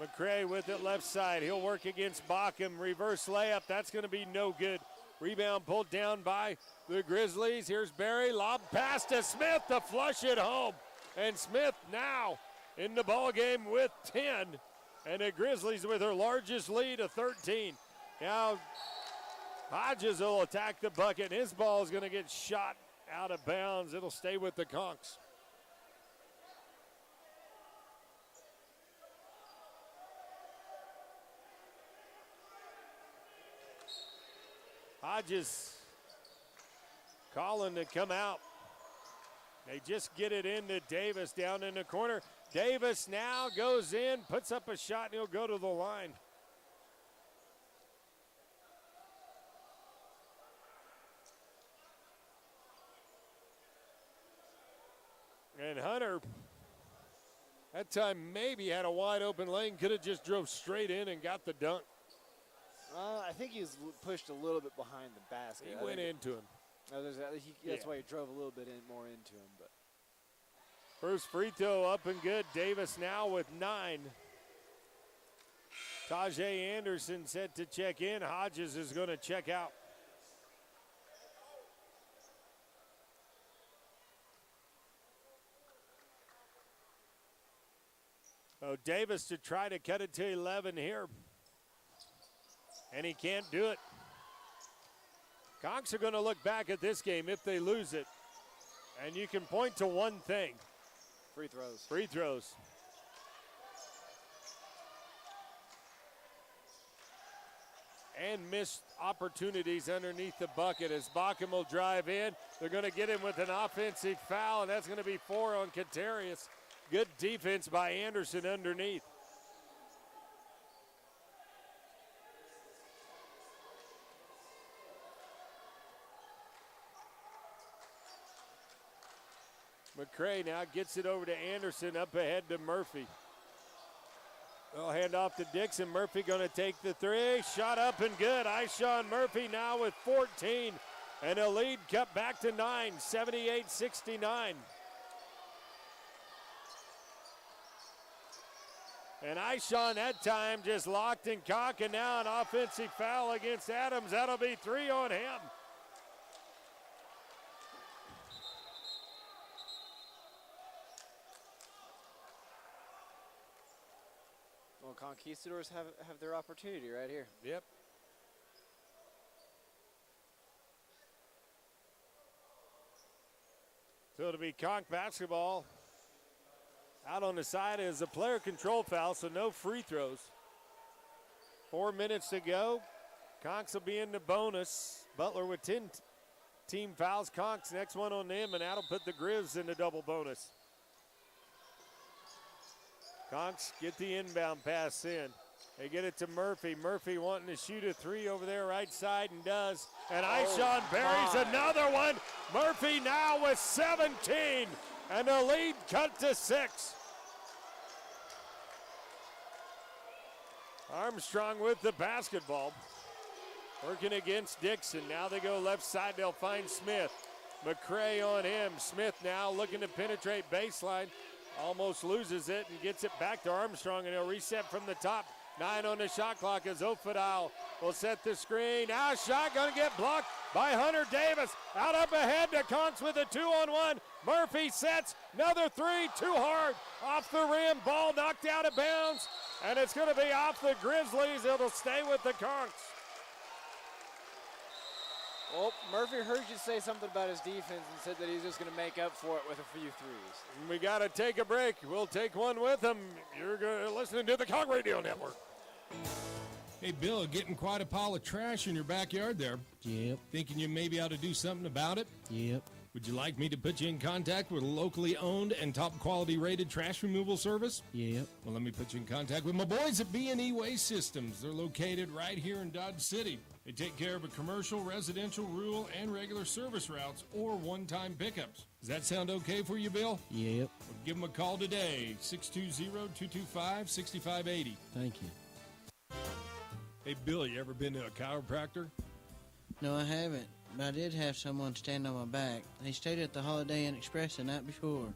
McCray with it left side. He'll work against Bockham. Reverse layup. That's going to be no good. Rebound pulled down by the Grizzlies. Here's Barry. Lob pass to Smith to flush it home. And Smith now in the ball game with 10. And the Grizzlies with their largest lead of 13. Now Hodges will attack the bucket. His ball is going to get shot out of bounds. It'll stay with the Conks. Hodges calling to come out. They just get it into Davis down in the corner. Davis now goes in, puts up a shot, and he'll go to the line. And Hunter, that time maybe had a wide open lane, could have just drove straight in and got the dunk. I think he was pushed a little bit behind the basket. He went into him. That's why he drove a little bit more into him. But first free throw up and good. Davis now with 9. Tajay Anderson set to check in. Hodges is going to check out. So Davis to try to cut it to 11 here. And he can't do it. Conks are going to look back at this game if they lose it. And you can point to one thing. Free throws. Free throws. And missed opportunities underneath the bucket as Bockham will drive in. They're going to get him with an offensive foul, and that's going to be 4 on Katarius. Good defense by Anderson underneath. McCray now gets it over to Anderson, up ahead to Murphy. They'll hand off to Dixon. Murphy going to take the three. Shot up and good. Ishawn Murphy now with 14. And a lead cut back to 9, 78-69. And Ishawn that time just locked and cock, and now an offensive foul against Adams. That'll be 3 on him. Well, Well, Conquistadors have their opportunity right here. Yep. So it'll be Conch basketball. Out on the side is a player control foul, so no free throws. 4 minutes to go. Conch will be in the bonus. Butler with 10 team fouls. Conch's next one on them, and that'll put the Grizz in the double bonus. Conch get the inbound pass in. They get it to Murphy. Murphy wanting to shoot a three over there right side and does. And Ishawn buries another one. Murphy now with 17, and the lead cut to 6. Armstrong with the basketball. Working against Dixon. Now they go left side. They'll find Smith. McCray on him. Smith now looking to penetrate baseline. Almost loses it and gets it back to Armstrong, and he'll reset from the top. 9 on the shot clock as Ofadal will set the screen. Now shot going to get blocked by Hunter Davis. Out up ahead to Conch with a 2-on-1. Murphy sets another three, too hard. Off the rim, ball knocked out of bounds, and it's going to be off the Grizzlies. It'll stay with the Conch. Well, Murphy heard you say something about his defense and said that he's just going to make up for it with a few threes. We got to take a break. We'll take one with him. You're listening to the Conch Radio Network. Hey, Bill, getting quite a pile of trash in your backyard there. Yep. Thinking you maybe ought to do something about it? Yep. Would you like me to put you in contact with a locally owned and top quality rated trash removal service? Yep. Well, let me put you in contact with my boys at B&E Waste Systems. They're located right here in Dodge City. They take care of a commercial, residential, rural, and regular service routes or one-time pickups. Does that sound okay for you, Bill? Yep. Well, give them a call today, 620-225-6580. Thank you. Hey, Bill, you ever been to a chiropractor? No, I haven't, but I did have someone stand on my back. They stayed at the Holiday Inn Express the night before.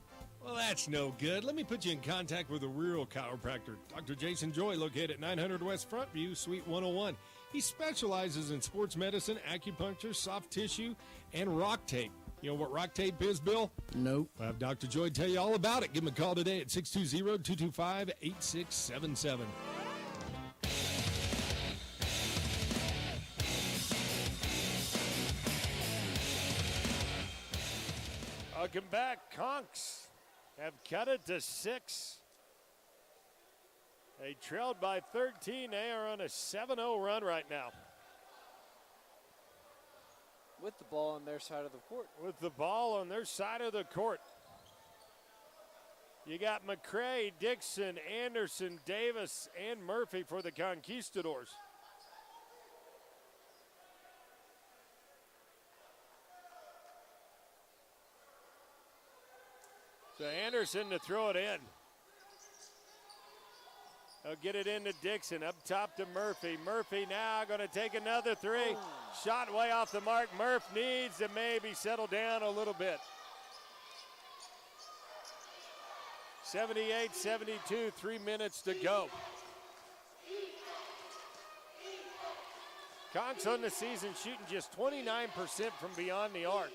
Well, that's no good. Let me put you in contact with a real chiropractor. Dr. Jason Joy, located at 900 West Frontview, Suite 101. He specializes in sports medicine, acupuncture, soft tissue, and rock tape. You know what rock tape is, Bill? Nope. I'll have Dr. Joy tell you all about it. Give him a call today at 620-225-8677. Welcome back. Conchs have cut it to 6. They trailed by 13. They are on a 7-0 run right now. With the ball on their side of the court. With the ball on their side of the court. You got McCray, Dixon, Anderson, Davis, and Murphy for the Conquistadors. So Anderson to throw it in. They'll get it into Dixon, up top to Murphy. Murphy now going to take another three. Shot way off the mark. Murph needs to maybe settle down a little bit. 78-72, 3 minutes to go. Conch's on the season shooting just 29% from beyond the arc.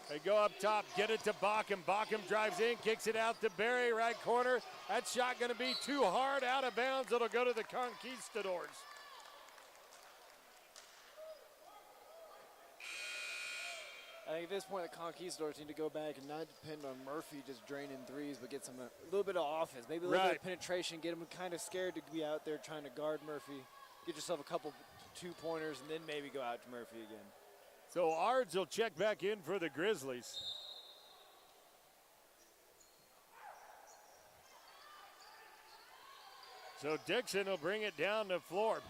They go up top, get it to Bockham. Bockham drives in, kicks it out to Barry, right corner. That shot going to be too hard, out of bounds. It'll go to the Conquistadors. I think at this point, the Conquistadors need to go back and not depend on Murphy just draining threes, but get a little bit of offense, maybe a little bit of penetration, get them kind of scared to be out there trying to guard Murphy. Get yourself a couple two-pointers, and then maybe go out to Murphy again. So Ards will check back in for the Grizzlies. So Dixon will bring it down the floor.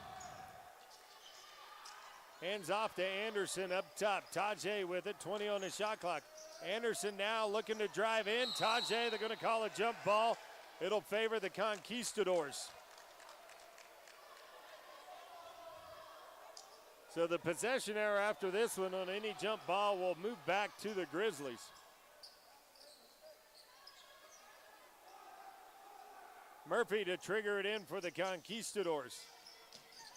Hands off to Anderson up top. Tajay with it, 20 on the shot clock. Anderson now looking to drive in. Tajay, they're going to call a jump ball. It'll favor the Conquistadors. So the possession error after this one on any jump ball will move back to the Grizzlies. Murphy to trigger it in for the Conquistadors.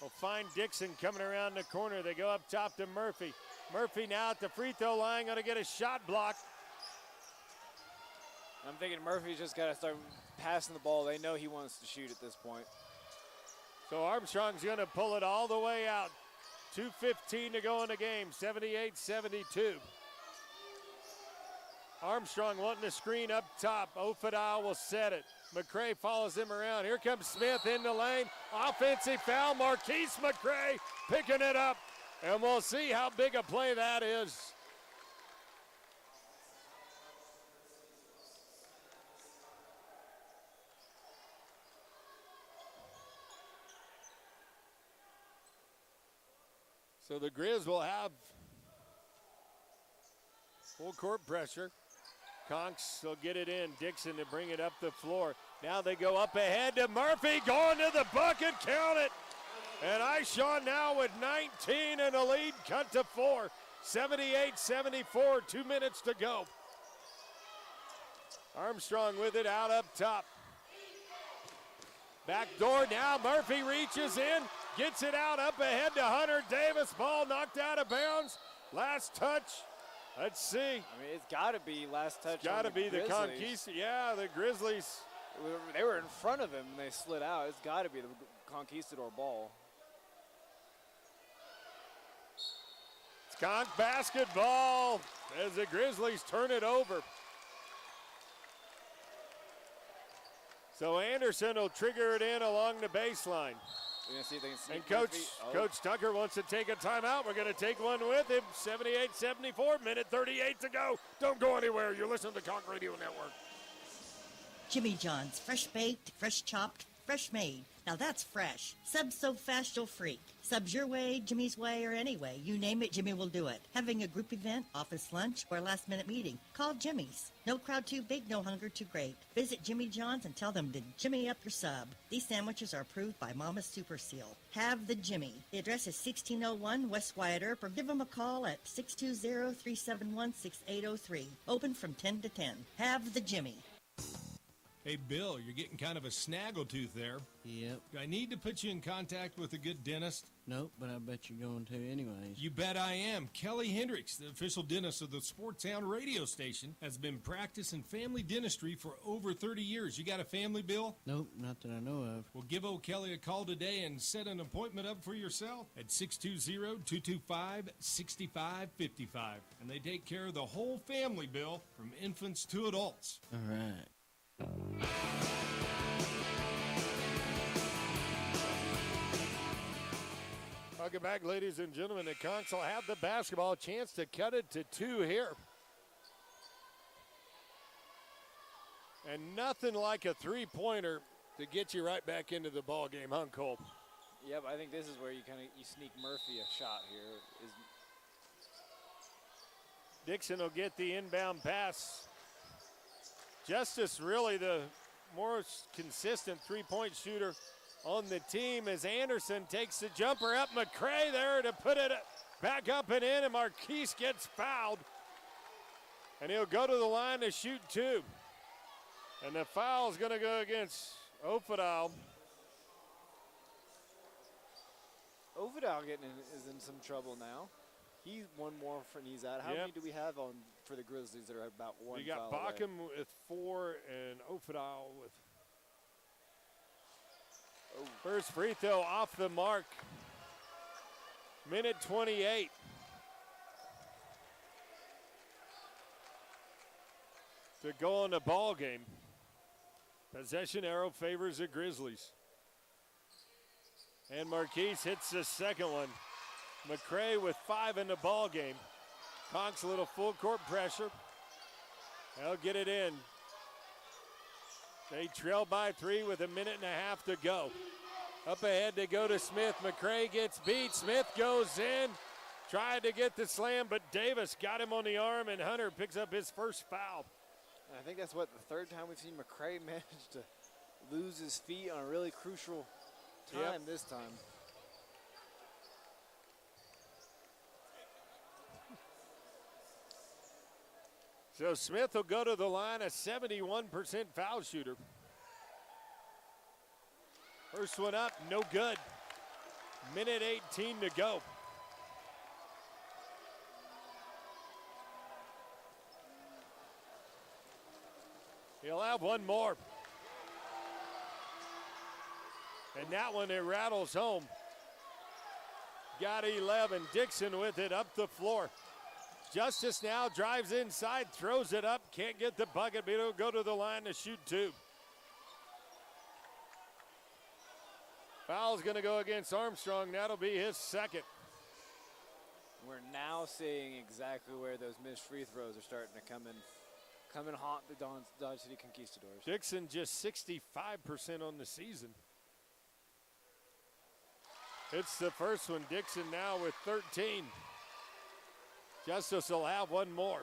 We'll find Dixon coming around the corner. They go up top to Murphy. Murphy now at the free throw line, going to get a shot block. I'm thinking Murphy's just got to start passing the ball. They know he wants to shoot at this point. So Armstrong's going to pull it all the way out. 2:15 to go in the game, 78-72. Armstrong wanting to screen up top. Ofadal will set it. McCray follows him around. Here comes Smith in the lane. Offensive foul. Marquise McCray picking it up. And we'll see how big a play that is. So the Grizz will have full court pressure. Conks will get it in. Dixon to bring it up the floor. Now they go up ahead to Murphy, going to the bucket, count it. And Ishaw now with 19 and a lead cut to 4. 78-74, 2 minutes to go. Armstrong with it out up top. Back door now, Murphy reaches in, gets it out up ahead to Hunter Davis. Ball knocked out of bounds. Last touch. Let's see. I mean, it's got to be last touch. It's got to be the Grizzlies. Conquistadors. Yeah, the Grizzlies. They were in front of him and they slid out. It's got to be the Conquistador ball. It's Conch basketball as the Grizzlies turn it over. So Anderson will trigger it in along the baseline. We're gonna see if they can sneak And Murphy. Coach Tucker wants to take a timeout. We're going to take one with him. 78-74, minute 38 to go. Don't go anywhere. You're listening to Conch Radio Network. Jimmy John's, fresh baked, fresh chopped, fresh made. Now that's fresh. Subs so fast you'll freak. Subs your way, Jimmy's way, or any way. You name it, Jimmy will do it. Having a group event, office lunch, or last minute meeting, call Jimmy's. No crowd too big, no hunger too great. Visit Jimmy John's and tell them to Jimmy up your sub. These sandwiches are approved by Mama's Super Seal. Have the Jimmy. The address is 1601 West Wyatt Earp, or give them a call at 620-371-6803. Open from 10 to 10. Have the Jimmy. Hey, Bill, you're getting kind of a snaggletooth there. Yep. Do I need to put you in contact with a good dentist? Nope, but I bet you're going to anyways. You bet I am. Kelly Hendricks, the official dentist of the Sportstown radio station, has been practicing family dentistry for over 30 years. You got a family, Bill? Nope, not that I know of. Well, give old Kelly a call today and set an appointment up for yourself at 620-225-6555. And they take care of the whole family, Bill, from infants to adults. All right. Welcome back, ladies and gentlemen. The Conch will have the basketball. Chance to cut it to 2 here. And nothing like a three-pointer to get you right back into the ball game, huh, Cole? Yep, I think this is where you sneak Murphy a shot here. Dixon will get the inbound pass. Justice really the more consistent three-point shooter on the team as Anderson takes the jumper up. McCray there to put it back up and in, and Marquise gets fouled. And he'll go to the line to shoot 2. And the foul is going to go against Ofadal. Ofadal is in some trouble now. He's one more from he's out. How many do we have on for the Grizzlies that are about one You got foul Bachem away? with 4 and Ofadal with first free throw off the mark. Minute 28. To go on the ball game. Possession arrow favors the Grizzlies. And Marquise hits the second one. McCray with 5 in the ball game. Conks a little full court pressure. They'll get it in. They trail by 3 with a minute and a half to go. Up ahead they go to Smith. McCray gets beat. Smith goes in. Tried to get the slam, but Davis got him on the arm, and Hunter picks up his first foul. And I think that's the third time we've seen McCray manage to lose his feet on a really crucial time this time. So Smith will go to the line, a 71% foul shooter. First one up, no good. Minute 18 to go. He'll have one more. And that one, it rattles home. Got 11. Dixon with it up the floor. Justice now drives inside, throws it up, can't get the bucket, but it'll go to the line to shoot 2. Foul's going to go against Armstrong. That'll be his second. We're now seeing exactly where those missed free throws are starting to come and haunt the Dodge City Conquistadors. Dixon just 65% on the season. It's the first one. Dixon now with 13. Justice will have one more.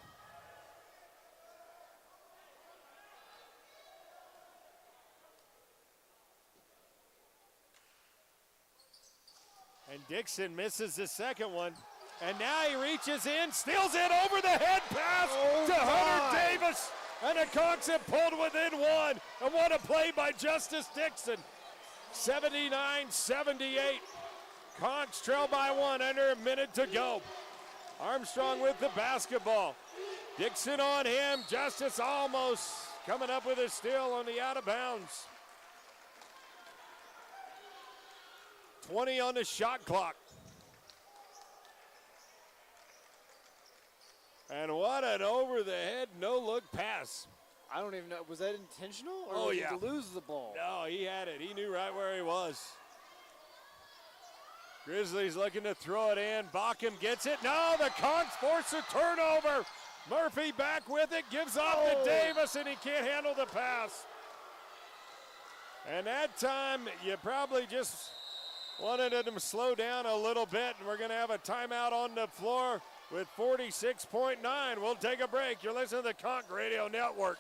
And Dixon misses the second one. And now he reaches in, steals it over the head pass to Hunter Davis. And the Conks have pulled within one. And what a play by Justice Dixon. 79-78. Conks trail by one, under a minute to go. Armstrong with the basketball. Dixon on him. Justice almost coming up with a steal on the out of bounds. 20 on the shot clock. And what an over-the-head, no-look pass. I don't even know. Was that intentional? Or Oh, was yeah. it to lose the ball? No, he had it. He knew right where he was. Grizzlies looking to throw it in. Bockham gets it. No, the Conks force a turnover. Murphy back with it, gives off to Davis, and he can't handle the pass. And that time, you probably just wanted him to slow down a little bit, and we're going to have a timeout on the floor with 46.9. We'll take a break. You're listening to the Conk Radio Network.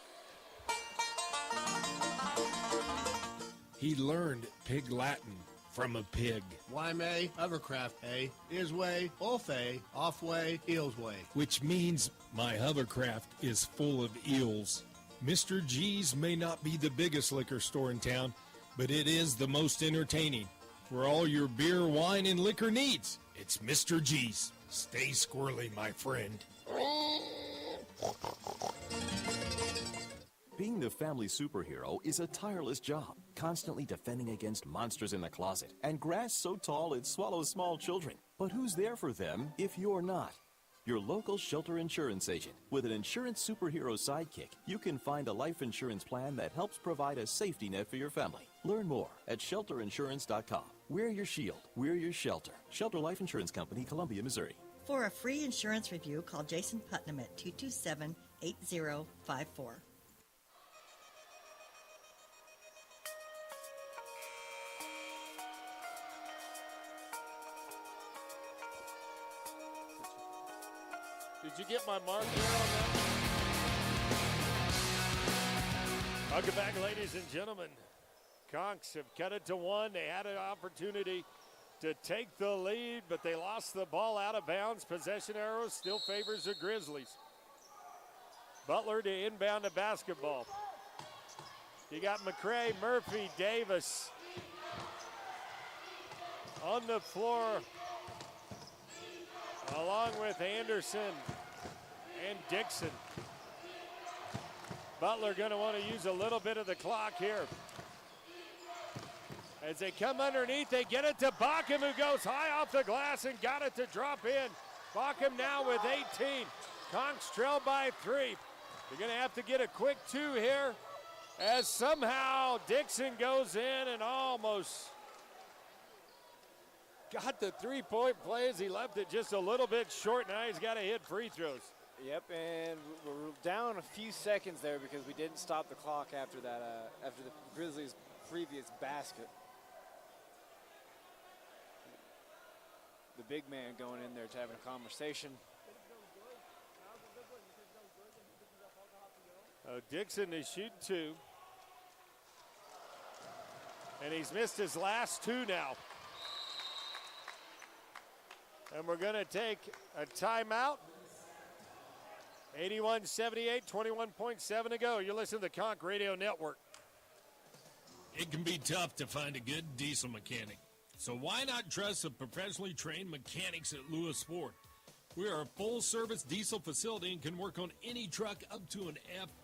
He learned Pig Latin from a pig, Wyme, hovercraft, A, is way, off way, eels way. which means my hovercraft is full of eels. Mr. G's may not be the biggest liquor store in town, but it is the most entertaining. For all your beer, wine, and liquor needs, it's Mr. G's. Stay squirrely, my friend. Being the family superhero is a tireless job, constantly defending against monsters in the closet and grass so tall it swallows small children. But who's there for them if you're not? Your local Shelter Insurance agent. With an insurance superhero sidekick, you can find a life insurance plan that helps provide a safety net for your family. Learn more at shelterinsurance.com. We're your shield. We're your shelter. Shelter Life Insurance Company, Columbia, Missouri. For a free insurance review, call Jason Putnam at 227-8054. Did you get my mark there on that? Welcome back, ladies and gentlemen. Conks have cut it to one. They had an opportunity to take the lead, but they lost the ball out of bounds. Possession arrow still favors the Grizzlies. Butler to inbound the basketball. You got McCray, Murphy, Davis on the floor, along with Anderson and Dixon. Butler going to want to use a little bit of the clock here. As they come underneath, they get it to Bockham, who goes high off the glass and got it to drop in. Bockham now with 18. Conks trail by 3. They're going to have to get a quick 2 here, as somehow Dixon goes in and almost got the three-point play as he left it just a little bit short. Now he's got to hit free throws. Yep, and we're down a few seconds there because we didn't stop the clock after that, after the Grizzlies' previous basket. The big man going in there to having a conversation. Dixon is shooting 2. And he's missed his last 2 now. And we're going to take a timeout. 81-78, 21.7 to go. You're listening to the Conk Radio Network. It can be tough to find a good diesel mechanic. So why not trust the professionally trained mechanics at Lewis Ford? We are a full-service diesel facility and can work on any truck up to an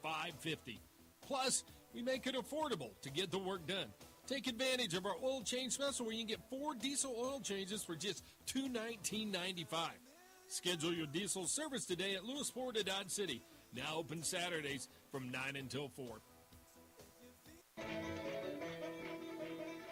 F550. Plus, we make it affordable to get the work done. Take advantage of our oil change special where you can get 4 diesel oil changes for just $219.95. Schedule your diesel service today at Lewisport at Dodge City. Now open Saturdays from 9 until 4.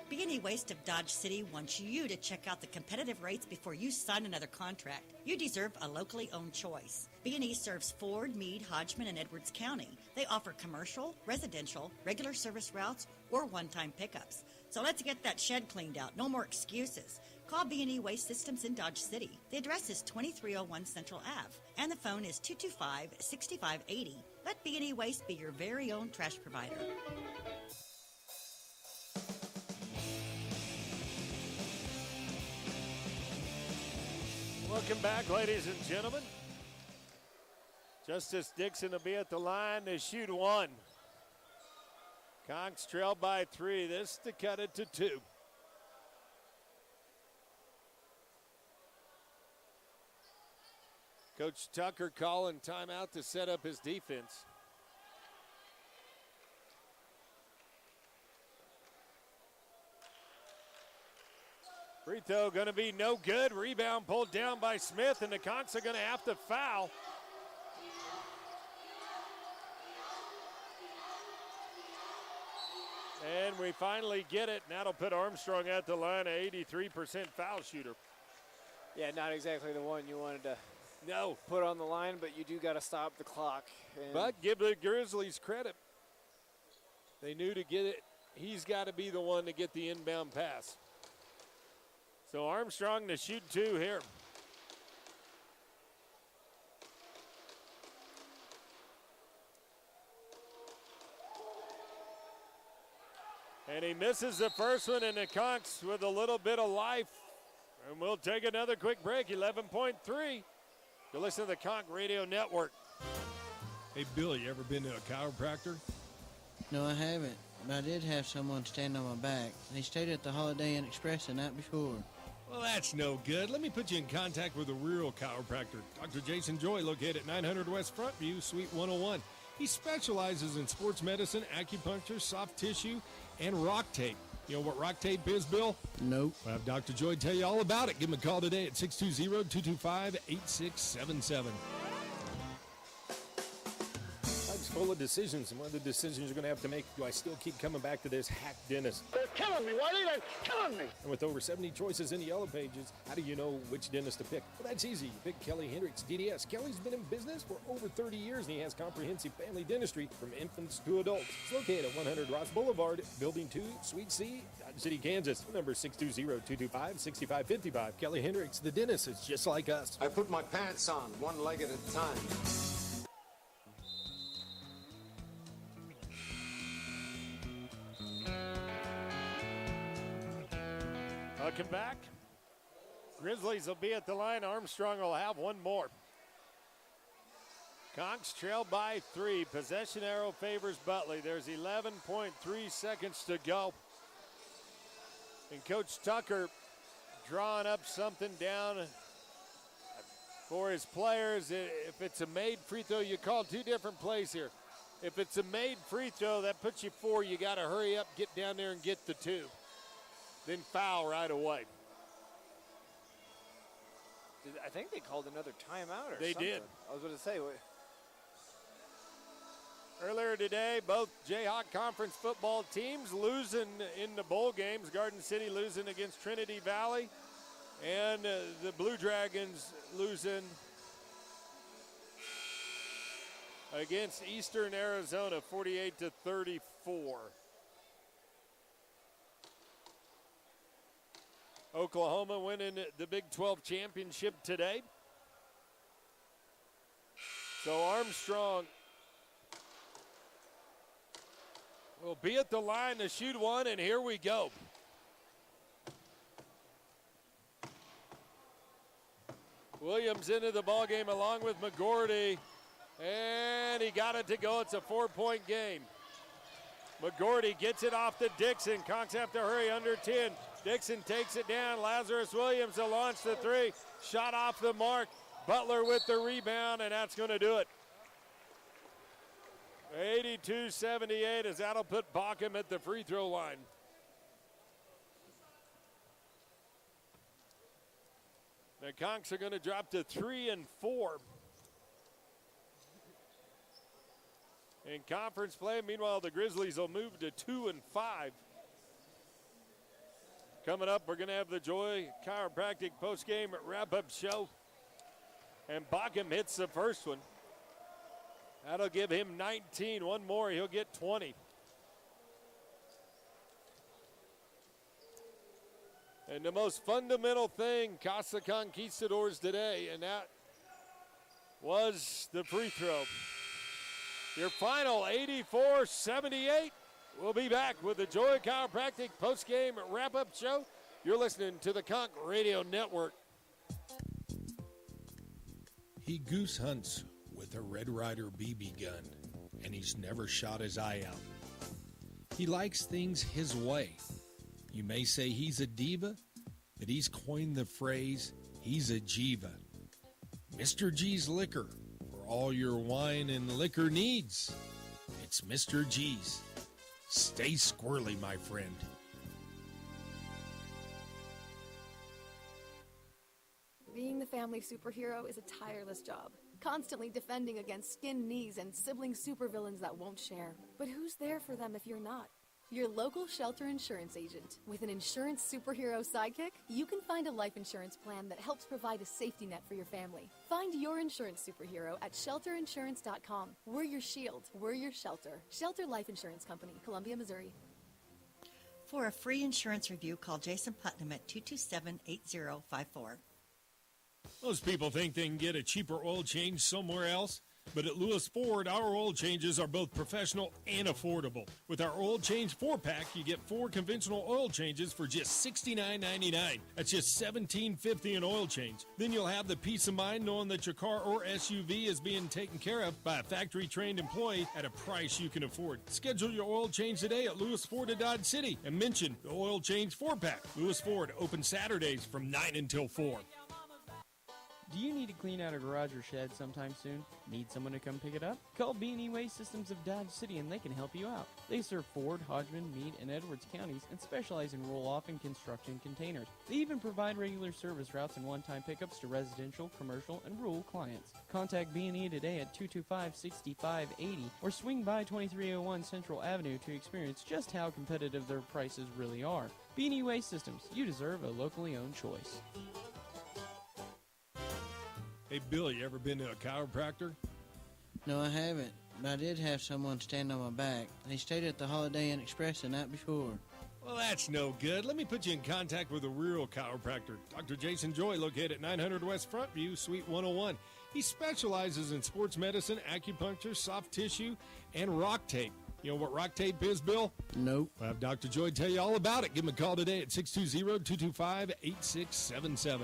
B&E Waste of Dodge City wants you to check out the competitive rates before you sign another contract. You deserve a locally owned choice. B&E serves Ford, Meade, Hodgman, and Edwards County. They offer commercial, residential, regular service routes, or one-time pickups. So let's get that shed cleaned out. No more excuses. Call B&E Waste Systems in Dodge City. The address is 2301 Central Ave, and the phone is 225-6580. Let B&E Waste be your very own trash provider. Welcome back, ladies and gentlemen. Justice Dixon will be at the line to shoot 1. Conks trail by 3. This to cut it to 2. Coach Tucker calling timeout to set up his defense. Free throw going to be no good. Rebound pulled down by Smith, and the Conks are going to have to foul. And we finally get it, and that'll put Armstrong at the line, an 83% foul shooter. Yeah, not exactly the one you wanted to put on the line, but you do got to stop the clock. But give the Grizzlies credit. They knew to get it. He's got to be the one to get the inbound pass. So Armstrong to shoot 2 here. And he misses the first one, and the Conks with a little bit of life. And we'll take another quick break, 11.3. You listen to the Conk Radio Network. Hey, Bill, you ever been to a chiropractor? No, I haven't, but I did have someone stand on my back. They stayed at the Holiday Inn Express the night before. Well, that's no good. Let me put you in contact with a real chiropractor. Dr. Jason Joy, located at 900 West Frontview, Suite 101. He specializes in sports medicine, acupuncture, soft tissue, and rock tape. You know what rock tape is, Bill? Nope. I'll have Dr. Joy tell you all about it. Give him a call today at 620-225-8677. Life's full of decisions, and one of the decisions you're going to have to make, do I still keep coming back to this hack dentist? They're killing me, Whitey. They're killing me. And with over 70 choices in the Yellow Pages, how do you know which dentist to pick? Well, that's easy. You pick Kelly Hendricks, DDS. Kelly's been in business for over 30 years, and he has comprehensive family dentistry from infants to adults. It's located at 100 Ross Boulevard, Building 2, Suite C, Dodge City, Kansas. Number 620-225-6555. Kelly Hendricks, the dentist, is just like us. I put my pants on, one leg at a time. Welcome back. Grizzlies will be at the line. Armstrong will have one more. Conks trail by 3. Possession arrow favors Butler. There's 11.3 seconds to go. And Coach Tucker drawing up something down for his players. If it's a made free throw, you call 2 different plays here. If it's a made free throw, that puts you 4. You got to hurry up, get down there, and get the 2. Then foul right away. I think they called another timeout or they something. Did. I was going to say. Earlier today, both Jayhawk Conference football teams losing in the bowl games. Garden City losing against Trinity Valley. And the Blue Dragons losing against Eastern Arizona, 48-34. Oklahoma winning the Big 12 championship today. So Armstrong will be at the line to shoot 1, and here we go. Williams into the ballgame along with McGordy, and he got it to go. It's a 4-point game. McGordy gets it off to Dixon. Conks have to hurry, under 10. Dixon takes it down. Lazarus Williams to launch the 3. Shot off the mark. Butler with the rebound, and that's going to do it. 82-78 as that'll put Bockham at the free throw line. The Conks are going to drop to 3 and 4 in conference play. Meanwhile, the Grizzlies will move to 2 and 5. Coming up, we're going to have the Joy Chiropractic postgame wrap-up show. And Bockham hits the first one. That'll give him 19. One more, he'll get 20. And the most fundamental thing cost the Conquistadors today, and that was the free throw. Your final 84-78. We'll be back with the Joy Chiropractic postgame wrap-up show. You're listening to the Conch Radio Network. He goose hunts with a Red Ryder BB gun, and he's never shot his eye out. He likes things his way. You may say he's a diva, but he's coined the phrase, he's a Jiva. Mr. G's Liquor, for all your wine and liquor needs. It's Mr. G's. Stay squirrely, my friend. Being the family superhero is a tireless job, constantly defending against skin knees and sibling supervillains that won't share. But who's there for them if you're not? Your local Shelter Insurance agent. With an insurance superhero sidekick, you can find a life insurance plan that helps provide a safety net for your family. Find your insurance superhero at shelterinsurance.com. We're your shield. We're your shelter. Shelter Life Insurance Company, Columbia, Missouri. For a free insurance review, call Jason Putnam at 227-8054. Most people think they can get a cheaper oil change somewhere else, but at Lewis Ford, our oil changes are both professional and affordable. With our oil change 4-pack, you get 4 conventional oil changes for just $69.99. That's just $17.50 an oil change. Then you'll have the peace of mind knowing that your car or SUV is being taken care of by a factory-trained employee at a price you can afford. Schedule your oil change today at Lewis Ford of Dodge City and mention the oil change 4-pack. Lewis Ford, open Saturdays from 9 until 4. Do you need to clean out a garage or shed sometime soon? Need someone to come pick it up? Call B&E Waste Systems of Dodge City and they can help you out. They serve Ford, Hodgman, Meade, and Edwards counties and specialize in roll-off and construction containers. They even provide regular service routes and one-time pickups to residential, commercial, and rural clients. Contact B&E today at 225-6580 or swing by 2301 Central Avenue to experience just how competitive their prices really are. B&E Waste Systems, you deserve a locally owned choice. Hey, Bill, you ever been to a chiropractor? No, I haven't, but I did have someone stand on my back. They stayed at the Holiday Inn Express the night before. Well, that's no good. Let me put you in contact with a real chiropractor. Dr. Jason Joy, located at 900 West Frontview, Suite 101. He specializes in sports medicine, acupuncture, soft tissue, and rock tape. You know what rock tape is, Bill? Nope. We'll have Dr. Joy tell you all about it. Give him a call today at 620-225-8677.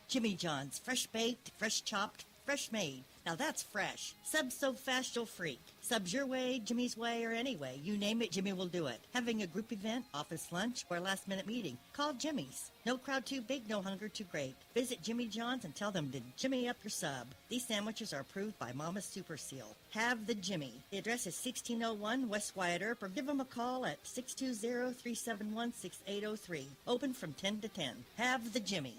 Jimmy John's, fresh baked, fresh chopped, fresh made. Now that's fresh. Subs so fast you'll freak. Subs your way, Jimmy's way, or any way. You name it, Jimmy will do it. Having a group event, office lunch, or last minute meeting. Call Jimmy's. No crowd too big, no hunger too great. Visit Jimmy John's and tell them to Jimmy up your sub. These sandwiches are approved by Mama's Super Seal. Have the Jimmy. The address is 1601 West Wyatt Earp, or give them a call at 620-371-6803. Open from 10 to 10. Have the Jimmy.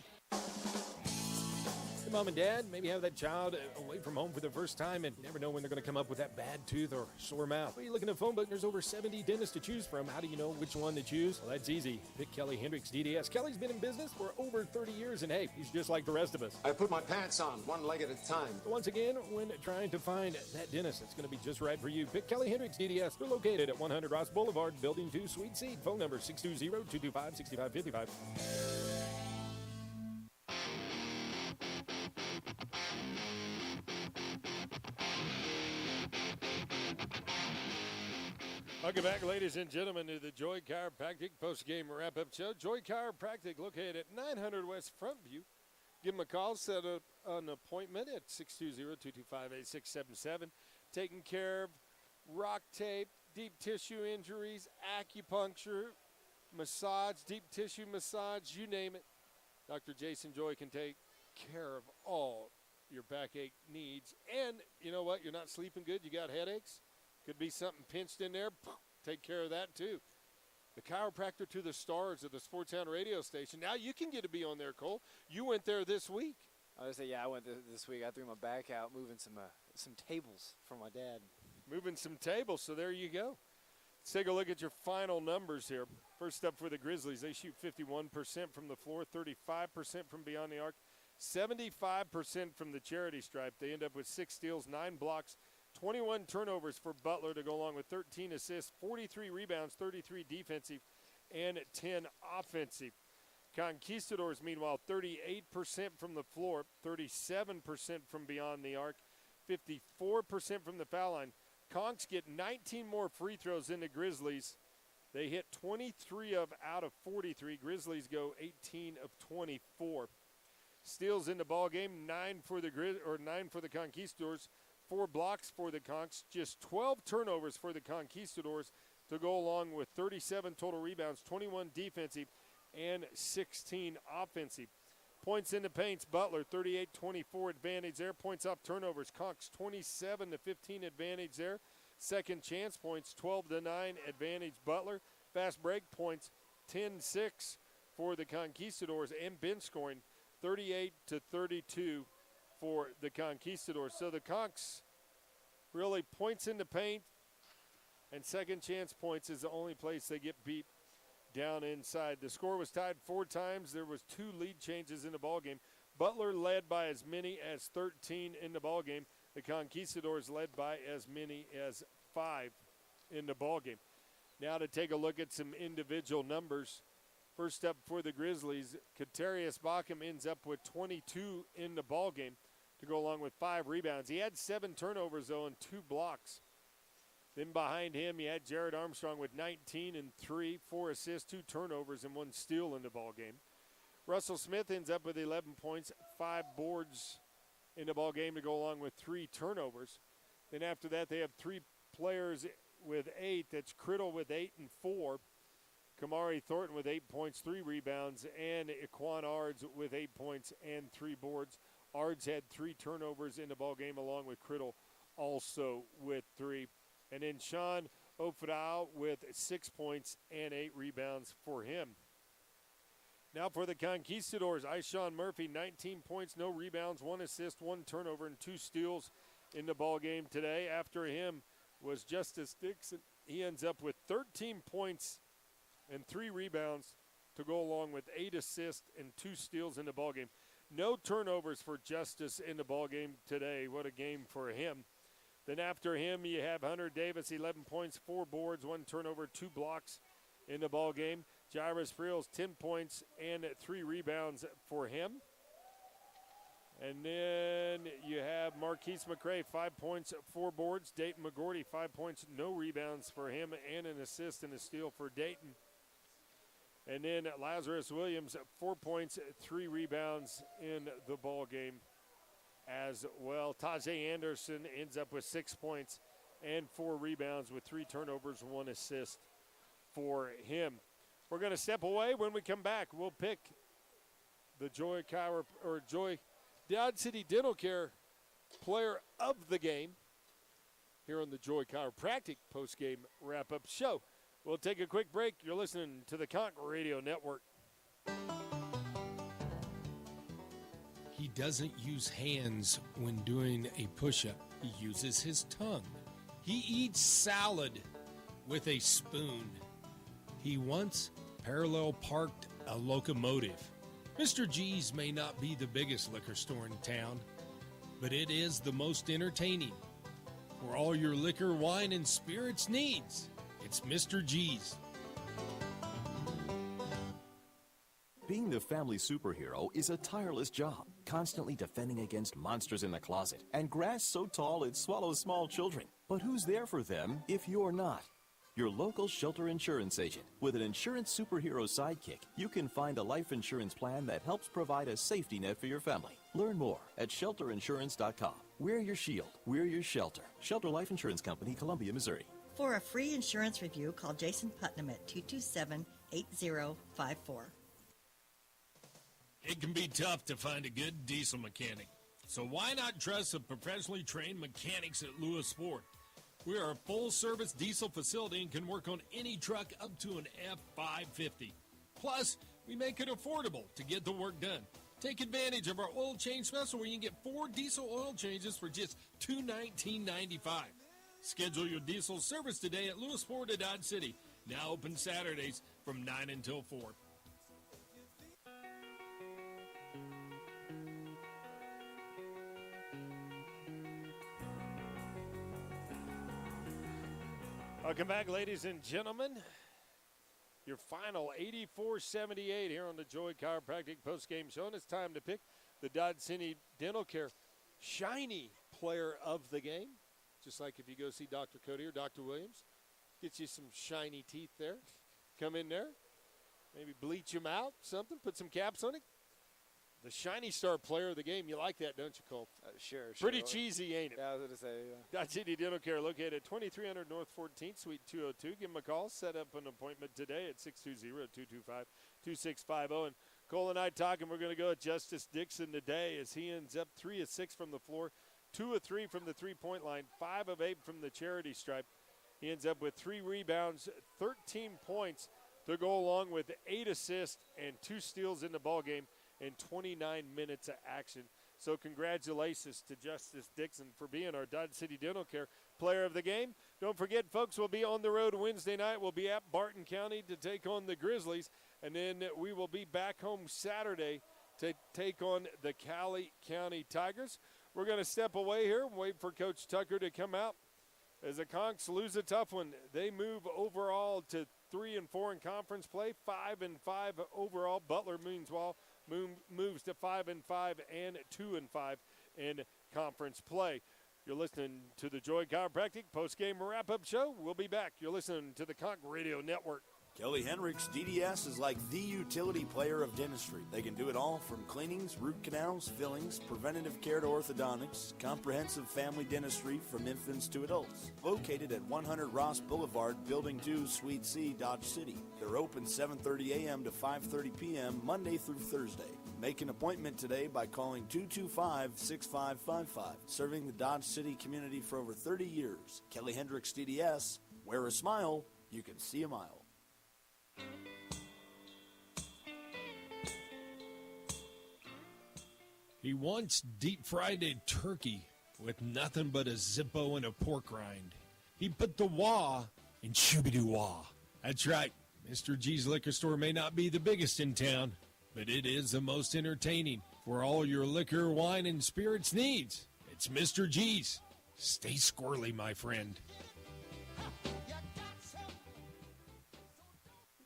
Mom and Dad, maybe have that child away from home for the first time and never know when they're going to come up with that bad tooth or sore mouth. Well, you're looking at a phone book, there's over 70 dentists to choose from. How do you know which one to choose? Well, that's easy. Pick Kelly Hendricks DDS. Kelly's been in business for over 30 years, and hey, he's just like the rest of us. I put my pants on one leg at a time. Once again, when trying to find that dentist that's going to be just right for you, pick Kelly Hendricks DDS. They're located at 100 Ross Boulevard, Building 2, Suite C. Phone number 620-225-6555. Welcome back, ladies and gentlemen, to the Joy Chiropractic postgame wrap-up show. Joy Chiropractic, located at 900 West Frontview. Give them a call, set up an appointment at 620-225-8677. Taking care of rock tape, deep tissue injuries, acupuncture, massage, deep tissue massage, you name it. Dr. Jason Joy can take care of all your backache needs. And you know what? You're not sleeping good. You got headaches. Could be something pinched in there. Take care of that, too. The chiropractor to the stars of the Sportstown radio station. Now you can get to be on there, Cole. You went there this week. I was say, yeah, I went this week. I threw my back out moving some tables for my dad. Moving some tables, so there you go. Let's take a look at your final numbers here. First up for the Grizzlies, they shoot 51% from the floor, 35% from beyond the arc, 75% from the charity stripe. They end up with 6 steals, 9 blocks, 21 turnovers for Butler to go along with 13 assists, 43 rebounds, 33 defensive, and 10 offensive. Conquistadors, meanwhile, 38% from the floor, 37% from beyond the arc, 54% from the foul line. Conks get 19 more free throws than the Grizzlies. They hit 23 out of 43. Grizzlies go 18 of 24. Steals in the ball game, 9 for the Conquistadors, 4 blocks for the Conks, just 12 turnovers for the Conquistadors to go along with 37 total rebounds, 21 defensive, and 16 offensive. Points in the paints, Butler 38-24 advantage there. Points off turnovers, Conks 27-15 advantage there. Second chance points 12-9 advantage Butler. Fast break points 10-6 for the Conquistadors, and bench scoring 38-32 for the Conquistadors. So the Conks really points in the paint, and second chance points is the only place they get beat down inside. The score was tied 4 times. There was 2 lead changes in the ballgame. Butler led by as many as 13 in the ballgame. The Conquistadors led by as many as 5 in the ballgame. Now to take a look at some individual numbers. First up for the Grizzlies, Katarius Bachem ends up with 22 in the ballgame to go along with 5 rebounds. He had 7 turnovers, though, and 2 blocks. Then behind him, you had Jared Armstrong with 19 and 3, 4 assists, 2 turnovers, and 1 steal in the ballgame. Russell Smith ends up with 11 points, 5 boards in the ballgame to go along with 3 turnovers. Then after that, they have 3 players with 8. That's Criddle with 8 and 4. Kamari Thornton with 8 points, 3 rebounds, and Equan Ards with 8 points and 3 boards. Ards had 3 turnovers in the ballgame along with Criddle also with 3. And then Sean Ofrao with 6 points and 8 rebounds for him. Now for the Conquistadors, Ishawn Murphy, 19 points, no rebounds, 1 assist, 1 turnover, and 2 steals in the ballgame today. After him was Justice Dixon. He ends up with 13 points and 3 rebounds to go along with 8 assists and 2 steals in the ballgame. No turnovers for Justice in the ballgame today. What a game for him. Then after him, you have Hunter Davis, 11 points, 4 boards, 1 turnover, 2 blocks in the ballgame. Jairus Friels, 10 points and 3 rebounds for him. And then you have Marquise McRae, 5 points, 4 boards. Dayton McGordy, 5 points, no rebounds for him, and an assist and a steal for Dayton. And then Lazarus Williams, 4 points, 3 rebounds in the ballgame as well. Tajay Anderson ends up with 6 points and 4 rebounds with 3 turnovers, 1 assist for him. We're going to step away. When we come back, we'll pick the Joy Dodge City Dental Care player of the game here on the Joy Chiropractic postgame wrap-up show. We'll take a quick break. You're listening to the Conch Radio Network. He doesn't use hands when doing a push-up. He uses his tongue. He eats salad with a spoon. He once parallel parked a locomotive. Mr. G's may not be the biggest liquor store in town, but it is the most entertaining. For all your liquor, wine, and spirits needs, it's Mr. G's. Being the family superhero is a tireless job, constantly defending against monsters in the closet and grass so tall it swallows small children. But who's there for them if you're not? Your local shelter insurance agent. With an insurance superhero sidekick, you can find a life insurance plan that helps provide a safety net for your family. Learn more at shelterinsurance.com. We're your shield. We're your shelter. Shelter Life Insurance Company, Columbia, Missouri. For a free insurance review, call Jason Putnam at 227-8054. It can be tough to find a good diesel mechanic. So why not trust the professionally trained mechanics at Lewis Ford? We are a full-service diesel facility and can work on any truck up to an F550. Plus, we make it affordable to get the work done. Take advantage of our oil change special where you can get 4 diesel oil changes for just $219.95. Schedule your diesel service today at Lewis Ford at Dodge City. Now open Saturdays from 9 until 4. Welcome back, ladies and gentlemen. Your final 84-78 here on the Joy Chiropractic postgame show. And it's time to pick the Dodge City Dental Care Shiny Player of the Game. Just like if you go see Dr. Cody or Dr. Williams, get you some shiny teeth there. Come in there, maybe bleach them out, something, put some caps on it. The Shiny Star Player of the Game. You like that, don't you, Cole? Sure. Pretty cheesy, ain't it? Yeah, I was going to say, yeah. Dodge City Dental Care located at 2300 North 14th, Suite 202. Give them a call. Set up an appointment today at 620-225-2650. And Cole and I talking, we're going to go with Justice Dixon today as he ends up 3 of 6 from the floor, 2 of 3 from the three-point line, 5 of 8 from the charity stripe. He ends up with 3 rebounds, 13 points to go along with 8 assists and 2 steals in the ballgame and 29 minutes of action. So congratulations to Justice Dixon for being our Dodge City Dental Care Player of the Game. Don't forget, folks, we'll be on the road Wednesday night. We'll be at Barton County to take on the Grizzlies, and then we will be back home Saturday to take on the Cali County Tigers. We're going to step away here and wait for Coach Tucker to come out. As the Conks lose a tough one, they move overall to 3-4 in conference play, 5-5 overall. Butler, meanwhile, moves to 5-5 and 2-5 in conference play. You're listening to the Joy Chiropractic postgame wrap-up show. We'll be back. You're listening to the Conk Radio Network. Kelly Hendricks DDS is like the utility player of dentistry. They can do it all from cleanings, root canals, fillings, preventative care to orthodontics, comprehensive family dentistry from infants to adults. Located at 100 Ross Boulevard, Building 2, Suite C, Dodge City. They're open 7:30 a.m. to 5:30 p.m. Monday through Thursday. Make an appointment today by calling 225-6555. Serving the Dodge City community for over 30 years. Kelly Hendricks DDS. Wear a smile, you can see a mile. He once deep-fried a turkey with nothing but a Zippo and a pork rind. He put the wah in shooby-doo-wah. That's right. Mr. G's Liquor Store may not be the biggest in town, but it is the most entertaining for all your liquor, wine, and spirits needs. It's Mr. G's. Stay squirrely, my friend.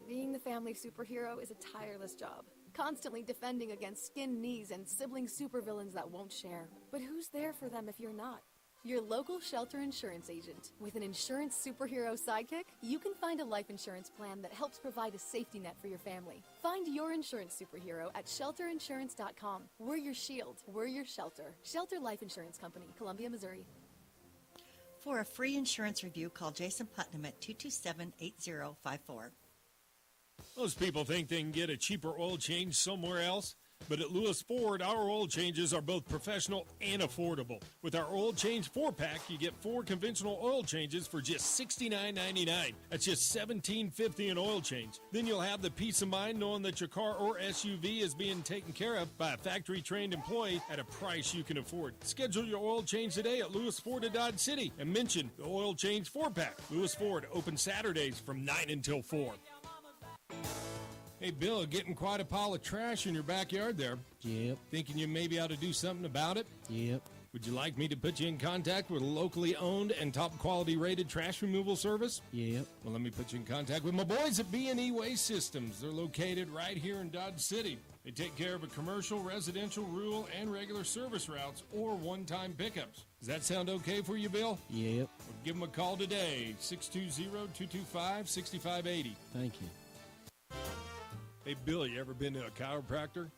Being the family superhero is a tireless job, constantly defending against skin knees and sibling supervillains that won't share. But who's there for them if you're not? Your local Shelter Insurance agent. With an insurance superhero sidekick, you can find a life insurance plan that helps provide a safety net for your family. Find your insurance superhero at shelterinsurance.com. We're your shield. We're your shelter. Shelter Life Insurance Company, Columbia, Missouri. For a free insurance review, call Jason Putnam at 227-8054. Most people think they can get a cheaper oil change somewhere else, but at Lewis Ford, our oil changes are both professional and affordable. With our oil change 4-pack, you get 4 conventional oil changes for just $69.99. That's just $17.50 an oil change. Then you'll have the peace of mind knowing that your car or SUV is being taken care of by a factory-trained employee at a price you can afford. Schedule your oil change today at Lewis Ford at Dodge City and mention the oil change 4-pack. Lewis Ford, open Saturdays from 9 until 4. Hey, Bill, getting quite a pile of trash in your backyard there. Yep. Thinking you maybe ought to do something about it? Yep. Would you like me to put you in contact with a locally owned and top quality rated trash removal service? Yep. Well, let me put you in contact with my boys at B&E Waste Systems. They're located right here in Dodge City. They take care of a commercial, residential, rural, and regular service routes or one-time pickups. Does that sound okay for you, Bill? Yep. Well, give them a call today, 620-225-6580. Thank you. Hey, Bill, you ever been to a chiropractor?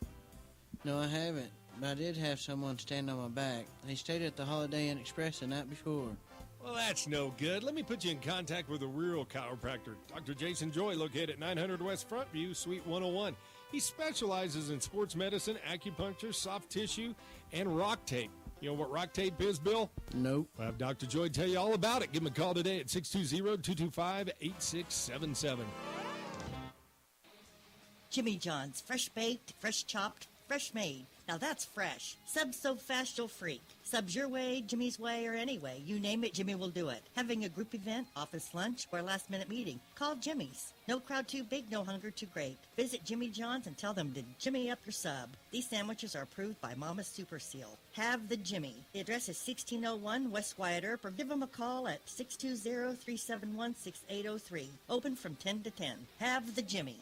No, I haven't, but I did have someone stand on my back. They stayed at the Holiday Inn Express the night before. Well, that's no good. Let me put you in contact with a real chiropractor. Dr. Jason Joy, located at 900 West Frontview, Suite 101. He specializes in sports medicine, acupuncture, soft tissue, and rock tape. You know what rock tape is, Bill? Nope. We'll have Dr. Joy tell you all about it. Give him a call today at 620-225-8677. Jimmy John's, fresh baked, fresh chopped, fresh made. Now that's fresh. Subs so fast you'll freak. Subs your way, Jimmy's way, or anyway. You name it, Jimmy will do it. Having a group event, office lunch, or last minute meeting. Call Jimmy's. No crowd too big, no hunger too great. Visit Jimmy John's and tell them to Jimmy up your sub. These sandwiches are approved by Mama's Super Seal. Have the Jimmy. The address is 1601 West Wyatt Earp, or give them a call at 620-371-6803. Open from 10 to 10. Have the Jimmy.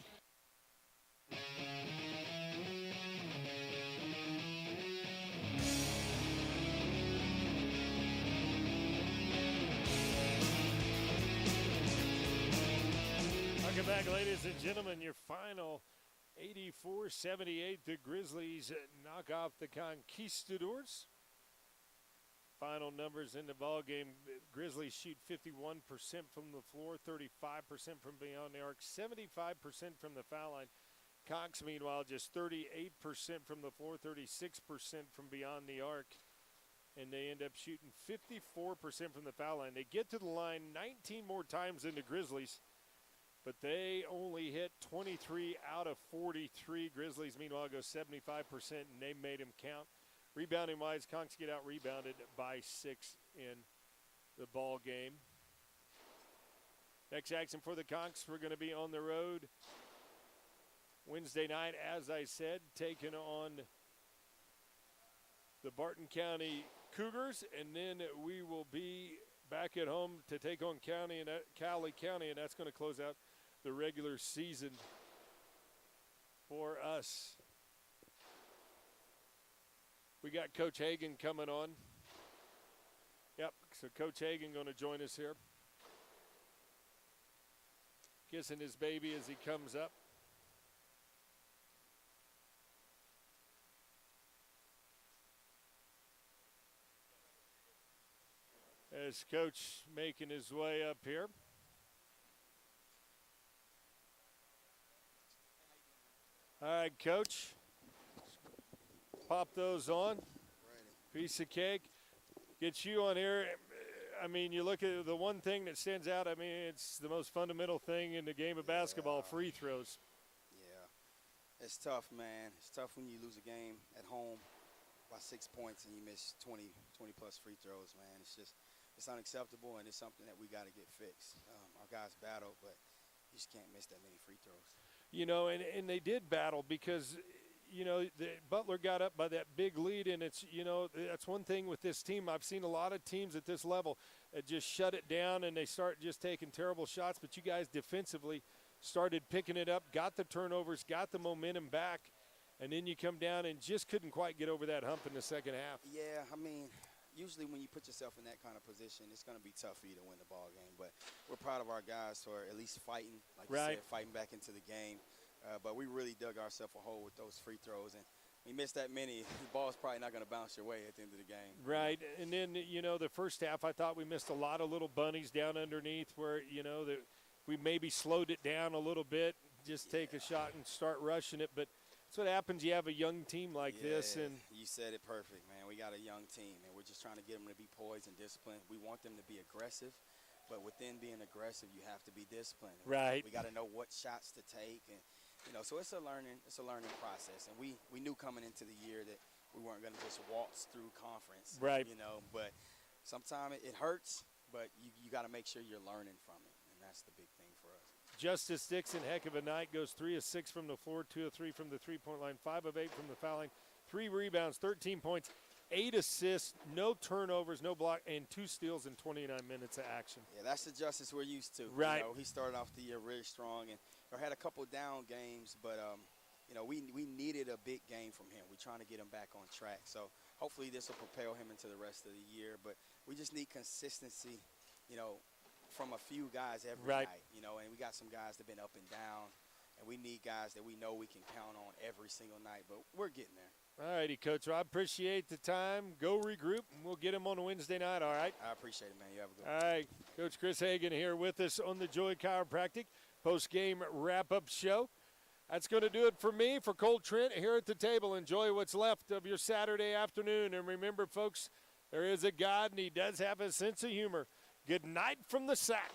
Welcome back, ladies and gentlemen. Your final 84-78. The Grizzlies knock off the Conquistadors. Final numbers in the ball game. Grizzlies shoot 51% from the floor, 35% from beyond the arc, 75% from the foul line. Conks, meanwhile, just 38% from the floor, 36% from beyond the arc. And they end up shooting 54% from the foul line. They get to the line 19 more times than the Grizzlies, but they only hit 23 out of 43. Grizzlies, meanwhile, go 75%, and they made them count. Rebounding-wise, Conks get out-rebounded by 6 in the ball game. Next action for the Conks, we're going to be on the road Wednesday night, as I said, taking on the Barton County Cougars, and then we will be back at home to take on Cowley County, and that's going to close out the regular season for us. We got Coach Hagan coming on. Yep, so Coach Hagan going to join us here. Kissing his baby as he comes up. As Coach making his way up here. All right, Coach. Pop those on. Piece of cake. Get you on here. I mean, you look at the one thing that stands out. I mean, it's the most fundamental thing in the game of basketball, free throws. Yeah. It's tough, man. It's tough when you lose a game at home by 6 points and you miss 20-plus free throws, man. It's unacceptable, and it's something that we got to get fixed. Our guys battled, but you just can't miss that many free throws. You know, and they did battle because, you know, Butler got up by that big lead, and it's, you know, that's one thing with this team. I've seen a lot of teams at this level just shut it down, and they start just taking terrible shots, but you guys defensively started picking it up, got the turnovers, got the momentum back, and then you come down and just couldn't quite get over that hump in the second half. Yeah, I mean, usually when you put yourself in that kind of position, it's going to be tough for you to win the ball game. But we're proud of our guys for at least fighting, like you said, fighting back into the game. But we really dug ourselves a hole with those free throws. And we missed that many. The ball's probably not going to bounce your way at the end of the game. Right. And then, you know, the first half, I thought we missed a lot of little bunnies down underneath where, you know, that we maybe slowed it down a little bit, just take a shot and start rushing it. But that's what happens. You have a young team like this. And you said it perfect, man. We got a young team, and we're just trying to get them to be poised and disciplined. We want them to be aggressive, but within being aggressive, you have to be disciplined. Right. We got to know what shots to take, and you know, so it's a learning process. And we knew coming into the year that we weren't going to just waltz through conference, right? You know, but sometimes it hurts, but you got to make sure you're learning from it, and that's the big thing for us. Justice Dixon, heck of a night, goes 3 of 6 from the floor, 2 of 3 from the three-point line, 5 of 8 from the foul line, 3 rebounds, 13 points, 8 assists, no turnovers, no block, and 2 steals in 29 minutes of action. Yeah, that's the Justice we're used to. Right. You know, he started off the year really strong and had a couple down games, but you know, we needed a big game from him. We're trying to get him back on track. So hopefully this will propel him into the rest of the year. But we just need consistency, you know, from a few guys every night, you know, and we got some guys that have been up and down, and we need guys that we know we can count on every single night, but we're getting there. All righty, Coach. Well, I appreciate the time. Go regroup, and we'll get him on a Wednesday night, all right? I appreciate it, man. You have a good one. All right. Coach Chris Hagan here with us on the Joy Chiropractic post-game wrap-up show. That's going to do it for me, for Cole Trent here at the table. Enjoy what's left of your Saturday afternoon. And remember, folks, there is a God, and he does have a sense of humor. Good night from the sack.